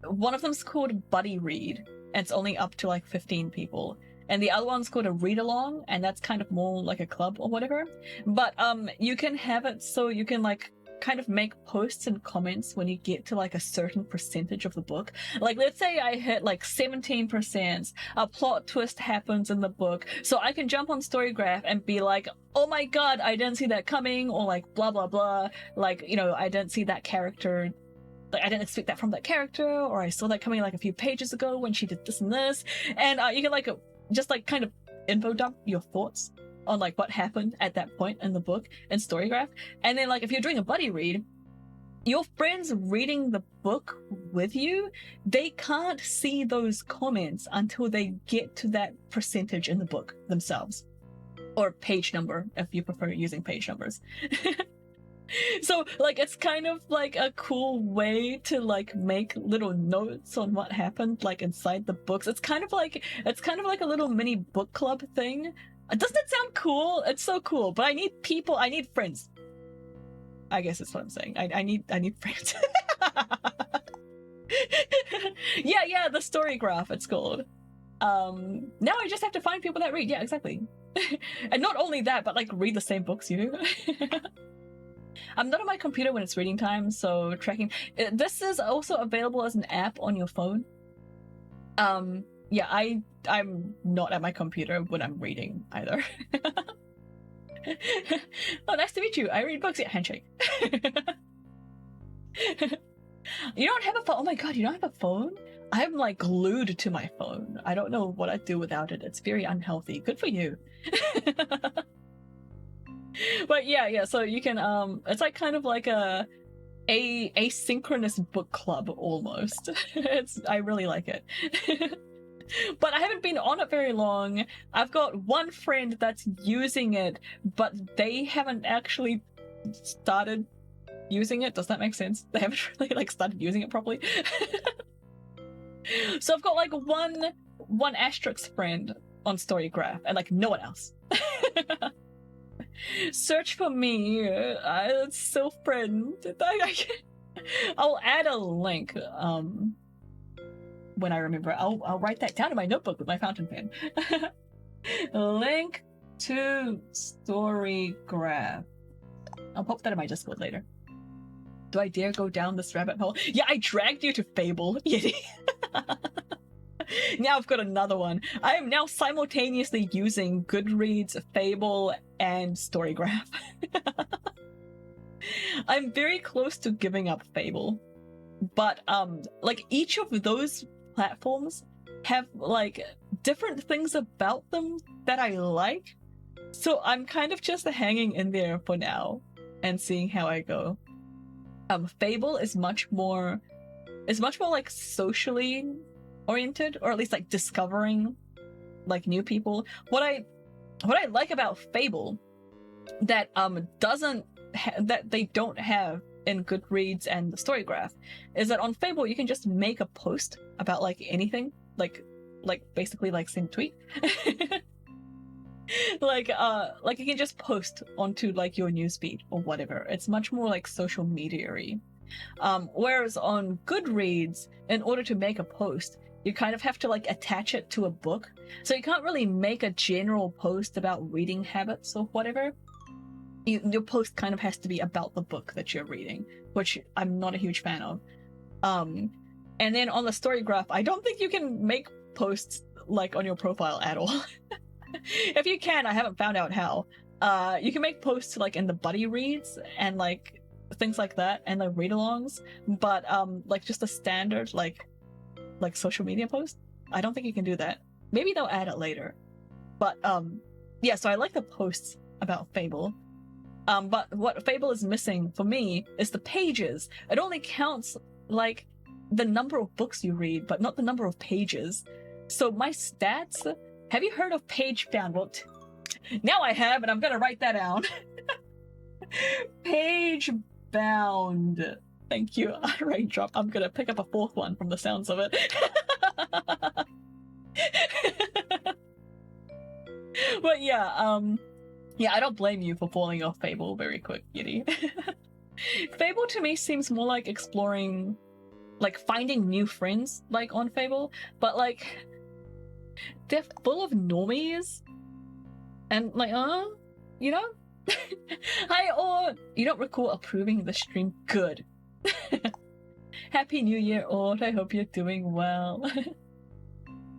one of them's called Buddy Read, and it's only up to like 15 people. And the other one's called a read along, and that's kind of more like a club or whatever. But you can have it so you can like kind of make posts and comments when you get to like a certain percentage of the book. Like let's say I hit like 17%, a plot twist happens in the book, so I can jump on Storygraph and be like, oh my god, I didn't see that coming, or like blah blah blah, like, you know, I didn't see that character, like I didn't expect that from that character, or I saw that coming like a few pages ago when she did this and this. And you can like just like kind of info dump your thoughts on like what happened at that point in the book and Storygraph. And then like if you're doing a buddy read, your friends reading the book with you, they can't see those comments until they get to that percentage in the book themselves, or page number if you prefer using page numbers. So like it's kind of like a cool way to like make little notes on what happened like inside the books. It's kind of like a little mini book club thing. Doesn't it sound cool? It's so cool, but I need people, I need friends. I guess that's what I'm saying. I need friends. Yeah, the Storygraph it's called. Now I just have to find people that read. Yeah, exactly. And not only that, but like read the same books you do. I'm not on my computer when it's reading time, so tracking. This is also available as an app on your phone. Yeah, I'm not at my computer when I'm reading either. Oh, nice to meet you. I read books. Yeah, handshake. You don't have a phone? Oh my god, you don't have a phone? I'm like glued to my phone. I don't know what I'd do without it. It's very unhealthy. Good for you. But yeah, so you can it's like kind of like a asynchronous book club almost. I really like it. But I haven't been on it very long. I've got one friend that's using it, but they haven't actually started using it. Does that make sense? They haven't really like started using it properly. So I've got like one asterisk friend on Storygraph and like no one else. Search for me. Syl friend. I'll add a link when I remember. I'll write that down in my notebook with my fountain pen. Link to Storygraph. I'll pop that in my Discord later. Do I dare go down this rabbit hole? Yeah, I dragged you to Fable, Yeti. Now I've got another one. I am now simultaneously using Goodreads, Fable, and Storygraph. I'm very close to giving up Fable, but like each of those platforms have like different things about them that I like, so I'm kind of just hanging in there for now and seeing how I go. Fable is much more like socially oriented, or at least like discovering like new people. What I like about Fable that that they don't have in Goodreads and the Storygraph is that on Fable you can just make a post about like anything, like basically like send a tweet. like you can just post onto like your newsfeed or whatever. It's much more like social media-y. Whereas on Goodreads, in order to make a post, you kind of have to like attach it to a book. So you can't really make a general post about reading habits or whatever. Your post kind of has to be about the book that you're reading, which I'm not a huge fan of. And then on the Storygraph, I don't think you can make posts like on your profile at all. If you can, I haven't found out how. You can make posts like in the buddy reads and like things like that, and like read-alongs, but like just a standard like social media post, I don't think you can do that. Maybe they'll add it later. But yeah, so I like the posts about Fable. But what Fable is missing for me is the pages. It only counts like the number of books you read, but not the number of pages. So my stats, have you heard of page bound? Well, now I have, and I'm gonna write that down. Page bound. Thank you. Raindrop. I'm gonna pick up a fourth one from the sounds of it. But yeah, yeah, I don't blame you for falling off Fable very quick, Yiddy. Fable to me seems more like exploring, like finding new friends, like on Fable, but like they're full of normies, and like, you know? Hi, Ord! You don't recall approving the stream? Good. Happy New Year, Ord. I hope you're doing well.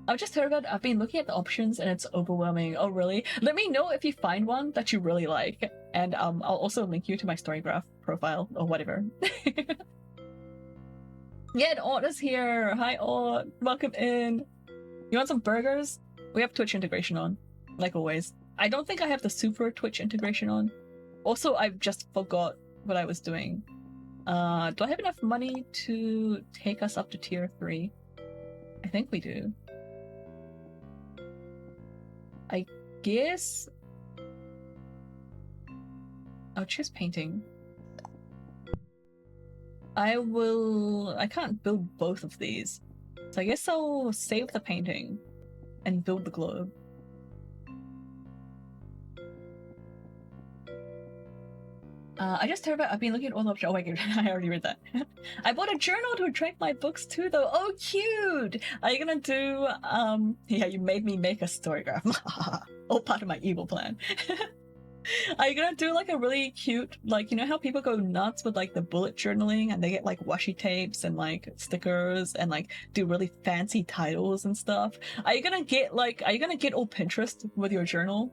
I've just heard about it. I've been looking at the options and it's overwhelming. Oh, really? Let me know if you find one that you really like, and I'll also link you to my Storygraph profile or whatever. Yeah, Ord is here. Hi, Ord. Welcome in. You want some burgers? We have Twitch integration on, like always. I don't think I have the super Twitch integration on. Also, I just forgot what I was doing. Do I have enough money to take us up to tier 3? I think we do. I guess I'll choose painting. I can't build both of these. So I guess I'll save the painting and build the globe. I just heard about, I've been looking at all the options. Oh my god, I already read that. I bought a journal to track my books too though. Oh, cute! Are you gonna do, yeah, you made me make a storygraph. All part of my evil plan. Are you gonna do like a really cute, like, you know how people go nuts with like the bullet journaling and they get like washi tapes and like stickers and like do really fancy titles and stuff? Are you gonna get like, are you gonna get all Pinterest with your journal?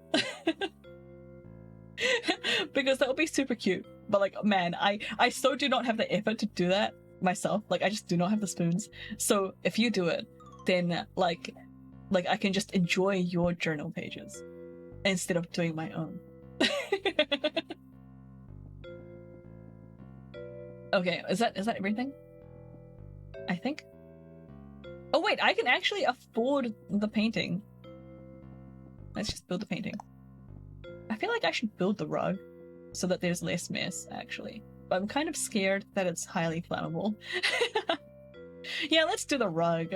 Because that would be super cute. But like, man, I so do not have the effort to do that myself. Like, I just do not have the spoons. So if you do it, then like I can just enjoy your journal pages instead of doing my own. Okay, is that everything? I think. Oh wait, I can actually afford the painting. Let's just build the painting. I feel like I should build the rug so that there's less mess, actually. But I'm kind of scared that it's highly flammable. Yeah, let's do the rug.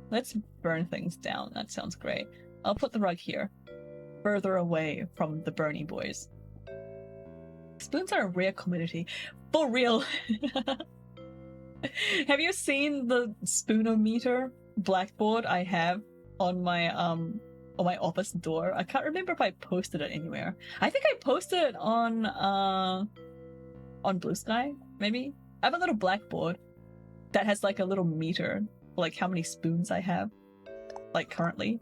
Let's burn things down. That sounds great. I'll put the rug here, further away from the Bernie boys. Spoons are a rare commodity. For real. Have you seen the spoonometer blackboard I have on my office door? I can't remember if I posted it anywhere. I think I posted it on Blue Sky, maybe? I have a little blackboard that has like a little meter, like how many spoons I have, like currently.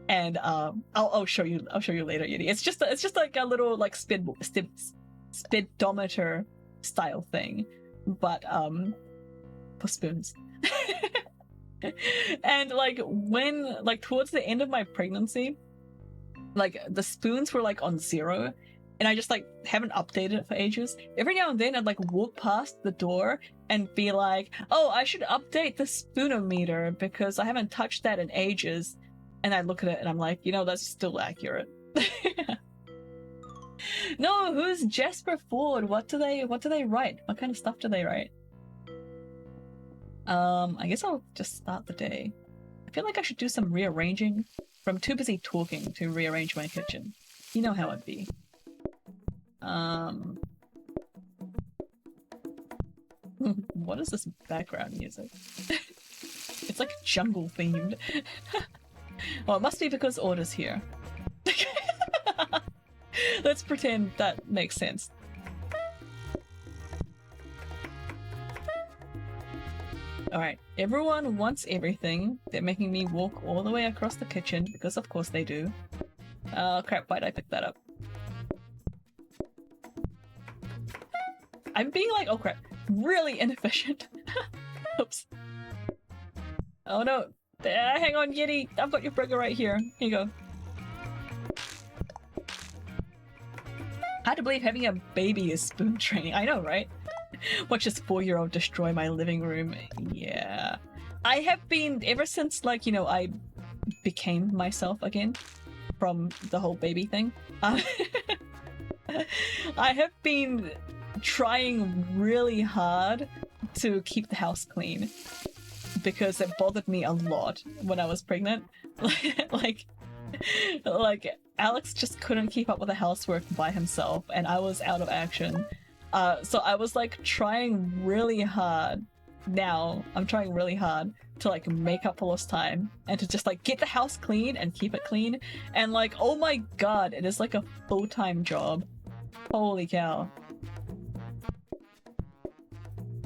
And I'll show you later, Yiddy. It's just like a little like speedometer style thing, but for spoons. And like when like towards the end of my pregnancy, like the spoons were like on 0 and I just like haven't updated it for ages. Every now and then I'd like walk past the door and be like, oh, I should update the spoonometer because I haven't touched that in ages. And I look at it and I'm like, you know, that's still accurate. No, who's Jasper Ford? What do they write? What kind of stuff do they write? I guess I'll just start the day. I feel like I should do some rearranging. But I'm too busy talking to rearrange my kitchen. You know how it'd be. What is this background music? It's like jungle themed. Well, it must be because Order's here. Let's pretend that makes sense. Alright, everyone wants everything. They're making me walk all the way across the kitchen, because of course they do. Oh crap, why'd I pick that up? I'm being like, oh crap, really inefficient. Oops. Oh no, hang on Yeti, I've got your burger right here. Here you go. Hard to believe having a baby is spoon training. I know, right? Watch this 4-year-old destroy my living room. Yeah. I have been, ever since, like, you know, I became myself again from the whole baby thing. I have been trying really hard to keep the house clean because it bothered me a lot when I was pregnant. like Alex just couldn't keep up with the housework by himself and I was out of action. So I was like trying really hard. Now I'm trying really hard to like make up for lost time and to just like get the house clean and keep it clean. And like, oh my god, it is like a full-time job. Holy cow.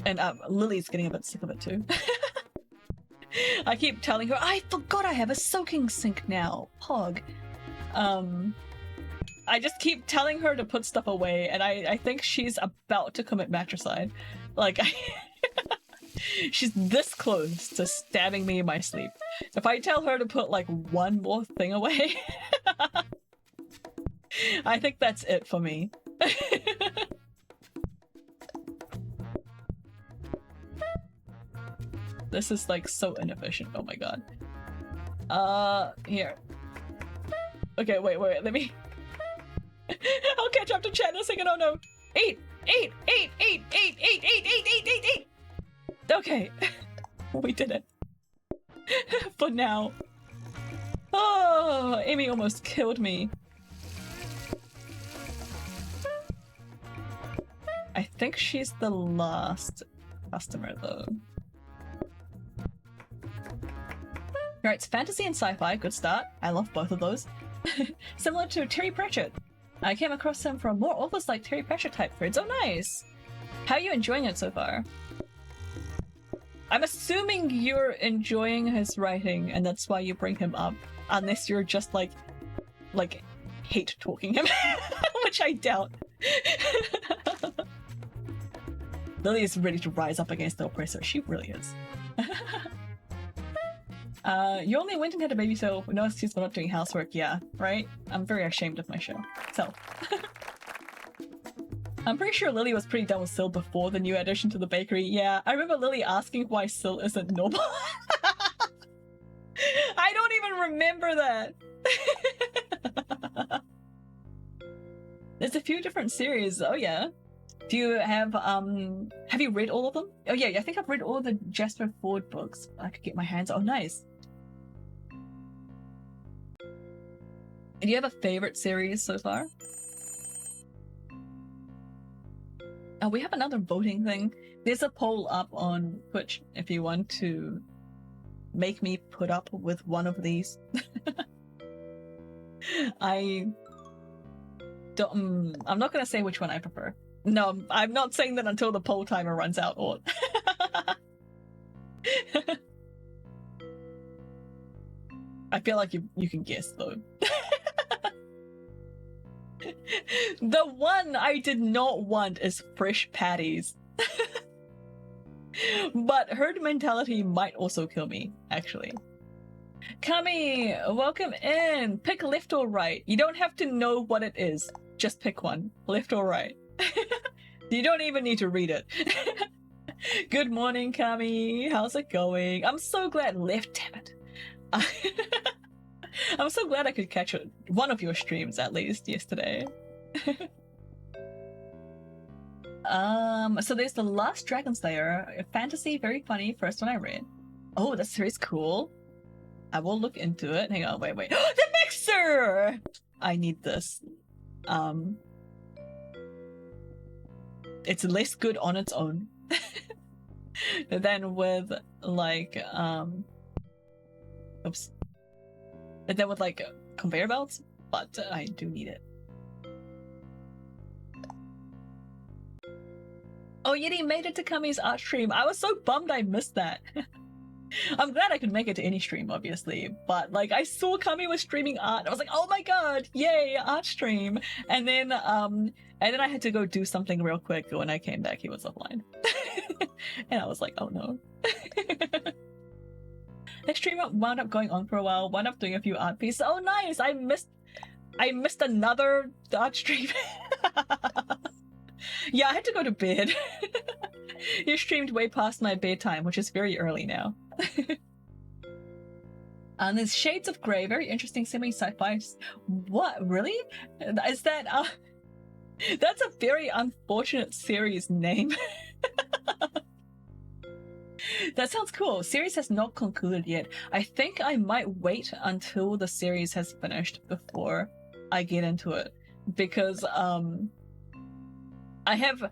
And Lily's getting a bit sick of it too. I keep telling her, I forgot I have a soaking sink now, Pog. I just keep telling her to put stuff away, and I think she's about to commit matricide. Like, she's this close to stabbing me in my sleep. If I tell her to put like one more thing away, I think that's it for me. This is like so inefficient. Oh my god. Here. Okay, wait, let me... I'll catch up to chat in a second. Oh no. 8! Okay. We did it. For now. Oh, Amy almost killed me. I think she's the last customer though. Right, it's fantasy and sci-fi, good start. I love both of those. Similar to Terry Pratchett. I came across him from more authors like Terry Pratchett type threads. Oh nice! How are you enjoying it so far? I'm assuming you're enjoying his writing and that's why you bring him up. Unless you're just like hate talking him. Which I doubt. Lily is ready to rise up against the oppressor. She really is. You only went and had a baby, so no excuse for not doing housework. Yeah, right? I'm very ashamed of my show. So. I'm pretty sure Lily was pretty done with Syl before the new addition to the bakery. Yeah, I remember Lily asking why Syl isn't normal. I don't even remember that. There's a few different series. Oh yeah. Do you have you read all of them? Oh yeah, I think I've read all of the Jasper Ford books. I could get my hands on. Oh nice. Do you have a favorite series so far? Oh, we have another voting thing. There's a poll up on Twitch if you want to make me put up with one of these. I'm not gonna say which one I prefer. No, I'm not saying that until the poll timer runs out or... I feel like you can guess though. The one I did not want is fresh patties. But herd mentality might also kill me, actually. Kami, welcome in. Pick left or right. You don't have to know what it is. Just pick one. Left or right. You don't even need to read it. Good morning, Kami. How's it going? I'm so glad. Left, damn it. I'm so glad I could catch one of your streams at least yesterday. So there's The Last Dragon Slayer, fantasy, very funny, first one I read. Oh, that series cool. I will look into it. Hang on, wait. The mixer! I need this. It's less good on its own than with like oops. And then with like conveyor belts, but I do need it. Oh, Yeti made it to Kami's art stream. I was so bummed I missed that. I'm glad I could make it to any stream, obviously, but like I saw Kami was streaming art. I was like, oh my god, yay, art stream. And then I had to go do something real quick. When I came back, he was offline. And I was like, oh no. The stream wound up going on for a while, wound up doing a few art pieces. Oh nice, I missed another art stream. Yeah, I had to go to bed. You streamed way past my bedtime, which is very early now. And there's Shades of Grey, very interesting semi-sci-fi. What, really? Is that, that's a very unfortunate series name. That sounds cool. Series has not concluded yet. I think I might wait until the series has finished before I get into it, because I have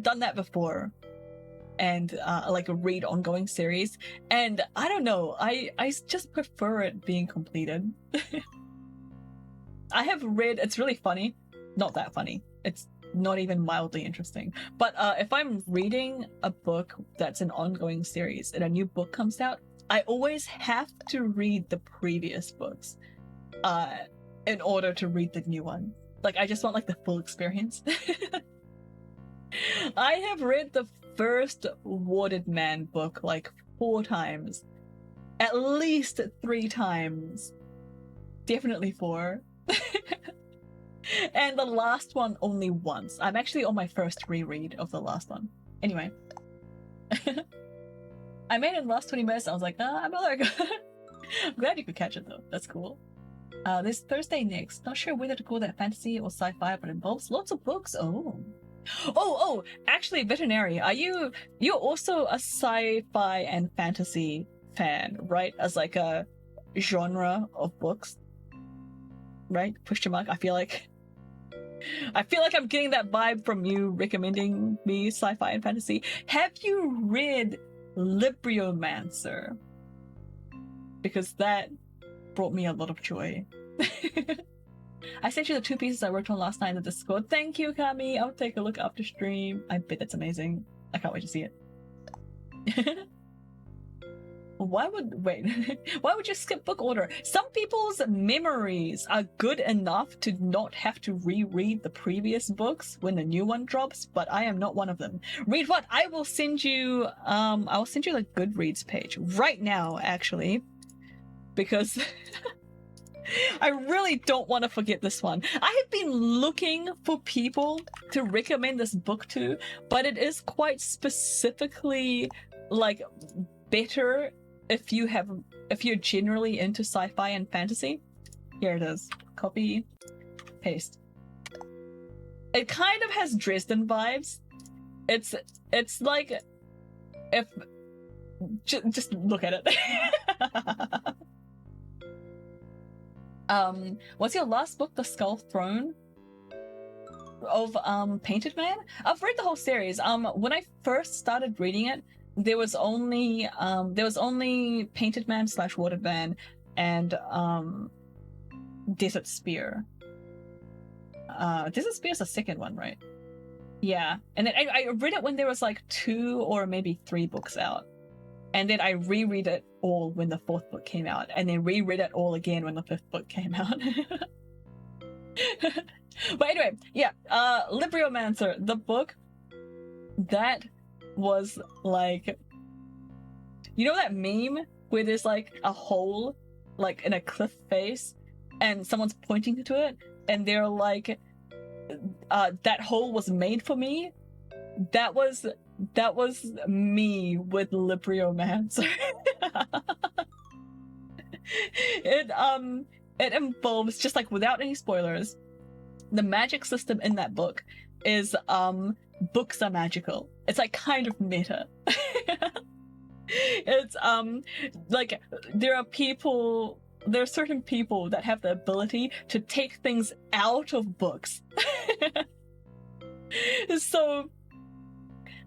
done that before, and like read ongoing series, and I don't know, I just prefer it being completed. I have read, it's really funny, not that funny, it's not even mildly interesting, but if I'm reading a book that's an ongoing series and a new book comes out, I always have to read the previous books in order to read the new one. Like, I just want like the full experience. I have read the first Warded Man book like 4 times, at least 3 times, definitely 4. And the last one only once. I'm actually on my first reread of the last one. Anyway. I made it in the last 20 minutes. I was like, I'm not that good. I'm glad you could catch it though. That's cool. This Thursday next. Not sure whether to call that fantasy or sci-fi, but it involves lots of books. Oh, actually, Veterinary, you're also a sci-fi and fantasy fan, right? As like a genre of books, right? Question mark. I feel like I'm getting that vibe from you recommending me sci-fi and fantasy. Have you read Libriomancer? Because that brought me a lot of joy. I sent you the 2 pieces I worked on last night in the Discord. Thank you, Kami. I'll take a look after stream. I bet that's amazing. I can't wait to see it. Why would you skip book order? Some people's memories are good enough to not have to reread the previous books when the new one drops, but I am not one of them. Read what? I will send you the Goodreads page right now, actually, because I really don't want to forget this one. I have been looking for people to recommend this book to, but it is quite specifically like better if you're generally into sci-fi and fantasy. Here it is. Copy, paste. It kind of has Dresden vibes. It's like if just look at it. Was your last book The Skull Throne of Painted Man? I've read the whole series. When I first started reading it, there was only Painted Man / Warded Man and Desert Spear. Desert Spear is the second one, right? Yeah, and then I read it when there was like 2 or maybe 3 books out. And then I reread it all when the 4th book came out, and then reread it all again when the 5th book came out. But anyway, yeah, Libriomancer, the book that was like, you know that meme where there's like a hole like in a cliff face and someone's pointing to it and they're like, that hole was made for me? That was me with Libriomancer. It involves, just like without any spoilers, the magic system in that book is books are magical. It's like kind of meta. It's like there are certain people that have the ability to take things out of books. So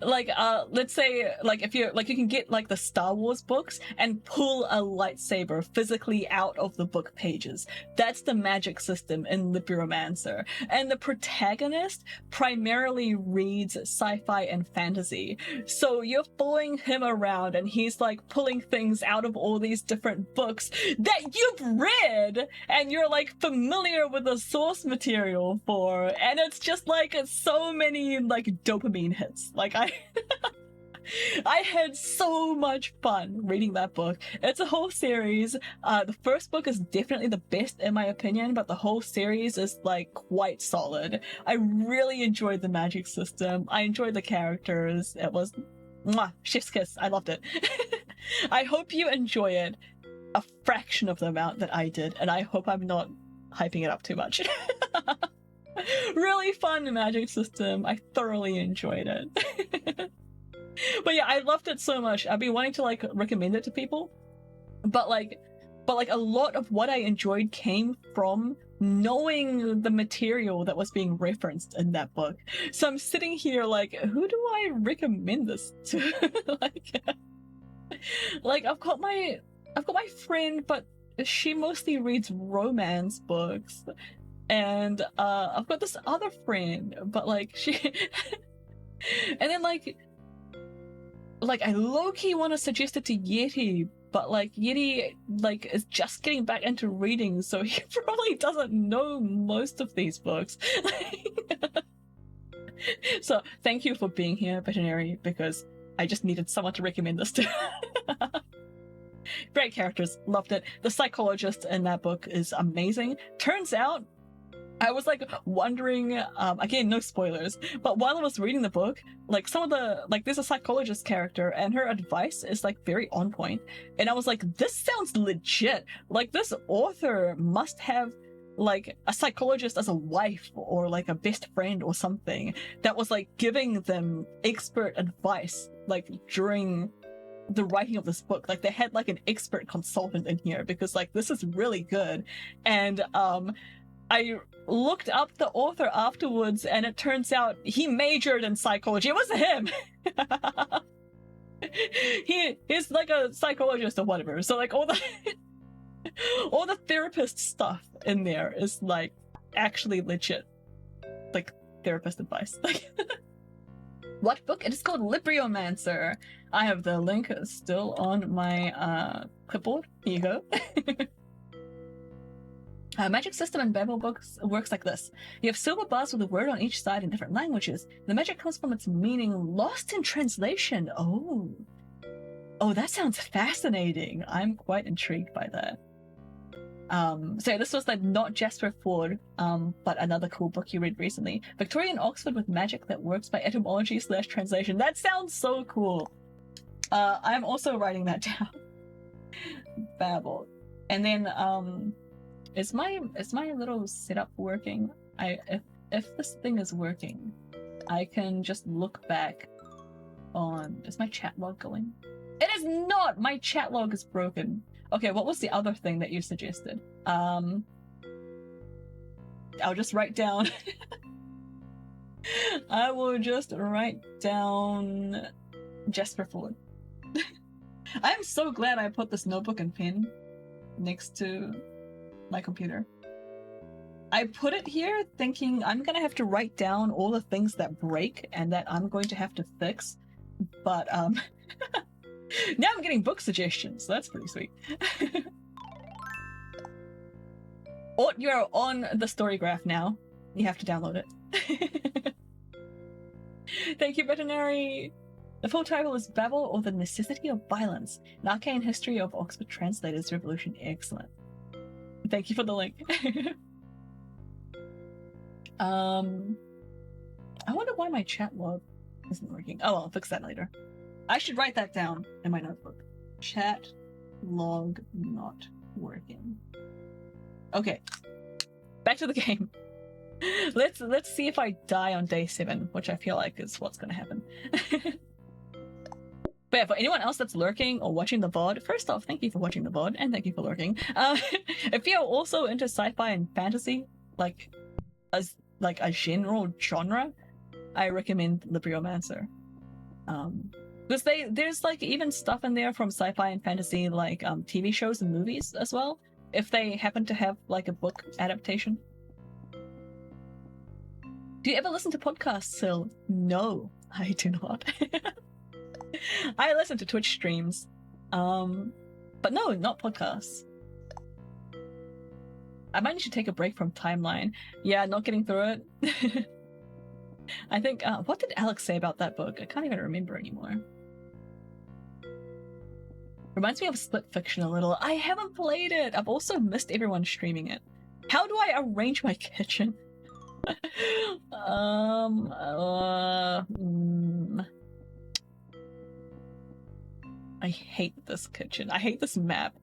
like let's say like if you're like, you can get like the Star Wars books and pull a lightsaber physically out of the book pages. That's the magic system in Libriomancer, and the protagonist primarily reads sci-fi and fantasy, so you're following him around and he's like pulling things out of all these different books that you've read and you're like familiar with the source material for, and it's just like so many like dopamine hits. Like I had so much fun reading that book. It's a whole series. The first book is definitely the best in my opinion, but the whole series is like quite solid. I really enjoyed the magic system. I enjoyed the characters. It was mwah, chef's kiss. I loved it. I hope you enjoy it a fraction of the amount that I did, and I hope I'm not hyping it up too much. Really fun magic system. I thoroughly enjoyed it. But yeah, I loved it so much. I've been wanting to like recommend it to people, but like a lot of what I enjoyed came from knowing the material that was being referenced in that book. So I'm sitting here like, who do I recommend this to? like I've got my friend, but she mostly reads romance books, and I've got this other friend, but like she, and then like I low-key want to suggest it to Yeti, but like Yeti like is just getting back into reading, so he probably doesn't know most of these books. So thank you for being here, Veterinary, because I just needed someone to recommend this to. Great characters, loved it. The psychologist in that book is amazing. Turns out, I was like wondering, again, no spoilers, but while I was reading the book, like some of the, like there's a psychologist character and her advice is like very on point. And I was like, this sounds legit. Like this author must have like a psychologist as a wife or like a best friend or something that was like giving them expert advice like during the writing of this book. Like they had like an expert consultant in here because like this is really good. And I looked up the author afterwards and it turns out he majored in psychology. It wasn't him. He's like a psychologist or whatever. So like all the therapist stuff in there is like actually legit, like therapist advice. What book? It is called Libriomancer. I have the link still on my clipboard. Here you go. Magic system in Babel books works like this. You have silver bars with a word on each side in different languages. The magic comes from its meaning lost in translation. Oh, that sounds fascinating. I'm quite intrigued by that. So yeah, this was like not Jasper Ford, but another cool book you read recently. Victorian Oxford with magic that works by etymology / translation. That sounds so cool. I'm also writing that down. Babel. And then, is my little setup working? If this thing is working, I can just look back on, is my chat log going? It is not! My chat log is broken. Okay, what was the other thing that you suggested? I'll just write down. I will just write down Jasper Ford. I'm so glad I put this notebook and pen next to my computer. I put it here thinking I'm gonna have to write down all the things that break and that I'm going to have to fix, but now I'm getting book suggestions, so that's pretty sweet. Oh, you're on the story graph now. You have to download it. Thank you, Veterinary. The full title is Babel or the Necessity of Violence, an arcane history of Oxford Translators Revolution. Excellent. Thank you for the link. I wonder why my chat log isn't working. Oh, I'll fix that later. I should write that down in my notebook. Chat log not working. Okay, back to the game. Let's see if I die on day 7, which I feel like is what's gonna happen. But yeah, for anyone else that's lurking or watching the VOD, first off, thank you for watching the VOD and thank you for lurking. If you're also into sci-fi and fantasy, like as like a general genre, I recommend Libriomancer. Because there's like even stuff in there from sci-fi and fantasy, like TV shows and movies as well, if they happen to have like a book adaptation. Do you ever listen to podcasts, Syl? No, I do not. I listen to Twitch streams, but no, not podcasts. I might need to take a break from Timeline. Yeah, not getting through it. I think, what did Alex say about that book? I can't even remember anymore. Reminds me of Split Fiction a little. I haven't played it. I've also missed everyone streaming it. How do I arrange my kitchen? I hate this kitchen. I hate this map.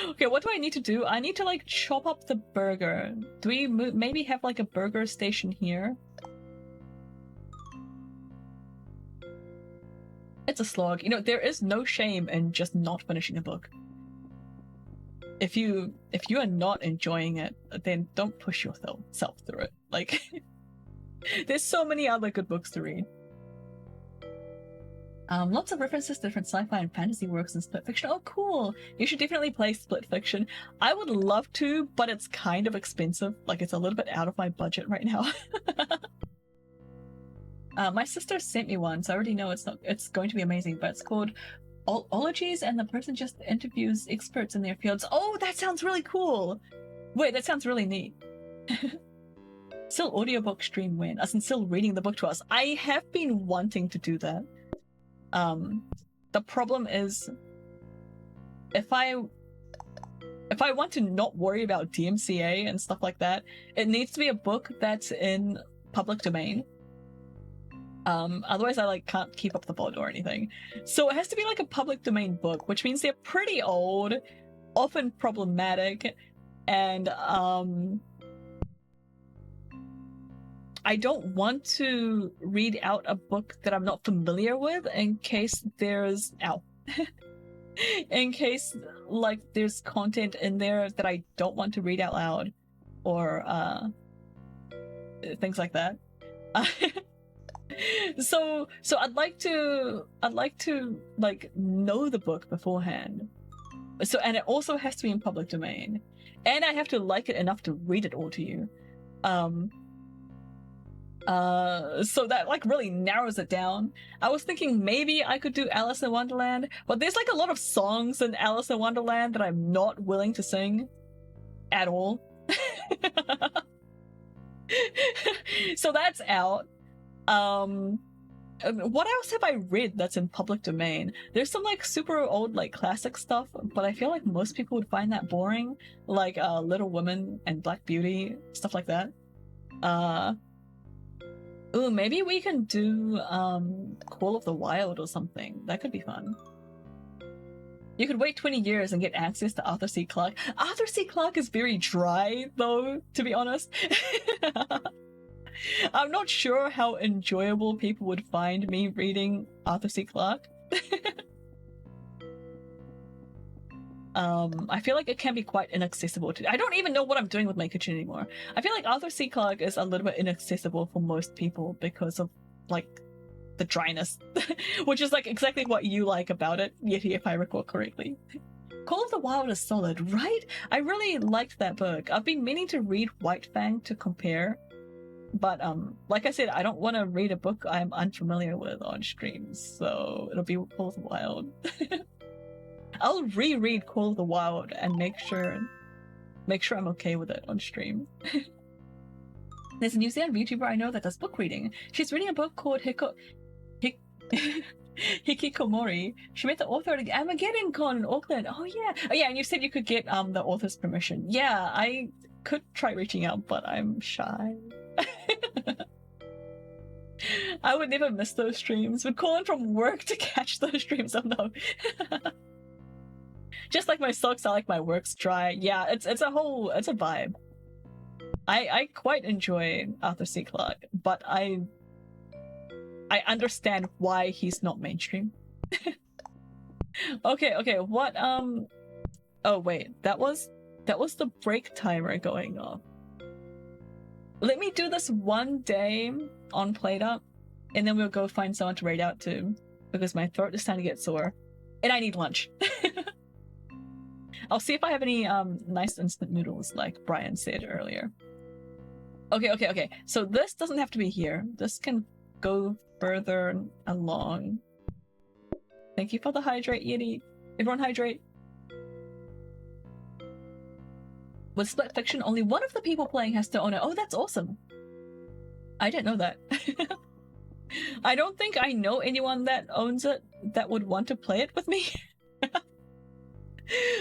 Okay, what do I need to do? I need to like chop up the burger. Do we maybe have like a burger station here? It's a slog. You know, there is no shame in just not finishing a book. If you are not enjoying it, then don't push yourself through it. Like, there's so many other good books to read. Lots of references to different sci-fi and fantasy works in Split Fiction. Oh, cool! You should definitely play Split Fiction. I would love to, but it's kind of expensive. Like, it's a little bit out of my budget right now. My sister sent me one, so I already know it's going to be amazing, but it's called Ologies, and the person just interviews experts in their fields. Oh, that sounds really cool! Wait, that sounds really neat. Syl audiobook stream when? As in Syl reading the book to us. I have been wanting to do that. The problem is, if I want to not worry about DMCA and stuff like that, it needs to be a book that's in public domain. Otherwise I like can't keep up the VOD or anything. So it has to be like a public domain book, which means they're pretty old, often problematic, and I don't want to read out a book that I'm not familiar with in case there's in case like there's content in there that I don't want to read out loud, or things like that. So I'd like to like know the book beforehand. So, and it also has to be in public domain, and I have to like it enough to read it all to you. So that like really narrows it down. I was thinking maybe I could do Alice in Wonderland, but there's like a lot of songs in Alice in Wonderland that I'm not willing to sing at all. So that's out. What else have I read that's in public domain? There's some like super old like classic stuff, but I feel like most people would find that boring, like Little Women and Black Beauty, stuff like that. Ooh, maybe we can do Call of the Wild or something. That could be fun. You could wait 20 years and get access to Arthur C. Clarke. Arthur C. Clarke is very dry, though, to be honest. I'm not sure how enjoyable people would find me reading Arthur C. Clarke. I feel like it can be quite inaccessible to— I don't even know what I'm doing with my kitchen anymore. I feel like Arthur C. Clarke is a little bit inaccessible for most people because of, like, the dryness. Which is, like, exactly what you like about it, Yeti, if I recall correctly. Call of the Wild is solid, right? I really liked that book. I've been meaning to read White Fang to compare, but, like I said, I don't want to read a book I'm unfamiliar with on streams, so it'll be Call of the Wild. I'll reread Call of the Wild and make sure I'm okay with it on stream. There's a New Zealand VTuber I know that does book reading. She's reading a book called Hikikomori. She met the author at Armageddon Con in Auckland. Oh yeah, and you said you could get the author's permission. Yeah, I could try reaching out, but I'm shy. I would never miss those streams. Would call in from work to catch those streams. Oh no. Just like my socks, I like my works dry. Yeah, it's a vibe. I quite enjoy Arthur C. Clarke, but I understand why he's not mainstream. Okay, what oh wait, that was the break timer going off. Let me do this one day on PlateUp, and then we'll go find someone to raid out to, because my throat is starting to get sore, and I need lunch. I'll see if I have any nice instant noodles, like Brian said earlier. Okay. So this doesn't have to be here. This can go further along. Thank you for the hydrate, Yeti. Everyone hydrate. With Split Fiction, only one of the people playing has to own it. Oh, that's awesome. I didn't know that. I don't think I know anyone that owns it, that would want to play it with me.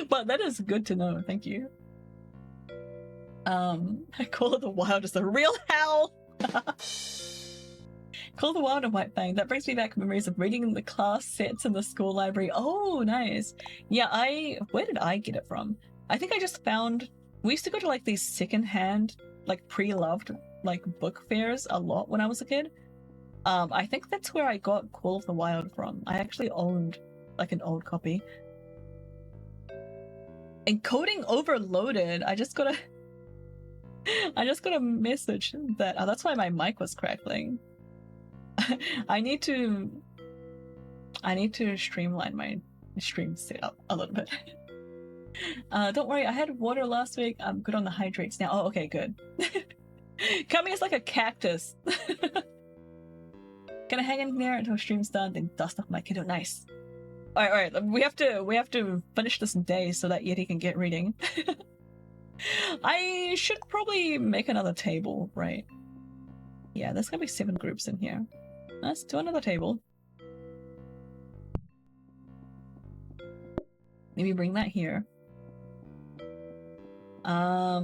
But that is good to know, thank you. Call of the Wild is a real hell! Call of the Wild and White Fang. That brings me back memories of reading the class sets in the school library. Oh, nice. Yeah, where did I get it from? I think I just found... We used to go to like these secondhand, like pre-loved, like book fairs a lot when I was a kid. I think that's where I got Call of the Wild from. I actually owned like an old copy. Encoding overloaded. I just got a message that... Oh, that's why my mic was crackling. I need to streamline my stream setup a little bit. Don't worry, I had water last week. I'm good on the hydrates now. Oh, okay, good. Kami is like a cactus. Gonna hang in there until stream's done, then dust off my kiddo. Nice. All right. We have to finish this day so that Yeti can get reading. I should probably make another table, right? Yeah, there's gonna be 7 groups in here. Let's do another table. Maybe bring that here. I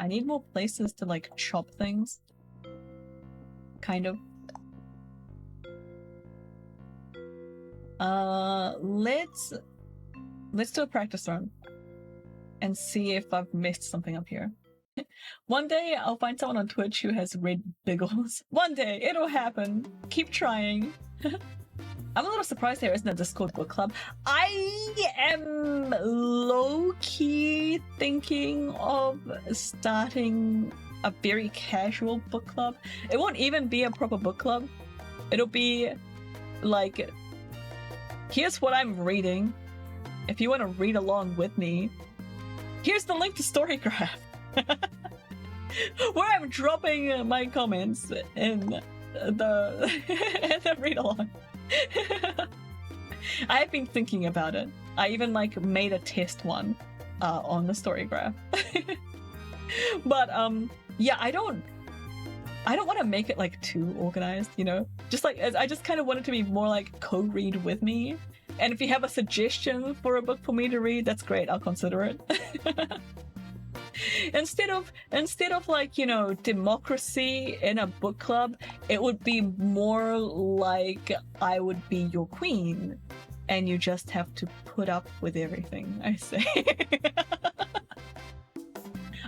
need more places to like chop things. Kind of. Let's do a practice run and see if I've missed something up here. One day I'll find someone on Twitch who has red biggles. One day it'll happen. Keep trying. I'm a little surprised there isn't a Discord book club. I am low-key thinking of starting a very casual book club. It won't even be a proper book club. It'll be like, here's what I'm reading. If you want to read along with me, here's the link to Storygraph. Where I'm dropping my comments in the read along. I have been thinking about it. I even like made a test one on the Storygraph. But yeah, I don't want to make it like too organized, you know? Just like, I just kind of want it to be more like co-read with me. And if you have a suggestion for a book for me to read, that's great. I'll consider it. Instead of like, you know, democracy in a book club, it would be more like I would be your queen and you just have to put up with everything I say.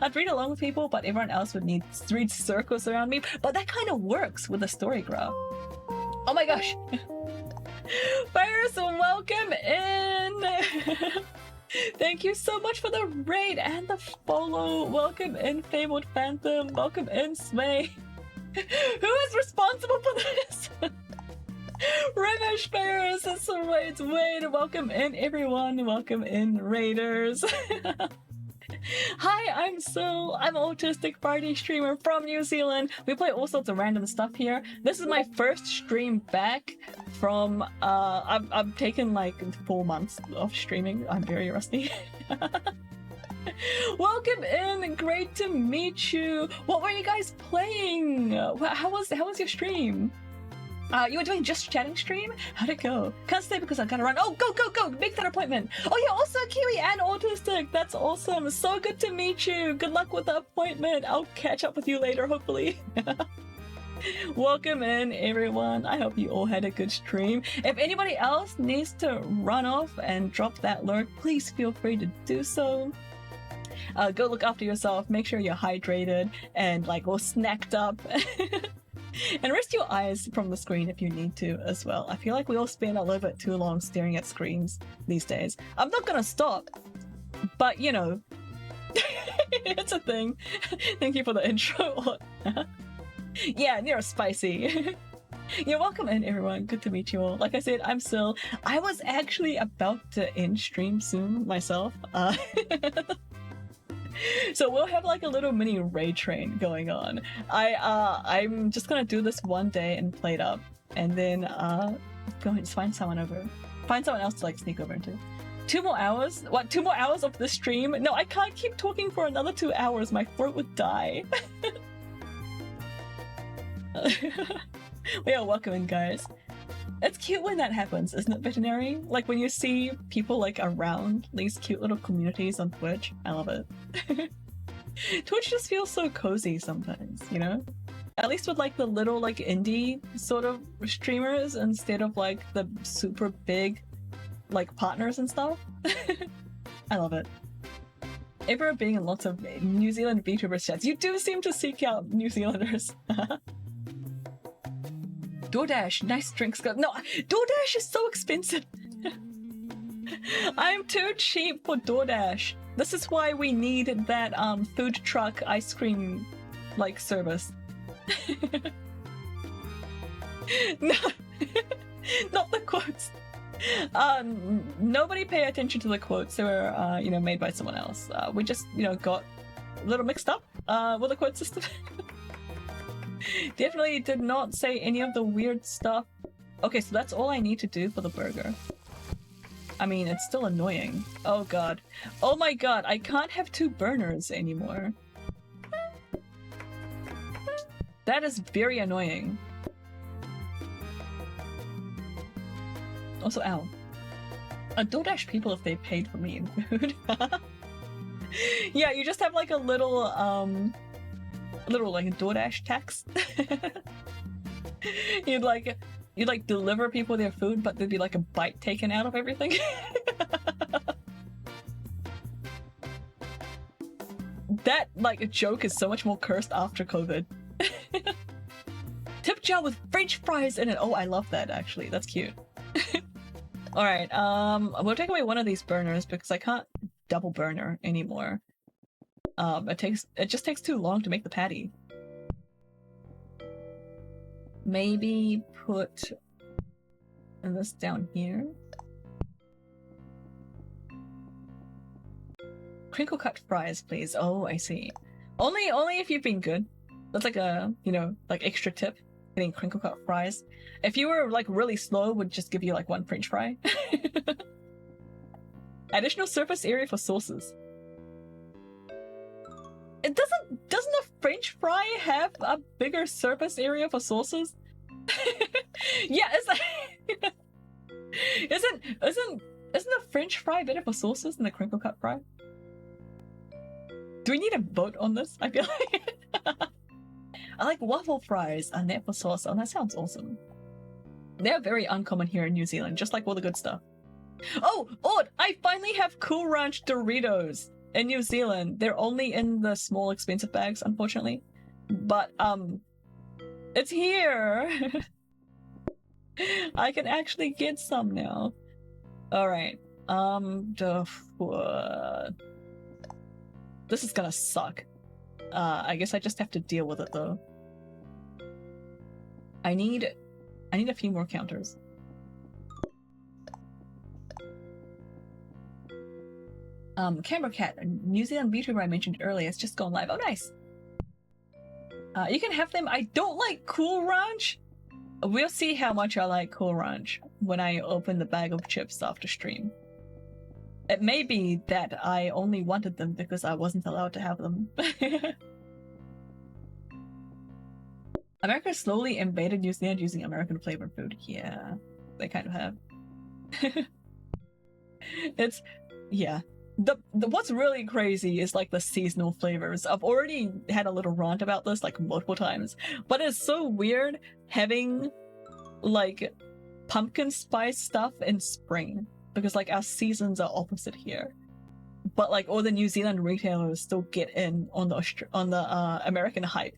I'd read along with people, but everyone else would need to read circles around me. But that kind of works with a Storygraph. Oh my gosh! Virus, welcome in! Thank you so much for the raid and the follow. Welcome in, Fabled Phantom. Welcome in, Smay. Who is responsible for this? Ramesh Ferris, it's Wade. Welcome in, everyone. Welcome in, Raiders. Hi, I'm Syl. I'm an autistic party streamer from New Zealand. We play all sorts of random stuff here. This is my first stream back from, I've taken like 4 months of streaming. I'm very rusty. Welcome in, great to meet you. What were you guys playing? How was your stream? You were doing just chatting stream? How'd it go? Can't stay because I gotta run. Oh, go! Make that appointment. Oh, you're also Kiwi and autistic. That's awesome. So good to meet you. Good luck with the appointment. I'll catch up with you later, hopefully. Welcome in, everyone. I hope you all had a good stream. If anybody else needs to run off and drop that lurk, please feel free to do so. Go look after yourself. Make sure you're hydrated and like all snacked up. And rest your eyes from the screen if you need to as well. I feel like we all spend a little bit too long staring at screens these days. I'm not gonna stop, but you know, it's a thing. Thank you for the intro. Yeah, you're spicy. You're welcome in, everyone. Good to meet you all. Like I said, I'm Syl. I was actually about to end stream soon myself. So we'll have like a little mini raid train going on. I'm just gonna do this one day and play it up, and then go and just find someone else to like sneak over into. 2 more hours? What? 2 more hours of the stream? No, I can't keep talking for another 2 hours. My throat would die. We are welcome in, guys. It's cute when that happens, isn't it, Veterinary? Like when you see people like around these cute little communities on Twitch. I love it. Twitch just feels so cozy sometimes, you know? At least with like the little like indie sort of streamers instead of like the super big like partners and stuff. I love it. Ever being in lots of New Zealand VTubers chats, you do seem to seek out New Zealanders. DoorDash, nice drinks. No, DoorDash is so expensive. I'm too cheap for DoorDash. This is why we need that food truck ice cream like service. No, not the quotes. Nobody pay attention to the quotes. They were, you know, made by someone else. We just, you know, got a little mixed up with the quote system. Definitely did not say any of the weird stuff. Okay, so that's all I need to do for the burger. I mean, it's still annoying. Oh god. Oh my god, I can't have 2 burners anymore. That is very annoying. Also, ow. DoorDash people if they paid for me in food. Yeah, you just have like a little like DoorDash tax. You'd like deliver people their food, but there'd be like a bite taken out of everything. That like joke is so much more cursed after COVID. Tip jar with French fries in it. Oh, I love that actually. That's cute. All right, we'll take away one of these burners because I can't double burner anymore. It just takes too long to make the patty. Maybe put this down here. Crinkle cut fries, please. Oh, I see. Only if you've been good. That's like a, you know, like extra tip. Getting crinkle cut fries. If you were like really slow, would just give you like 1 French fry. Additional surface area for sauces. It doesn't a French fry have a bigger surface area for sauces? Yeah, it's like isn't a French fry better for sauces than a crinkle cut fry? Do we need a vote on this? I feel like I like waffle fries and net for sauce. Oh, that sounds awesome. They're very uncommon here in New Zealand, just like all the good stuff. Oh, Odd! I finally have Cool Ranch Doritos in New Zealand. They're only in the small expensive bags, unfortunately. But, it's here! I can actually get some now. Alright. This is gonna suck. I guess I just have to deal with it though. I need a few more counters. Camera Cat, a New Zealand VTuber I mentioned earlier, it's just gone live. Oh, nice! You can have them. I don't like Cool Ranch. We'll see how much I like Cool Ranch when I open the bag of chips after stream. It may be that I only wanted them because I wasn't allowed to have them. America slowly invaded New Zealand using American flavored food. Yeah, they kind of have. It's, yeah. What's really crazy is like the seasonal flavors. I've already had a little rant about this like multiple times, but it's so weird having like pumpkin spice stuff in spring because like our seasons are opposite here. But like all the New Zealand retailers still get in on the American hype.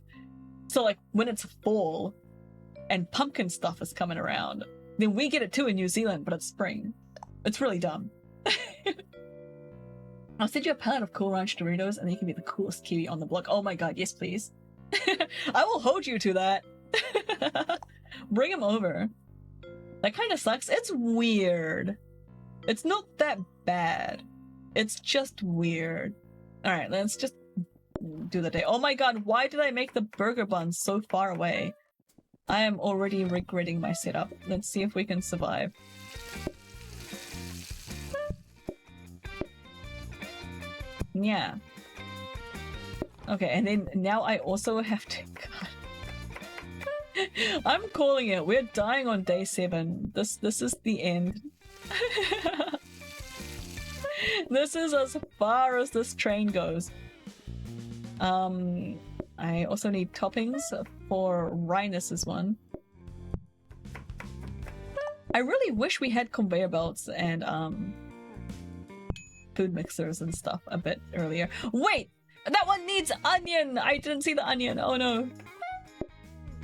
So like when it's fall and pumpkin stuff is coming around, then we get it too in New Zealand, but it's spring. It's really dumb. I'll send you a pallet of Cool Ranch Doritos and you can be the coolest Kiwi on the block. Oh my god, yes please. I will hold you to that. Bring him over. That kind of sucks. It's weird. It's not that bad. It's just weird. Alright, let's just do the day. Oh my god, why did I make the burger buns so far away? I am already regretting my setup. Let's see if we can survive. Yeah. Okay, and then now I also have to... God. I'm calling it. We're dying on day 7. This is the end. This is as far as this train goes. I also need toppings for Rhinus's one. I really wish we had conveyor belts and food mixers and stuff a bit earlier. Wait! That one needs onion! I didn't see the onion. Oh no.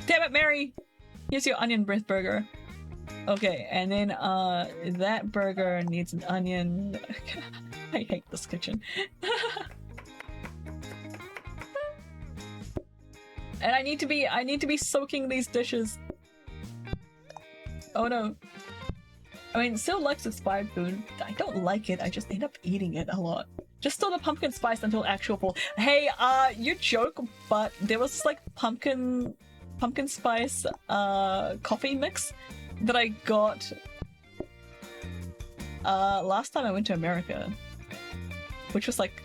Damn it, Mary! Here's your onion breath burger. Okay, and then that burger needs an onion. I hate this kitchen. And I need to be soaking these dishes. Oh no. I mean, Syl likes expired food. I don't like it, I just end up eating it a lot. Just store the pumpkin spice until actual fall. Hey, you joke, but there was like pumpkin spice coffee mix that I got last time I went to America, which was like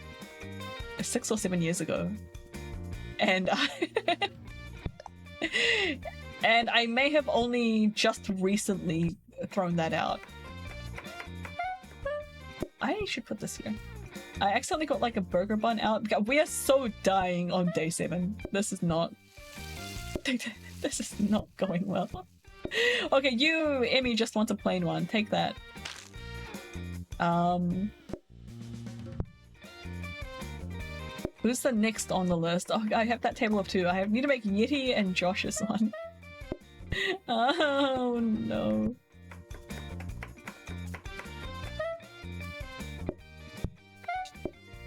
6 or 7 years ago. And and I may have only just recently thrown that out. I should put this here. I accidentally got like a burger bun out. We are so dying on day 7. This is not going well. Okay, you, Emmy, just wants a plain one. Take that. Who's the next on the list? Oh, I have that table of 2. I need to make Yeti and Josh's one. Oh no.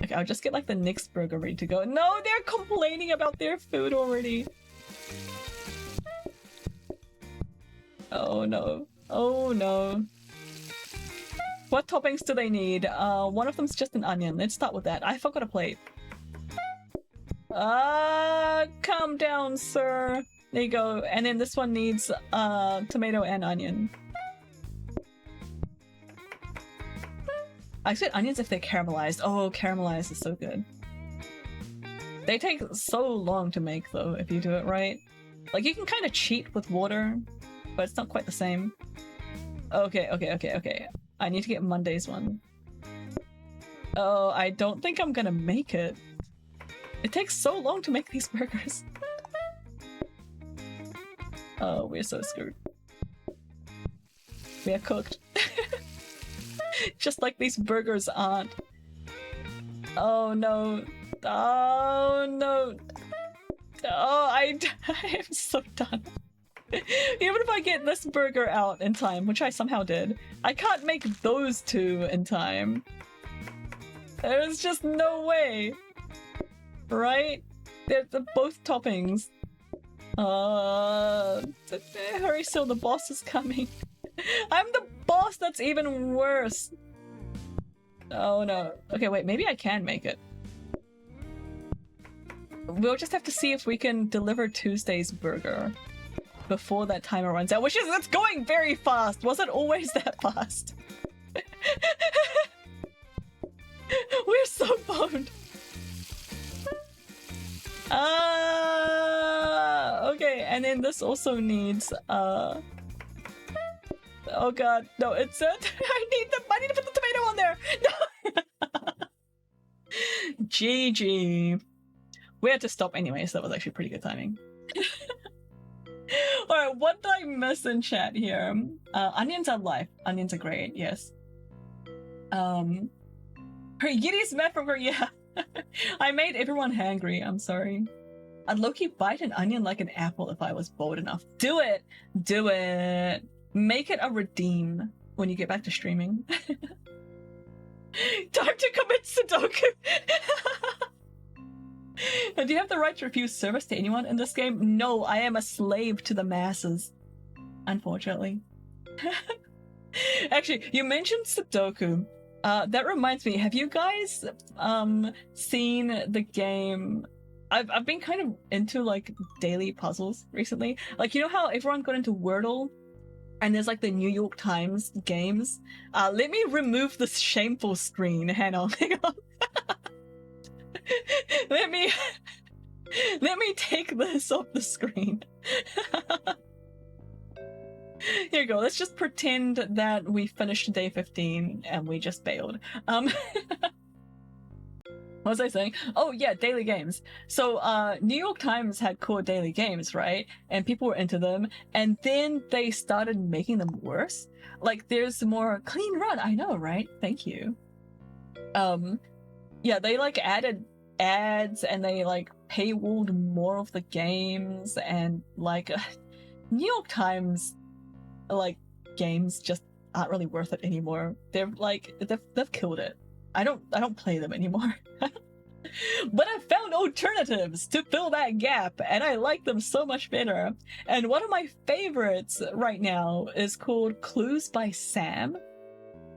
Okay, I'll just get like the next burger ready to go. No, they're complaining about their food already. Oh no. Oh no. What toppings do they need? One of them's just an onion. Let's start with that. I forgot a plate. Calm down, sir. There you go. And then this one needs tomato and onion. I said onions if they're caramelized. Oh, caramelized is so good. They take so long to make though, if you do it right. Like, you can kind of cheat with water, but it's not quite the same. Okay. I need to get Monday's one. Oh, I don't think I'm gonna make it. It takes so long to make these burgers. Oh, we're so screwed. We are cooked. Just like these burgers aren't. Oh no. Oh no. Oh, I am so done. Even if I get this burger out in time, which I somehow did, I can't make those 2 in time. There's just no way. Right? They're both toppings. Hurry, Syl, the boss is coming. I'm the boss, that's even worse. Oh no. Okay, wait, maybe I can make it. We'll just have to see if we can deliver Tuesday's burger before that timer runs out, which is, it's going very fast. Was it always that fast? We're so boned. Okay, and then this also needs oh god, no, it's it. I need to put the tomato on there. No. GG. We had to stop anyway, so that was actually pretty good timing. Alright, what did I miss in chat here? Onions are life. Onions are great, yes. Her Yeti's met from her, yeah. I made everyone hangry, I'm sorry. I'd low-key bite an onion like an apple if I was bold enough. Do it! Do it! Make it a redeem when you get back to streaming. Time to commit Sudoku! Do you have the right to refuse service to anyone in this game? No, I am a slave to the masses. Unfortunately. Actually, you mentioned Sudoku. That reminds me, have you guys seen the game? I've been kind of into like daily puzzles recently. Like, you know how everyone got into Wordle? And there's like the New York Times games? Let me remove this shameful screen. Hang on. let me take this off the screen. Here you go. Let's just pretend that we finished day 15 and we just bailed. What was I saying? Oh yeah, daily games. So New York Times had cool daily games, right? And people were into them, and then they started making them worse. Like there's more clean run. I know, right? Thank you. Yeah, they like added ads and they like paywalled more of the games, and like New York Times like games just aren't really worth it anymore. They're like they've killed it. I don't play them anymore. But I found alternatives to fill that gap, and I like them so much better. And one of my favorites right now is called CluesBySam.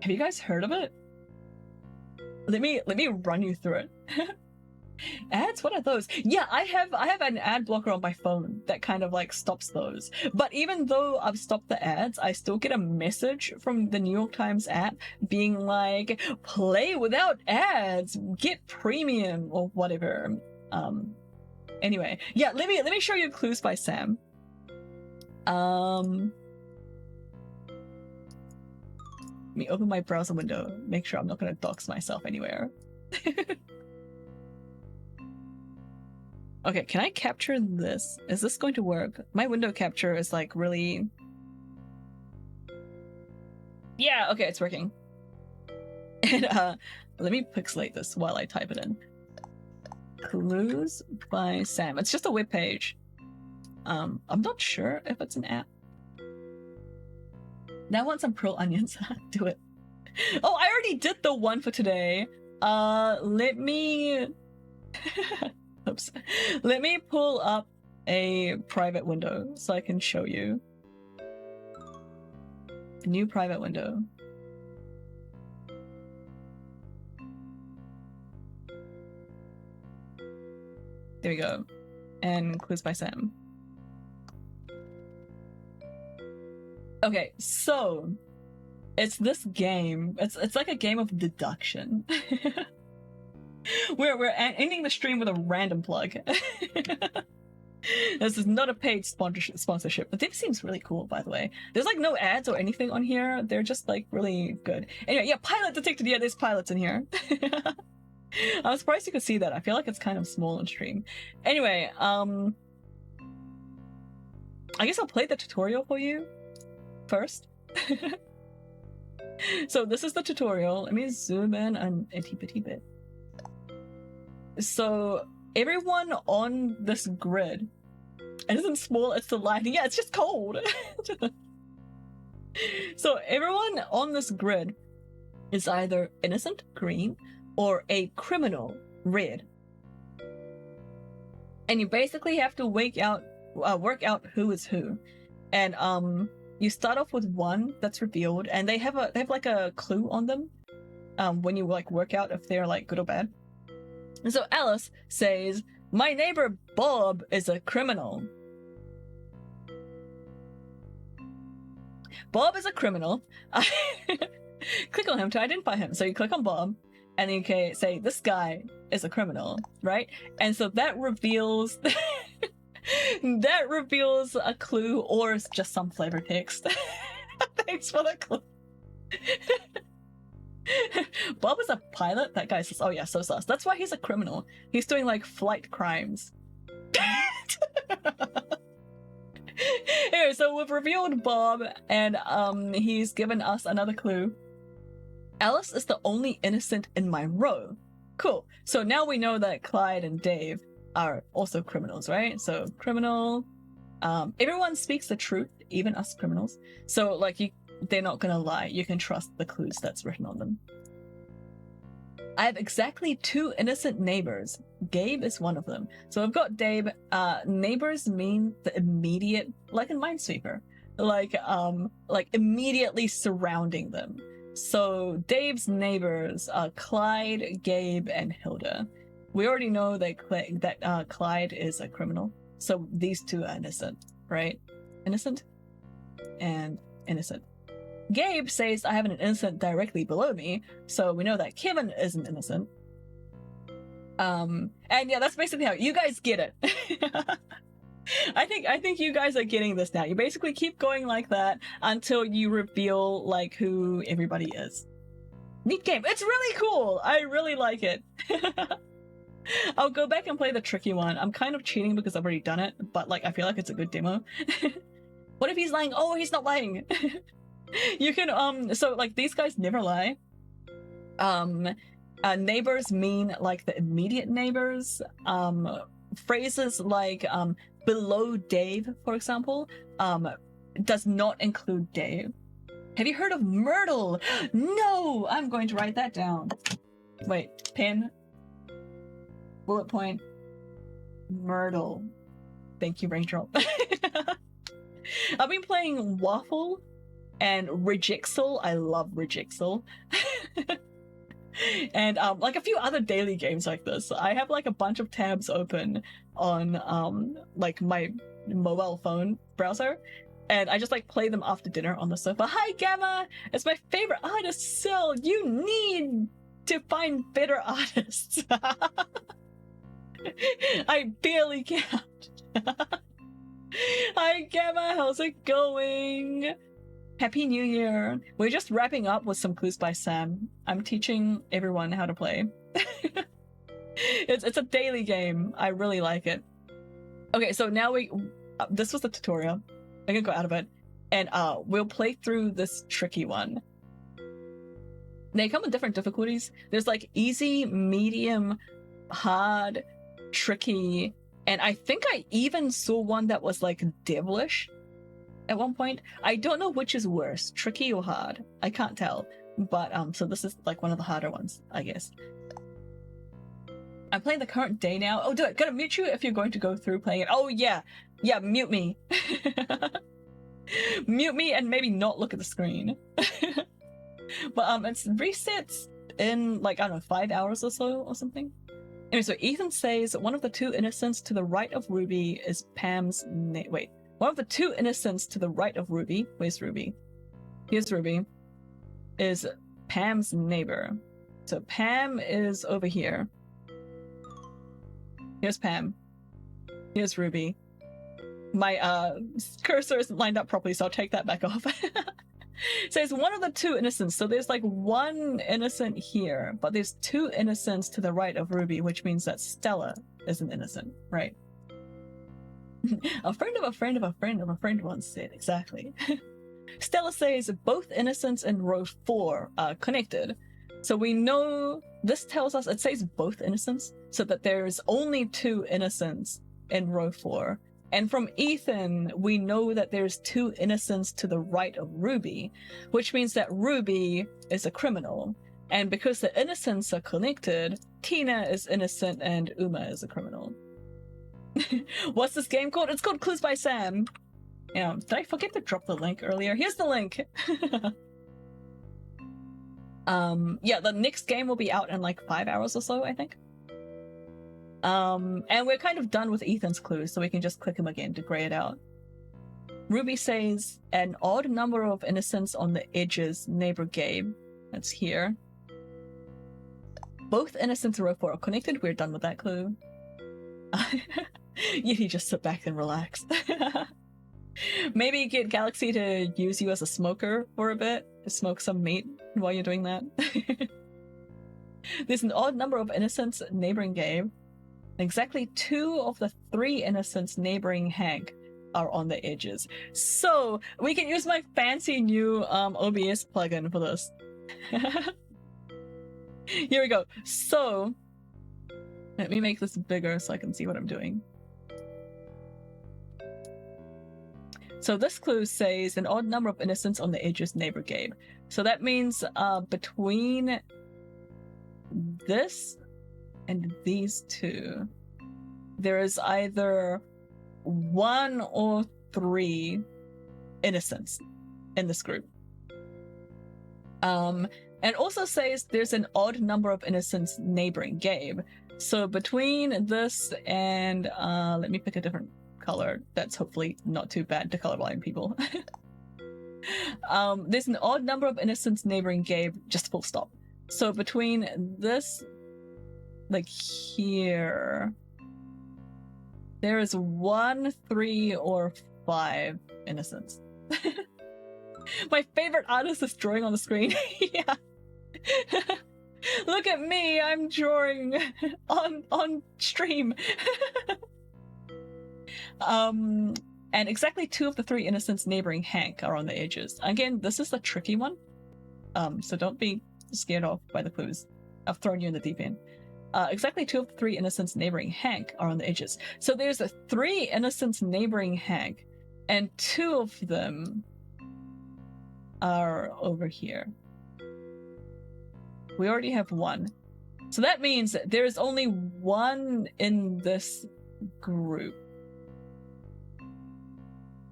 Have you guys heard of it? Let me run you through it. Ads? What are those? Yeah, I have an ad blocker on my phone that kind of like stops those. But even though I've stopped the ads, I still get a message from the New York Times app being like, play without ads, get premium or whatever. Anyway, yeah, let me show you CluesBySam. Let me open my browser window, make sure I'm not gonna dox myself anywhere. Okay, can I capture this? Is this going to work? My window capture is like really... Yeah, okay, it's working. And let me pixelate this while I type it in. CluesBySam. It's just a web page. I'm not sure if it's an app. Now I want some pearl onions. Do it. Oh, I already did the one for today. Let me... Oops. Let me pull up a private window so I can show you. A new private window. There we go. And CluesBySam. Okay, so it's this game. It's like a game of deduction. We're ending the stream with a random plug. This is not a paid sponsorship, but this seems really cool, by the way. There's like no ads or anything on here. They're just like really good. Anyway, yeah, pilot detected. Yeah, there's pilots in here. I'm surprised you could see that. I feel like it's kind of small on stream. Anyway, I guess I'll play the tutorial for you first. So this is the tutorial. Let me zoom in an itty bitty bit. So everyone on this grid, it isn't small, it's the lighting. Yeah, it's just cold. So everyone on this grid is either innocent, green, or a criminal, red. And you basically have to work out who is who. And you start off with one that's revealed, and they have like a clue on them when you like work out if they're like good or bad. And so Alice says, "My neighbor Bob is a criminal." Bob is a criminal. Click on him to identify him. So you click on Bob, and then you can say, "This guy is a criminal," right? And so that reveals that reveals a clue, or it's just some flavor text. Thanks for the clue. Bob is a pilot? That guy says, oh yeah, so sus. That's why he's a criminal. He's doing like flight crimes. Anyway, so we've revealed Bob, and he's given us another clue. Alice is the only innocent in my row. Cool. So now we know that Clyde and Dave are also criminals, right? So criminal. Everyone speaks the truth, even us criminals. So like they're not gonna lie. You can trust the clues that's written on them. I have exactly 2 innocent neighbors. Gabe is one of them. So I've got Dave. Neighbors mean the immediate, like in Minesweeper, like immediately surrounding them. So Dave's neighbors are Clyde, Gabe, and Hilda. We already know that Clyde is a criminal. So these 2 are innocent, right? Innocent and innocent. Gabe says I have an innocent directly below me, so we know that Kevin isn't innocent. And yeah, that's basically how you guys get it. I think you guys are getting this now. You basically keep going like that until you reveal like who everybody is. Neat game. It's really cool. I really like it. I'll go back and play the tricky one. I'm kind of cheating because I've already done it, but like I feel like it's a good demo. What if he's lying? Oh, he's not lying. You can so like these guys never lie. Neighbors mean like the immediate neighbors. Phrases like below Dave, for example, does not include Dave. Have you heard of Myrtle? No! I'm going to write that down. Wait, pen. Bullet point. Myrtle. Thank you, Raindrop. I've been playing Waffle and Rejixel. I love Rejixel. And like a few other daily games like this. I have like a bunch of tabs open on like my mobile phone browser, and I just like play them after dinner on the sofa. Hi Gamma! It's my favorite artist, Syl! You need to find better artists! I barely count. Hi Gamma, how's it going? Happy New Year! We're just wrapping up with some Clues by Sam. I'm teaching everyone how to play. It's a daily game. I really like it. Okay, so now this was the tutorial. I'm gonna go out of it, and we'll play through this tricky one. They come with different difficulties. There's like easy, medium, hard, tricky, and I think I even saw one that was like devilish at one point. I don't know which is worse, tricky or hard. I can't tell. But so this is like one of the harder ones, I guess. I'm playing the current day now. Oh, do it. Gotta mute you if you're going to go through playing it. Oh yeah, yeah. Mute me. Mute me and maybe not look at the screen. But it's resets in like I don't know 5 hours or so or something. Anyway, so Ethan says one of the two innocents to the right of Ruby is Pam's. Wait. One of the two innocents to the right of Ruby, where's Ruby? Here's Ruby, is Pam's neighbor. So Pam is over here. Here's Pam. Here's Ruby. My cursor isn't lined up properly, so I'll take that back off. It says one of the two innocents. So there's like one innocent here, but there's two innocents to the right of Ruby, which means that Stella is an innocent, right? A friend of a friend of a friend of a friend once said, exactly. Stella says both innocents in row 4 are connected. So we know, this tells us, it says both innocents, so that there's only two innocents in row 4. And from Ethan, we know that there's two innocents to the right of Ruby, which means that Ruby is a criminal. And because the innocents are connected, Tina is innocent and Uma is a criminal. What's this game called? It's called Clues by Sam. Yeah, did I forget to drop the link earlier? Here's the link. Yeah, the next game will be out in like 5 hours or so, I think. And we're kind of done with Ethan's clues, so we can just click him again to grey it out. Ruby says an odd number of innocents on the edges, neighbor Gabe. That's here. Both innocents in row 4 are connected. We're done with that clue. You just sit back and relax. Maybe get Galaxy to use you as a smoker for a bit, to smoke some meat while you're doing that. There's an odd number of innocents neighboring Gabe. Exactly 2 of the 3 innocents neighboring Hank are on the edges. So we can use my fancy new OBS plugin for this. Here we go. So let me make this bigger so I can see what I'm doing. So this clue says an odd number of innocents on the edges neighbor Gabe. So that means between this and these two, there is either 1 or 3 innocents in this group. And also says there's an odd number of innocents neighboring Gabe. So between this and let me pick a different color that's hopefully not too bad to colorblind people. There's an odd number of innocents neighboring Gabe, just full stop. So between this, like here, There is 1, 3, or 5 innocents. My favorite artist is drawing on the screen. Yeah. Look at me, I'm drawing on stream. And exactly 2 of the 3 innocents neighboring Hank are on the edges. Again, this is the tricky one. So don't be scared off by the clues. I've thrown you in the deep end. Exactly 2 of the 3 innocents neighboring Hank are on the edges. So there's 3 innocents neighboring Hank, and 2 of them are over here. We already have 1. So that means there's only 1 in this group.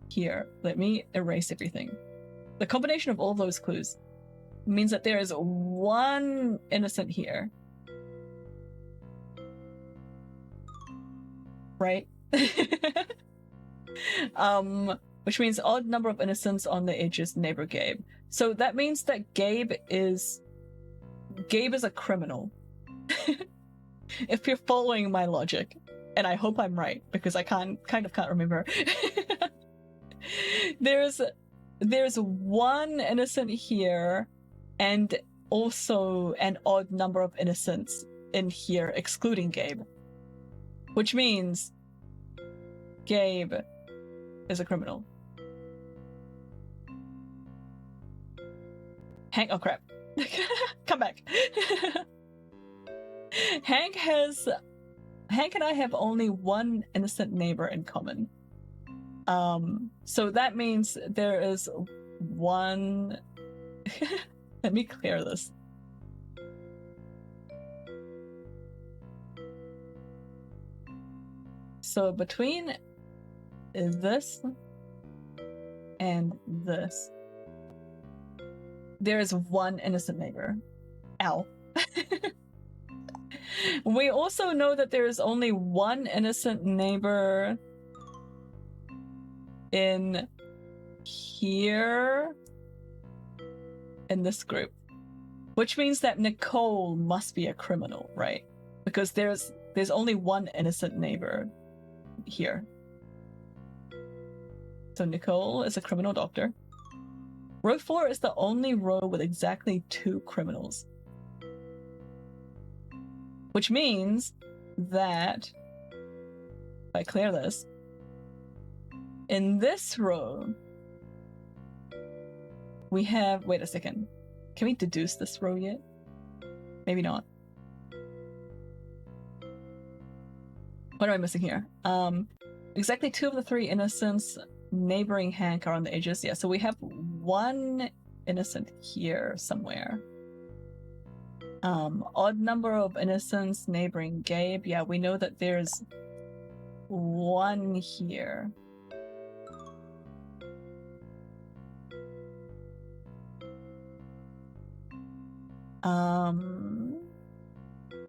Here, let me erase everything. The combination of all those clues means that there is 1 innocent here. Right? Which means odd number of innocents on the edges neighbor Gabe. So that means that Gabe is a criminal. If you're following my logic, and I hope I'm right because I kind of can't remember. There's 1 innocent here, and also an odd number of innocents in here, excluding Gabe. Which means Gabe is a criminal. Hank, oh crap. Come back. Hank and I have only 1 innocent neighbor in common. So that means there is 1. Let me clear this. So between this and this, there is 1 innocent neighbor. Ow. We also know that there is only 1 innocent neighbor in here, in this group, which means that Nicole must be a criminal, right? Because there's only 1 innocent neighbor here. So Nicole is a criminal doctor. Row 4 is the only row with exactly 2 criminals. Which means that, if I clear this, in this row, we have, wait a second, can we deduce this row yet? Maybe not. What am I missing here? Exactly 2 of the 3 innocents neighboring Hank are on the edges. Yeah, so we have 1 innocent here somewhere. Odd number of innocents neighboring Gabe. Yeah, we know that there's 1 here.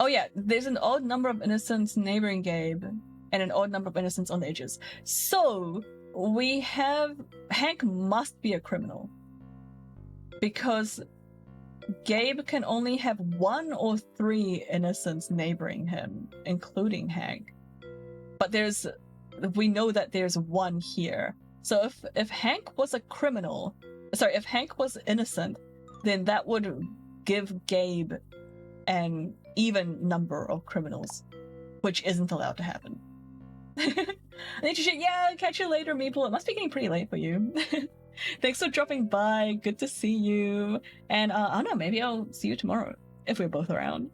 Oh yeah, there's an odd number of innocents neighboring Gabe and an odd number of innocents on the edges. So we have Hank must be a criminal because Gabe can only have 1 or 3 innocents neighboring him, including Hank. But we know that there's 1 here. So if Hank was a criminal, sorry, if Hank was innocent, then that would give Gabe an even number of criminals, which isn't allowed to happen. Yeah, catch you later, Meeple. It must be getting pretty late for you. Thanks for dropping by. Good to see you. And I don't know, maybe I'll see you tomorrow if we're both around.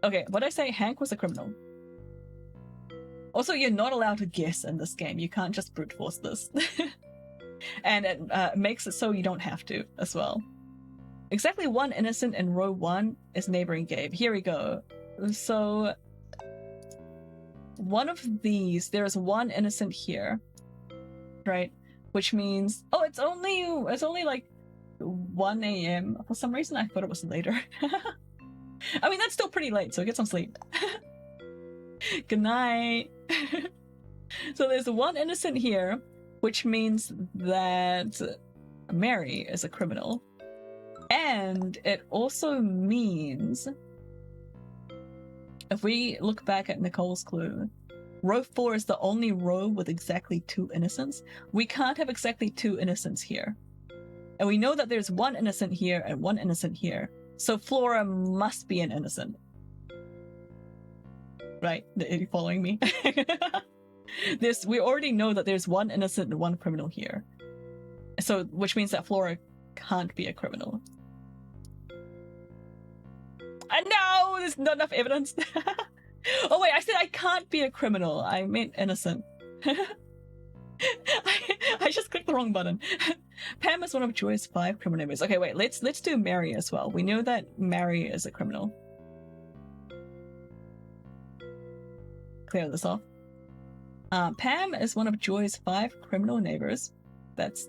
Okay, what did I say? Hank was a criminal. Also, you're not allowed to guess in this game. You can't just brute force this. And it makes it so you don't have to as well. Exactly 1 innocent in row 1 is neighboring Gabe. Here we go. So one of these, there's 1 innocent here, right? Which means, oh, it's only like 1 a.m. For some reason, I thought it was later. I mean, that's still pretty late, so get some sleep. Good night. So there's 1 innocent here, which means that Mary is a criminal. And it also means If we look back at Nicole's clue, row 4 is the only row with exactly 2 innocents. We can't have exactly 2 innocents here. And we know that there's 1 innocent here and 1 innocent here. So Flora must be an innocent. Right? Are you following me? We already know that there's 1 innocent and 1 criminal here. So, which means that Flora can't be a criminal. No! There's not enough evidence. Oh wait, I said I can't be a criminal. I meant innocent. I just clicked the wrong button. Pam is one of Joy's 5 criminal neighbors. Okay, wait, let's do Mary as well. We know that Mary is a criminal. Clear this off. Pam is one of Joy's 5 criminal neighbors. That's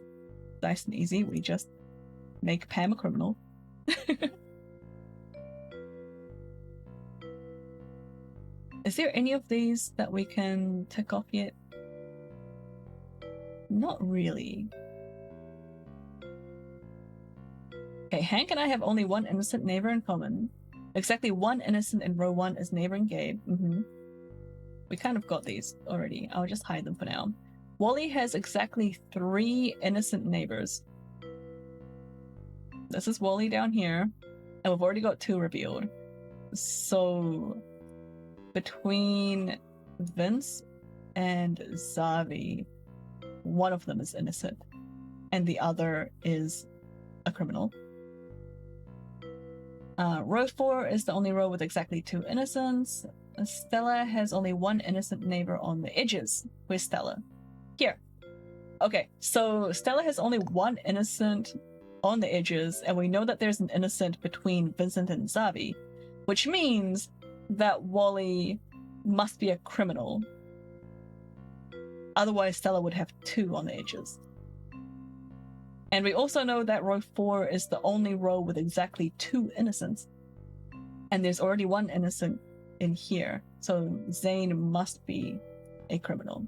nice and easy. We just make Pam a criminal. Is there any of these that we can tick off yet? Not really. Okay, Hank and I have only 1 innocent neighbor in common. Exactly 1 innocent in row 1 is neighboring Gabe. We kind of got these already. I'll just hide them for now. Wally has exactly 3 innocent neighbors. This is Wally down here, and we've already got 2 revealed. So between Vince and Zavi, one of them is innocent, and the other is a criminal. Row 4 is the only row with exactly 2 innocents. Stella has only 1 innocent neighbor on the edges. Where's Stella? Here. Okay, so Stella has only 1 innocent on the edges, and we know that there's an innocent between Vincent and Zavi, which means that Wally must be a criminal. Otherwise, Stella would have 2 on the edges. And we also know that row 4 is the only row with exactly 2 innocents. And there's already 1 innocent in here. So Zane must be a criminal.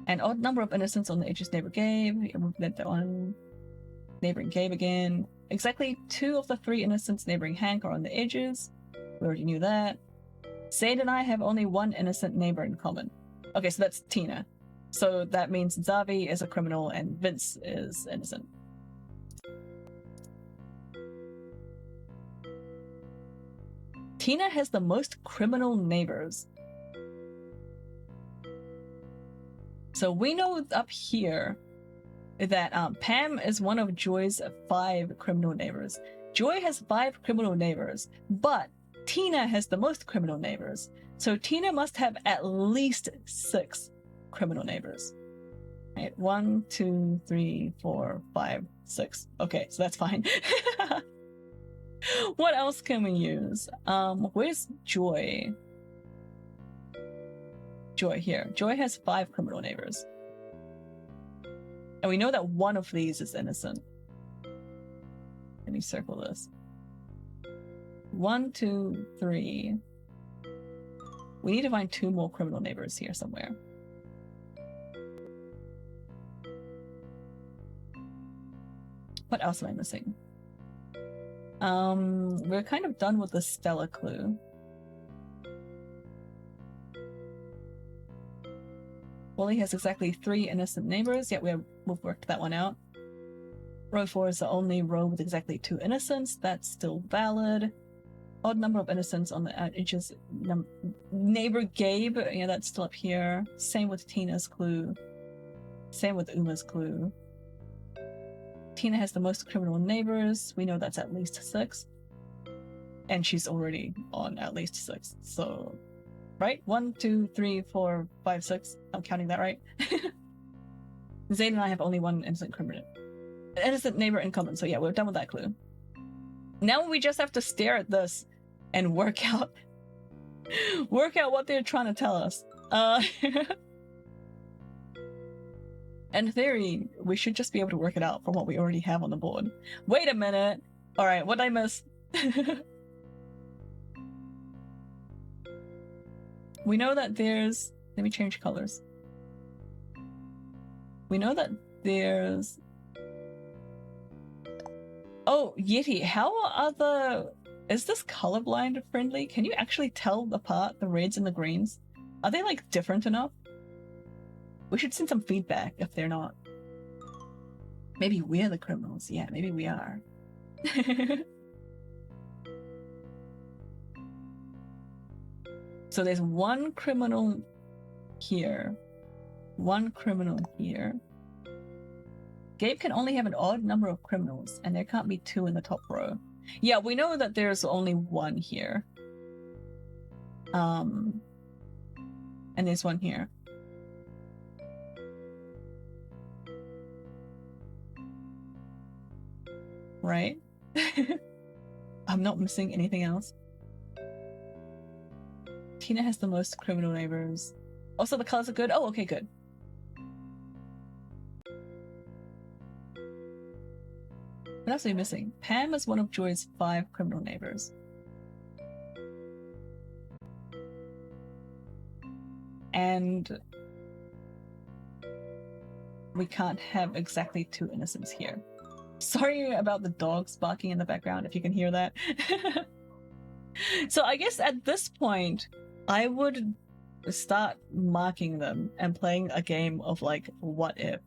An odd number of innocents on the edges neighbor Gabe. We've let that one. Neighboring Gabe again. Exactly 2 of the 3 innocents neighboring Hank are on the edges. We already knew that. Zane and I have only 1 innocent neighbor in common. Okay, so that's Tina. So that means Zavi is a criminal and Vince is innocent. Tina has the most criminal neighbors. So we know up here that Pam is one of Joy's 5 criminal neighbors. Joy has 5 criminal neighbors, but Tina has the most criminal neighbors. So Tina must have at least 6 criminal neighbors. Right? 1, 2, 3, 4, 5, 6. Okay, so that's fine. What else can we use? Where's Joy? Joy here. Joy has 5 criminal neighbors. And we know that 1 of these is innocent. Let me circle this. 1, 2, 3. We need to find 2 more criminal neighbors here somewhere. What else am I missing? We're kind of done with the Stella clue. Wally has exactly 3 innocent neighbors, yet we've worked that one out. Row 4 is the only row with exactly 2 innocents. That's still valid. Odd number of innocents on the edges. Neighbor Gabe, yeah, that's still up here. Same with Tina's clue. Same with Uma's clue. Tina has the most criminal neighbors. We know that's at least 6. And she's already on at least 6. So, right? 1, 2, 3, 4, 5, 6. I'm counting that right. Zane and I have only 1 innocent neighbor in common. So yeah, we're done with that clue. Now we just have to stare at this and work out what they're trying to tell us. In theory, we should just be able to work it out from what we already have on the board. Wait a minute. All right, what did I miss? We know that there's... Let me change colors. We know that there's... Oh, Yeti, how are the... Is this colorblind friendly? Can you actually tell apart the reds and the greens? Are they like different enough? We should send some feedback if they're not. Maybe we're the criminals. Yeah, maybe we are. So there's one criminal here. One criminal here. Gabe can only have an odd number of criminals, and there can't be two in the top row. Yeah, we know that there's only one here. And there's one here. Right? I'm not missing anything else. Tina has the most criminal neighbors. Also, the colors are good. Oh, okay, good. What else are we missing? Pam is one of Joy's 5 criminal neighbors. And we can't have exactly 2 innocents here. Sorry about the dogs barking in the background, if you can hear that. So I guess at this point, I would start marking them and playing a game of like, what if?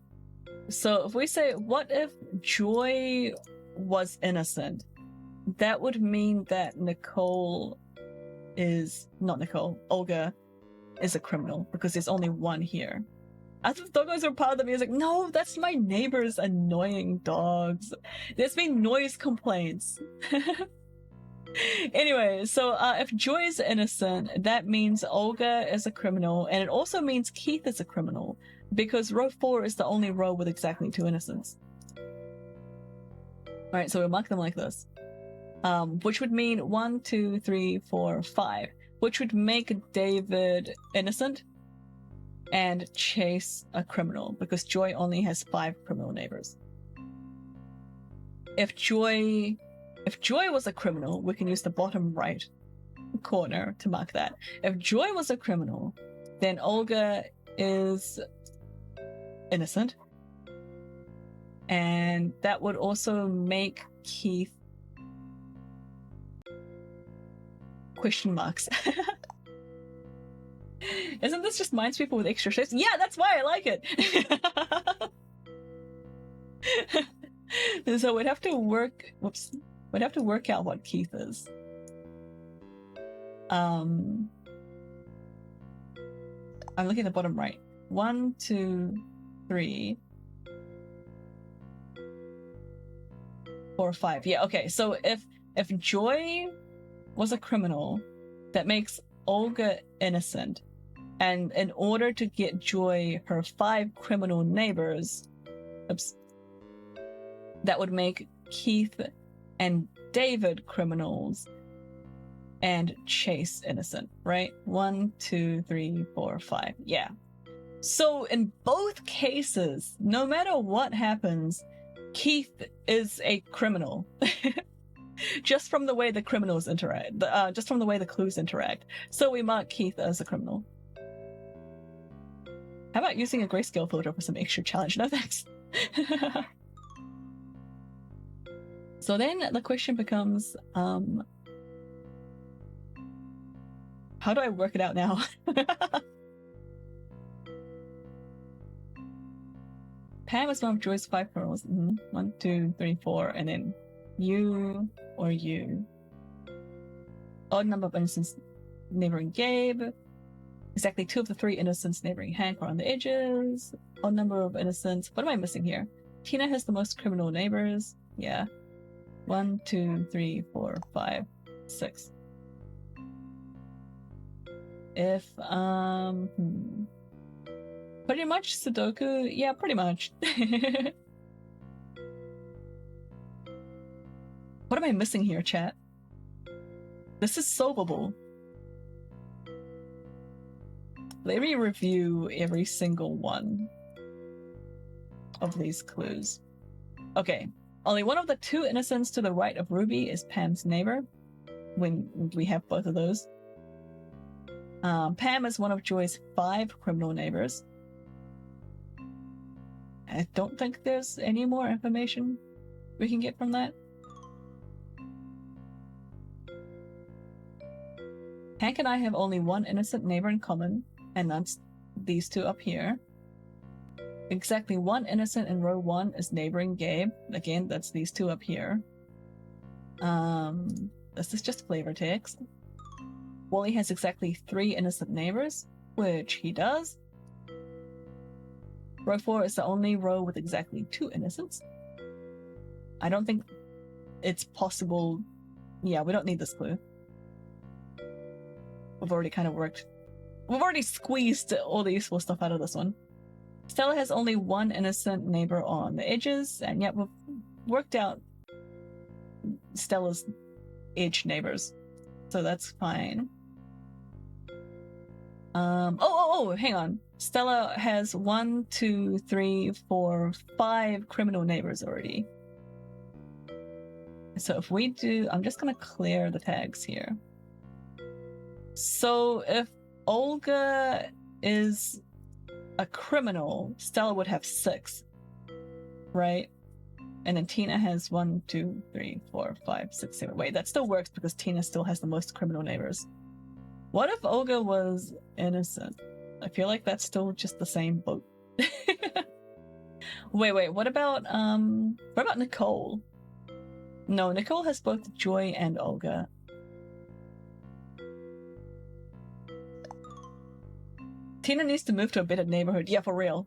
So if we say, what if Joy was innocent? That would mean that Olga is a criminal because there's only one here. I thought doggos were part of the music. No, that's my neighbor's annoying dogs. There's been noise complaints. Anyway, so if Joy is innocent, that means Olga is a criminal, and it also means Keith is a criminal, because row 4 is the only row with exactly 2 innocents. Alright, so we'll mark them like this. Which would mean 1, 2, 3, 4, 5, which would make David innocent and Chase a criminal, because Joy only has 5 criminal neighbors. If Joy was a criminal, we can use the bottom right corner to mark that. If Joy was a criminal, then Olga is innocent. And that would also make Keith question marks. Isn't this just Minesweeper with extra shifts? Yeah, that's why I like it! So we'd have to work... Whoops. We'd have to work out what Keith is. I'm looking at the bottom right. 1, 2, 3, 4, 5. Yeah, okay. So if Joy was a criminal, that makes Olga innocent. And in order to get Joy her 5 criminal neighbors, oops, that would make Keith and David criminals and Chase innocent, right? 1, 2, 3, 4, 5. Yeah. So in both cases, no matter what happens, Keith is a criminal. Just from the way the criminals interact, just from the way the clues interact. So we mark Keith as a criminal. How about using a grayscale filter for some extra challenge? No thanks. So then the question becomes, how do I work it out now? Pam is one of Joy's 5 criminals. 1, 2, 3, 4, and then you or you. Odd number of innocents neighboring Gabe. Exactly 2 of the 3 innocents neighboring Hank are on the edges. Odd number of innocents. What am I missing here? Tina has the most criminal neighbors. Yeah. 1, 2, 3, 4, 5, 6. If, pretty much Sudoku? Yeah, pretty much. What am I missing here, chat? This is solvable. Let me review every single one of these clues. Okay. Only one of the 2 innocents to the right of Ruby is Pam's neighbor, when we have both of those. Pam is one of Joy's 5 criminal neighbors. I don't think there's any more information we can get from that. Hank and I have only one innocent neighbor in common, and that's these two up here. Exactly one innocent in row 1 is neighboring Gabe. Again, that's these two up here. This is just flavor text. Wally has exactly 3 innocent neighbors, which he does. Row 4 is the only row with exactly 2 innocents. I don't think it's possible. Yeah, we don't need this clue. We've already kind of worked. We've already squeezed all the useful stuff out of this one. Stella has only 1 innocent neighbor on the edges, and yet we've worked out Stella's edge neighbors, so that's fine. Hang on. Stella has 1, 2, 3, 4, 5 criminal neighbors already. So if we do, I'm just gonna clear the tags here. So if Olga is a criminal, Stella would have 6, right? And then Tina has 1, 2, 3, 4, 5, 6, 7. Wait, that still works because Tina still has the most criminal neighbors. What if Olga was innocent? I feel like that's still just the same boat. Wait, what about Nicole? No, Nicole has both Joy and Olga. Tina needs to move to a better neighborhood. Yeah, for real.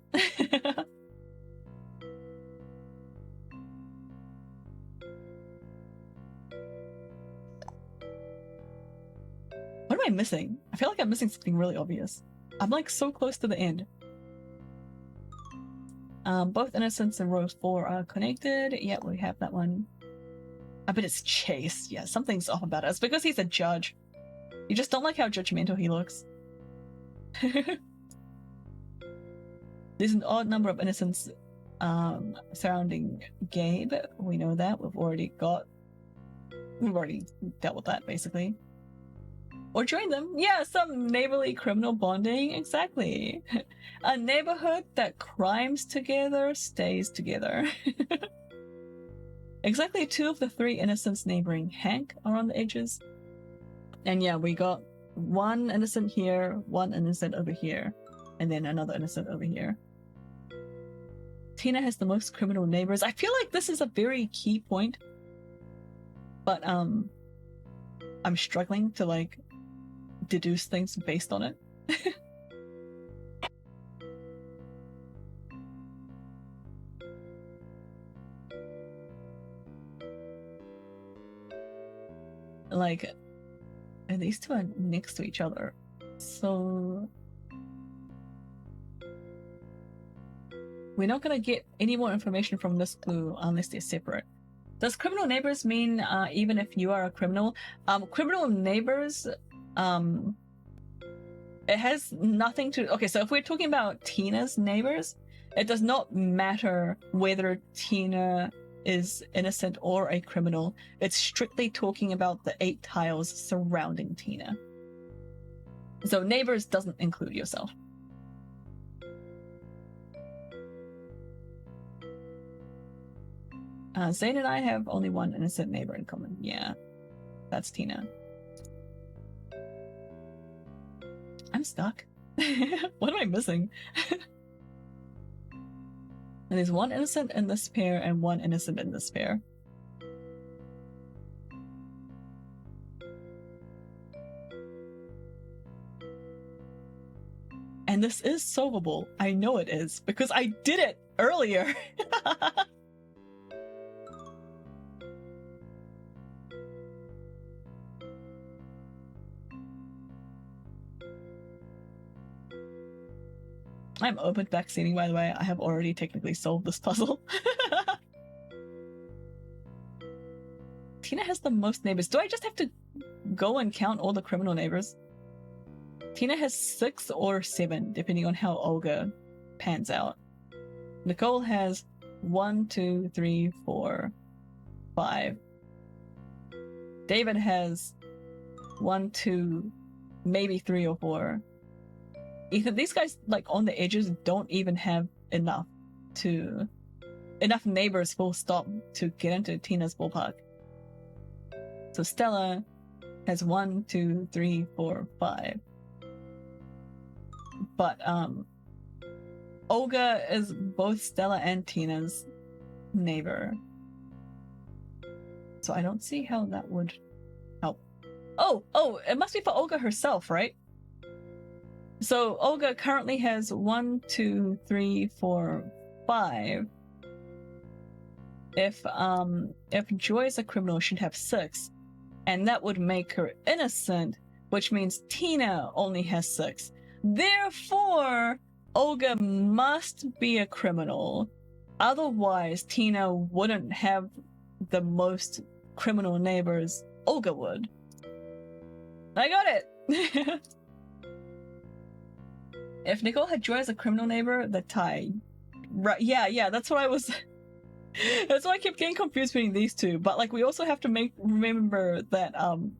What am I missing? I feel like I'm missing something really obvious. I'm like so close to the end. Both innocents in row 4 are connected. Yeah, we have that one. I bet it's Chase. Yeah, something's off about it. It's because he's a judge. You just don't like how judgmental he looks. There's an odd number of innocents surrounding Gabe. We know that. We've already dealt with that, basically. Or join them. Yeah, some neighborly criminal bonding. Exactly. A neighborhood that crimes together stays together. Exactly 2 of the 3 innocents neighboring Hank are on the edges. And yeah, we got 1 innocent here, 1 innocent over here, and then another innocent over here. Tina has the most criminal neighbors. I feel like this is a very key point, but I'm struggling to like deduce things based on it. Like, and these two are next to each other, so we're not gonna get any more information from this clue unless they're separate. Does criminal neighbors mean even if you are a criminal? Criminal neighbors, it has nothing to... Okay, so if we're talking about Tina's neighbors, it does not matter whether Tina is innocent or a criminal. It's strictly talking about the 8 tiles surrounding Tina. So neighbors doesn't include yourself. Zane and I have only 1 innocent neighbor in common. Yeah, that's Tina. I'm stuck. What am I missing? And there's 1 innocent in this pair and 1 innocent in this pair. And this is solvable. I know it is because I did it earlier. I'm open backseating, by the way. I have already technically solved this puzzle. Tina has the most neighbors. Do I just have to go and count all the criminal neighbors? Tina has 6 or 7, depending on how Olga pans out. Nicole has 1, 2, 3, 4, 5. David has 1, 2, maybe 3 or 4. Ethan, these guys, like, on the edges don't even have enough. to enough neighbors full stop to get into Tina's ballpark. So Stella has 1, 2, 3, 4, 5. But Olga is both Stella and Tina's neighbor. So I don't see how that would help. Oh, it must be for Olga herself, right? So Olga currently has 1, 2, 3, 4, 5. If Joy is a criminal, she'd have 6. And that would make her innocent, which means Tina only has 6. Therefore, Olga must be a criminal. Otherwise, Tina wouldn't have the most criminal neighbors Olga would. I got it! If Nicole had Joy as a criminal neighbor, the tie. Right, yeah, that's what I was... That's why I kept getting confused between these two. But like, we also have to remember that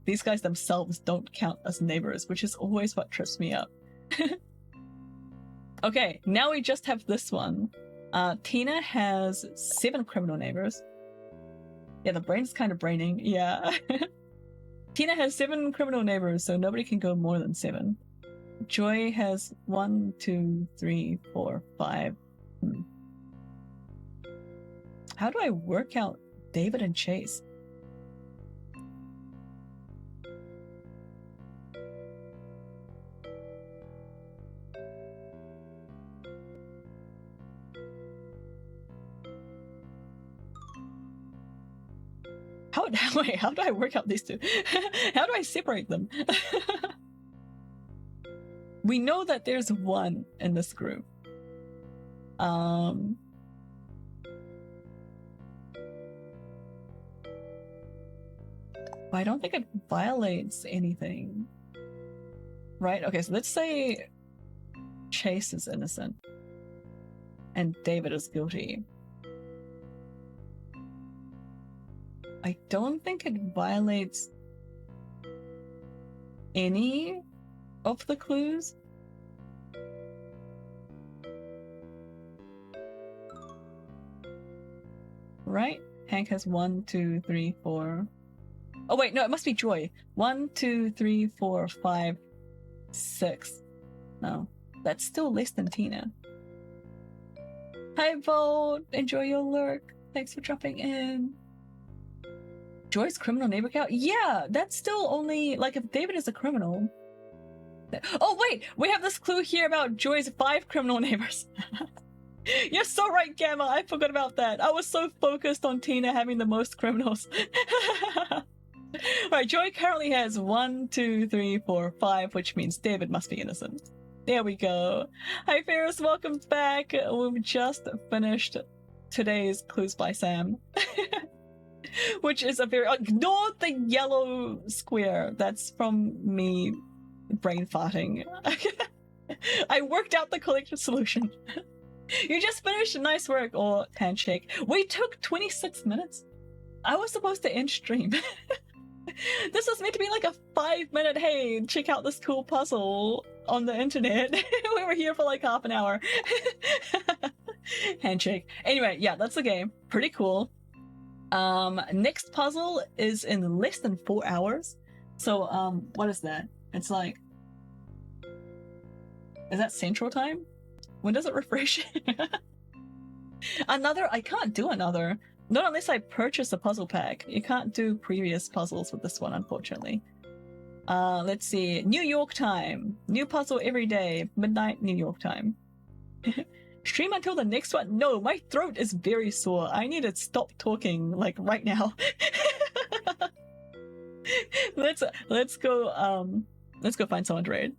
these guys themselves don't count as neighbors, which is always what trips me up. Okay, now we just have this one. Tina has 7 criminal neighbors. Yeah, the brain's kind of braining. Yeah. Tina has 7 criminal neighbors, so nobody can go more than 7. Joy has 1, 2, 3, 4, 5. How do I work out David and Chase? How do I work out these two? How do I separate them? We know that there's 1 in this group. But I don't think it violates anything. Right? Okay, so let's say Chase is innocent and David is guilty. I don't think it violates any of the clues. Right? Hank has 1, 2, 3, 4. Oh wait, no, it must be Joy. 1, 2, 3, 4, 5, 6. No, that's still less than Tina. Hi, Vote. Enjoy your lurk. Thanks for dropping in. Joy's criminal neighbor count? Yeah, that's still only, like, if David is a criminal. Oh wait, we have this clue here about Joy's 5 criminal neighbors. You're so right, Gamma. I forgot about that. I was so focused on Tina having the most criminals. Alright, Joy currently has 1, 2, 3, 4, 5, which means David must be innocent. There we go. Hi, Ferris. Welcome back. We've just finished today's Clues by Sam. Which is a very... Ignore the yellow square. That's from me brain farting. I worked out the collective solution. You just finished. Nice work. Or handshake. We took 26 minutes. I was supposed to end stream. This was meant to be like a 5-minute, hey, check out this cool puzzle on the internet. We were here for like half an hour. Handshake. Anyway, yeah, that's the game. Pretty cool. Next puzzle is in less than 4 hours. So, what is that? It's like... Is that Central Time? When does it refresh? Another? I can't do another. Not unless I purchase a puzzle pack. You can't do previous puzzles with this one, unfortunately. Let's see. New York time. New puzzle every day. Midnight New York time. Stream until the next one? No, my throat is very sore. I need to stop talking, like, right now. Let's go find someone to raid.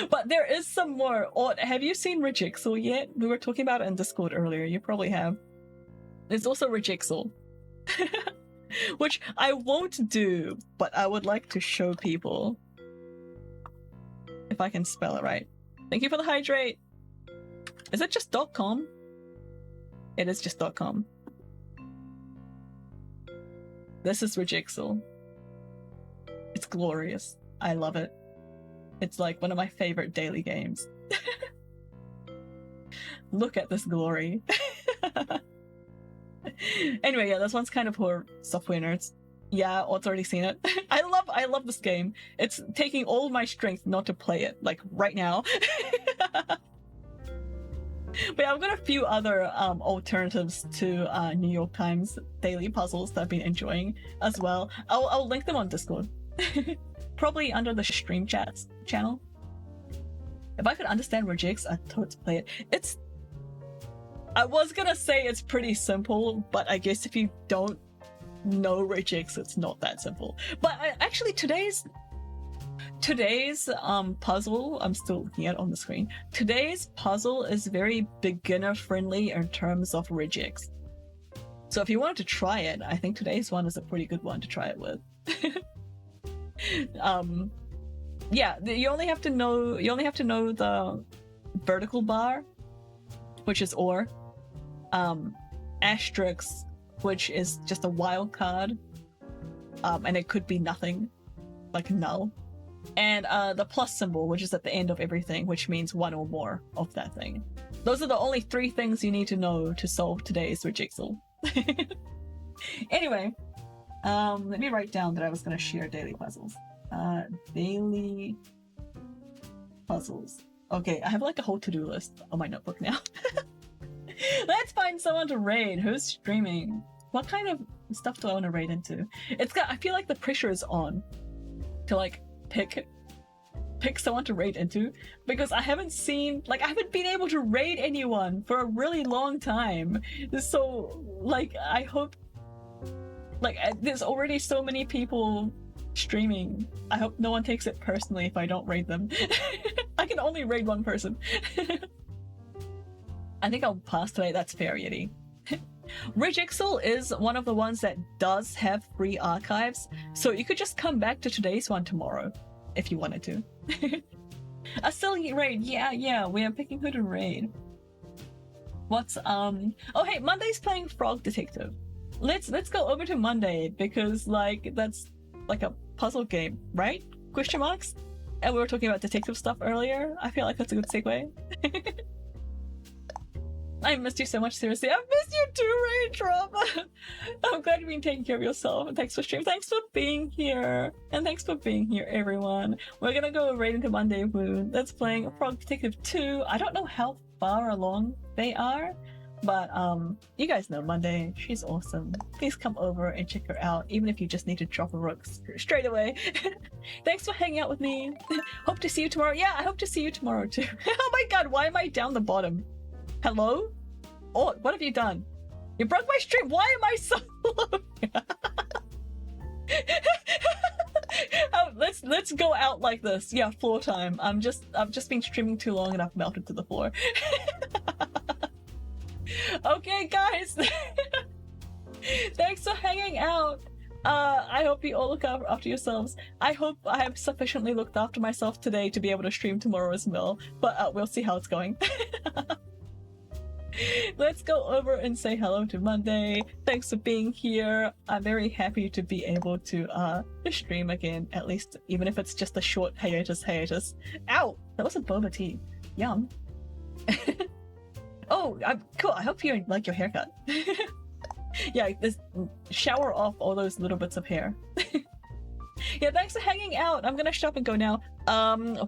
But there is some more. Oh, have you seen Rejixel yet? We were talking about it in Discord earlier. You probably have. There's also Rejixel. Which I won't do, but I would like to show people. If I can spell it right. Thank you for the hydrate. Is it just .com? It is just .com. This is Rejixel. It's glorious. I love it. It's like one of my favorite daily games. Look at this glory. Anyway, yeah, this one's kind of for software nerds. Yeah, Odd's already seen it. I love this game. It's taking all my strength not to play it, like right now. But yeah, I've got a few other alternatives to New York Times daily puzzles that I've been enjoying as well. I'll link them on Discord. Probably under the stream chats channel. If I could understand regex, I'd totally play it. I was gonna say it's pretty simple, but I guess if you don't know regex, it's not that simple. But actually today's puzzle, I'm still looking at it on the screen. Today's puzzle is very beginner friendly in terms of regex. So if you wanted to try it, I think today's one is a pretty good one to try it with. Yeah, you only have to know the vertical bar, which is OR, asterisk, which is just a wild card, and it could be nothing, like null, and the plus symbol, which is at the end of everything, which means one or more of that thing. Those are the only 3 things you need to know to solve today's regex. Anyway, let me write down that I was going to share daily puzzles. Daily puzzles. Okay, I have like a whole to-do list on my notebook now. Let's find someone to raid. Who's streaming? What kind of stuff do I want to raid into? I feel like the pressure is on to like pick someone to raid into, because I haven't been able to raid anyone for a really long time. So like I hope, like there's already so many people streaming. I hope no one takes it personally if I don't raid them. I can only raid one person. I think I'll pass today. That's fair, Yeti. Regexel is one of the ones that does have free archives, so you could just come back to today's one tomorrow if you wanted to. A silly raid, yeah, we are picking who to raid. What's oh hey, Monday's playing Frog Detective. Let's go over to Monday, because like that's like a puzzle game, right? Question marks? And we were talking about detective stuff earlier. I feel like that's a good segue. I missed you so much, seriously. I've missed you too, Raindrop! I'm glad you've been taking care of yourself, and thanks for streaming. Thanks for being here! And thanks for being here, everyone. We're gonna go right into Monday Moon. That's playing Frog Detective 2. I don't know how far along they are, but you guys know Monday. She's awesome. Please come over and check her out, even if you just need to drop a rook straight away. Thanks for hanging out with me. Hope to see you tomorrow. Yeah, I hope to see you tomorrow too. Oh my god, why am I down the bottom? Hello? Oh, what have you done? You broke my stream. Why am I so low? Oh, let's go out like this. Yeah, floor time. I've just been streaming too long and I've melted to the floor. Okay, guys. Thanks for hanging out. I hope you all look after yourselves. I hope I have sufficiently looked after myself today to be able to stream tomorrow as well. But we'll see how it's going. Let's go over and say hello to Monday. Thanks for being here. I'm very happy to be able to stream again, at least, even if it's just a short hiatus. Ow! That wasn't boba tea. Yum. Oh, cool. I hope you like your haircut. Yeah, shower off all those little bits of hair. Yeah, thanks for hanging out. I'm gonna shut up and go now.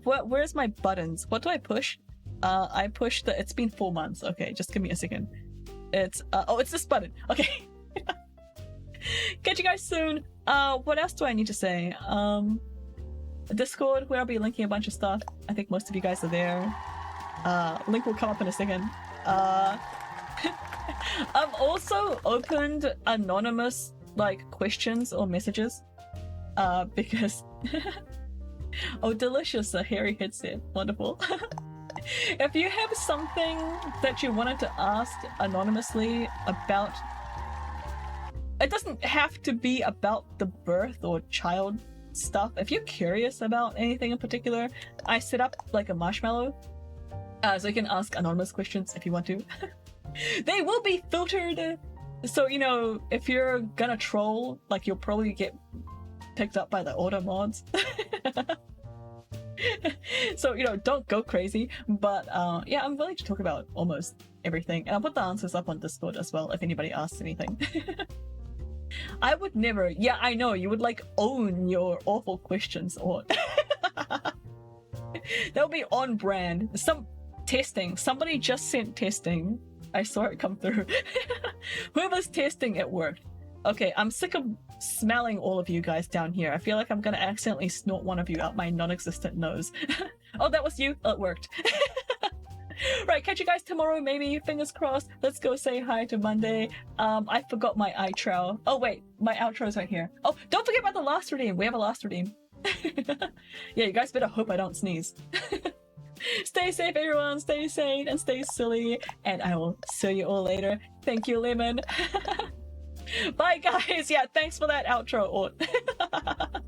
Where's my buttons? What do I push? I pushed the. It's been 4 months. Okay, just give me a second. It's it's this button. Okay. Catch you guys soon. What else do I need to say? Discord, where I'll be linking a bunch of stuff. I think most of you guys are there. Link will come up in a second. I've also opened anonymous like questions or messages. Because oh, delicious, a hairy headset. Wonderful. If you have something that you wanted to ask anonymously about, it doesn't have to be about the birth or child stuff. If you're curious about anything in particular, I set up like a marshmallow, so you can ask anonymous questions if you want to. They will be filtered, so you know, if you're gonna troll, like you'll probably get picked up by the auto mods. So, you know, don't go crazy, but yeah, I'm willing to talk about almost everything. And I'll put the answers up on Discord as well if anybody asks anything. I would never. Yeah, I know. You would like own your awful questions, or that would be on brand. Some testing. Somebody just sent testing. I saw it come through. Whoever's testing, it worked. Okay, I'm sick of smelling all of you guys down here. I feel like I'm gonna accidentally snort one of you out my non-existent nose. Oh, that was you. Oh, it worked. Right, catch you guys tomorrow, maybe. Fingers crossed. Let's go say hi to Monday. I forgot my outro. Oh wait, my outro's right here. Oh, don't forget about the last redeem. We have a last redeem. Yeah, you guys better hope I don't sneeze. Stay safe, everyone. Stay sane and stay silly. And I will see you all later. Thank you, Lemon. Bye, guys. Yeah, thanks for that outro, Ort.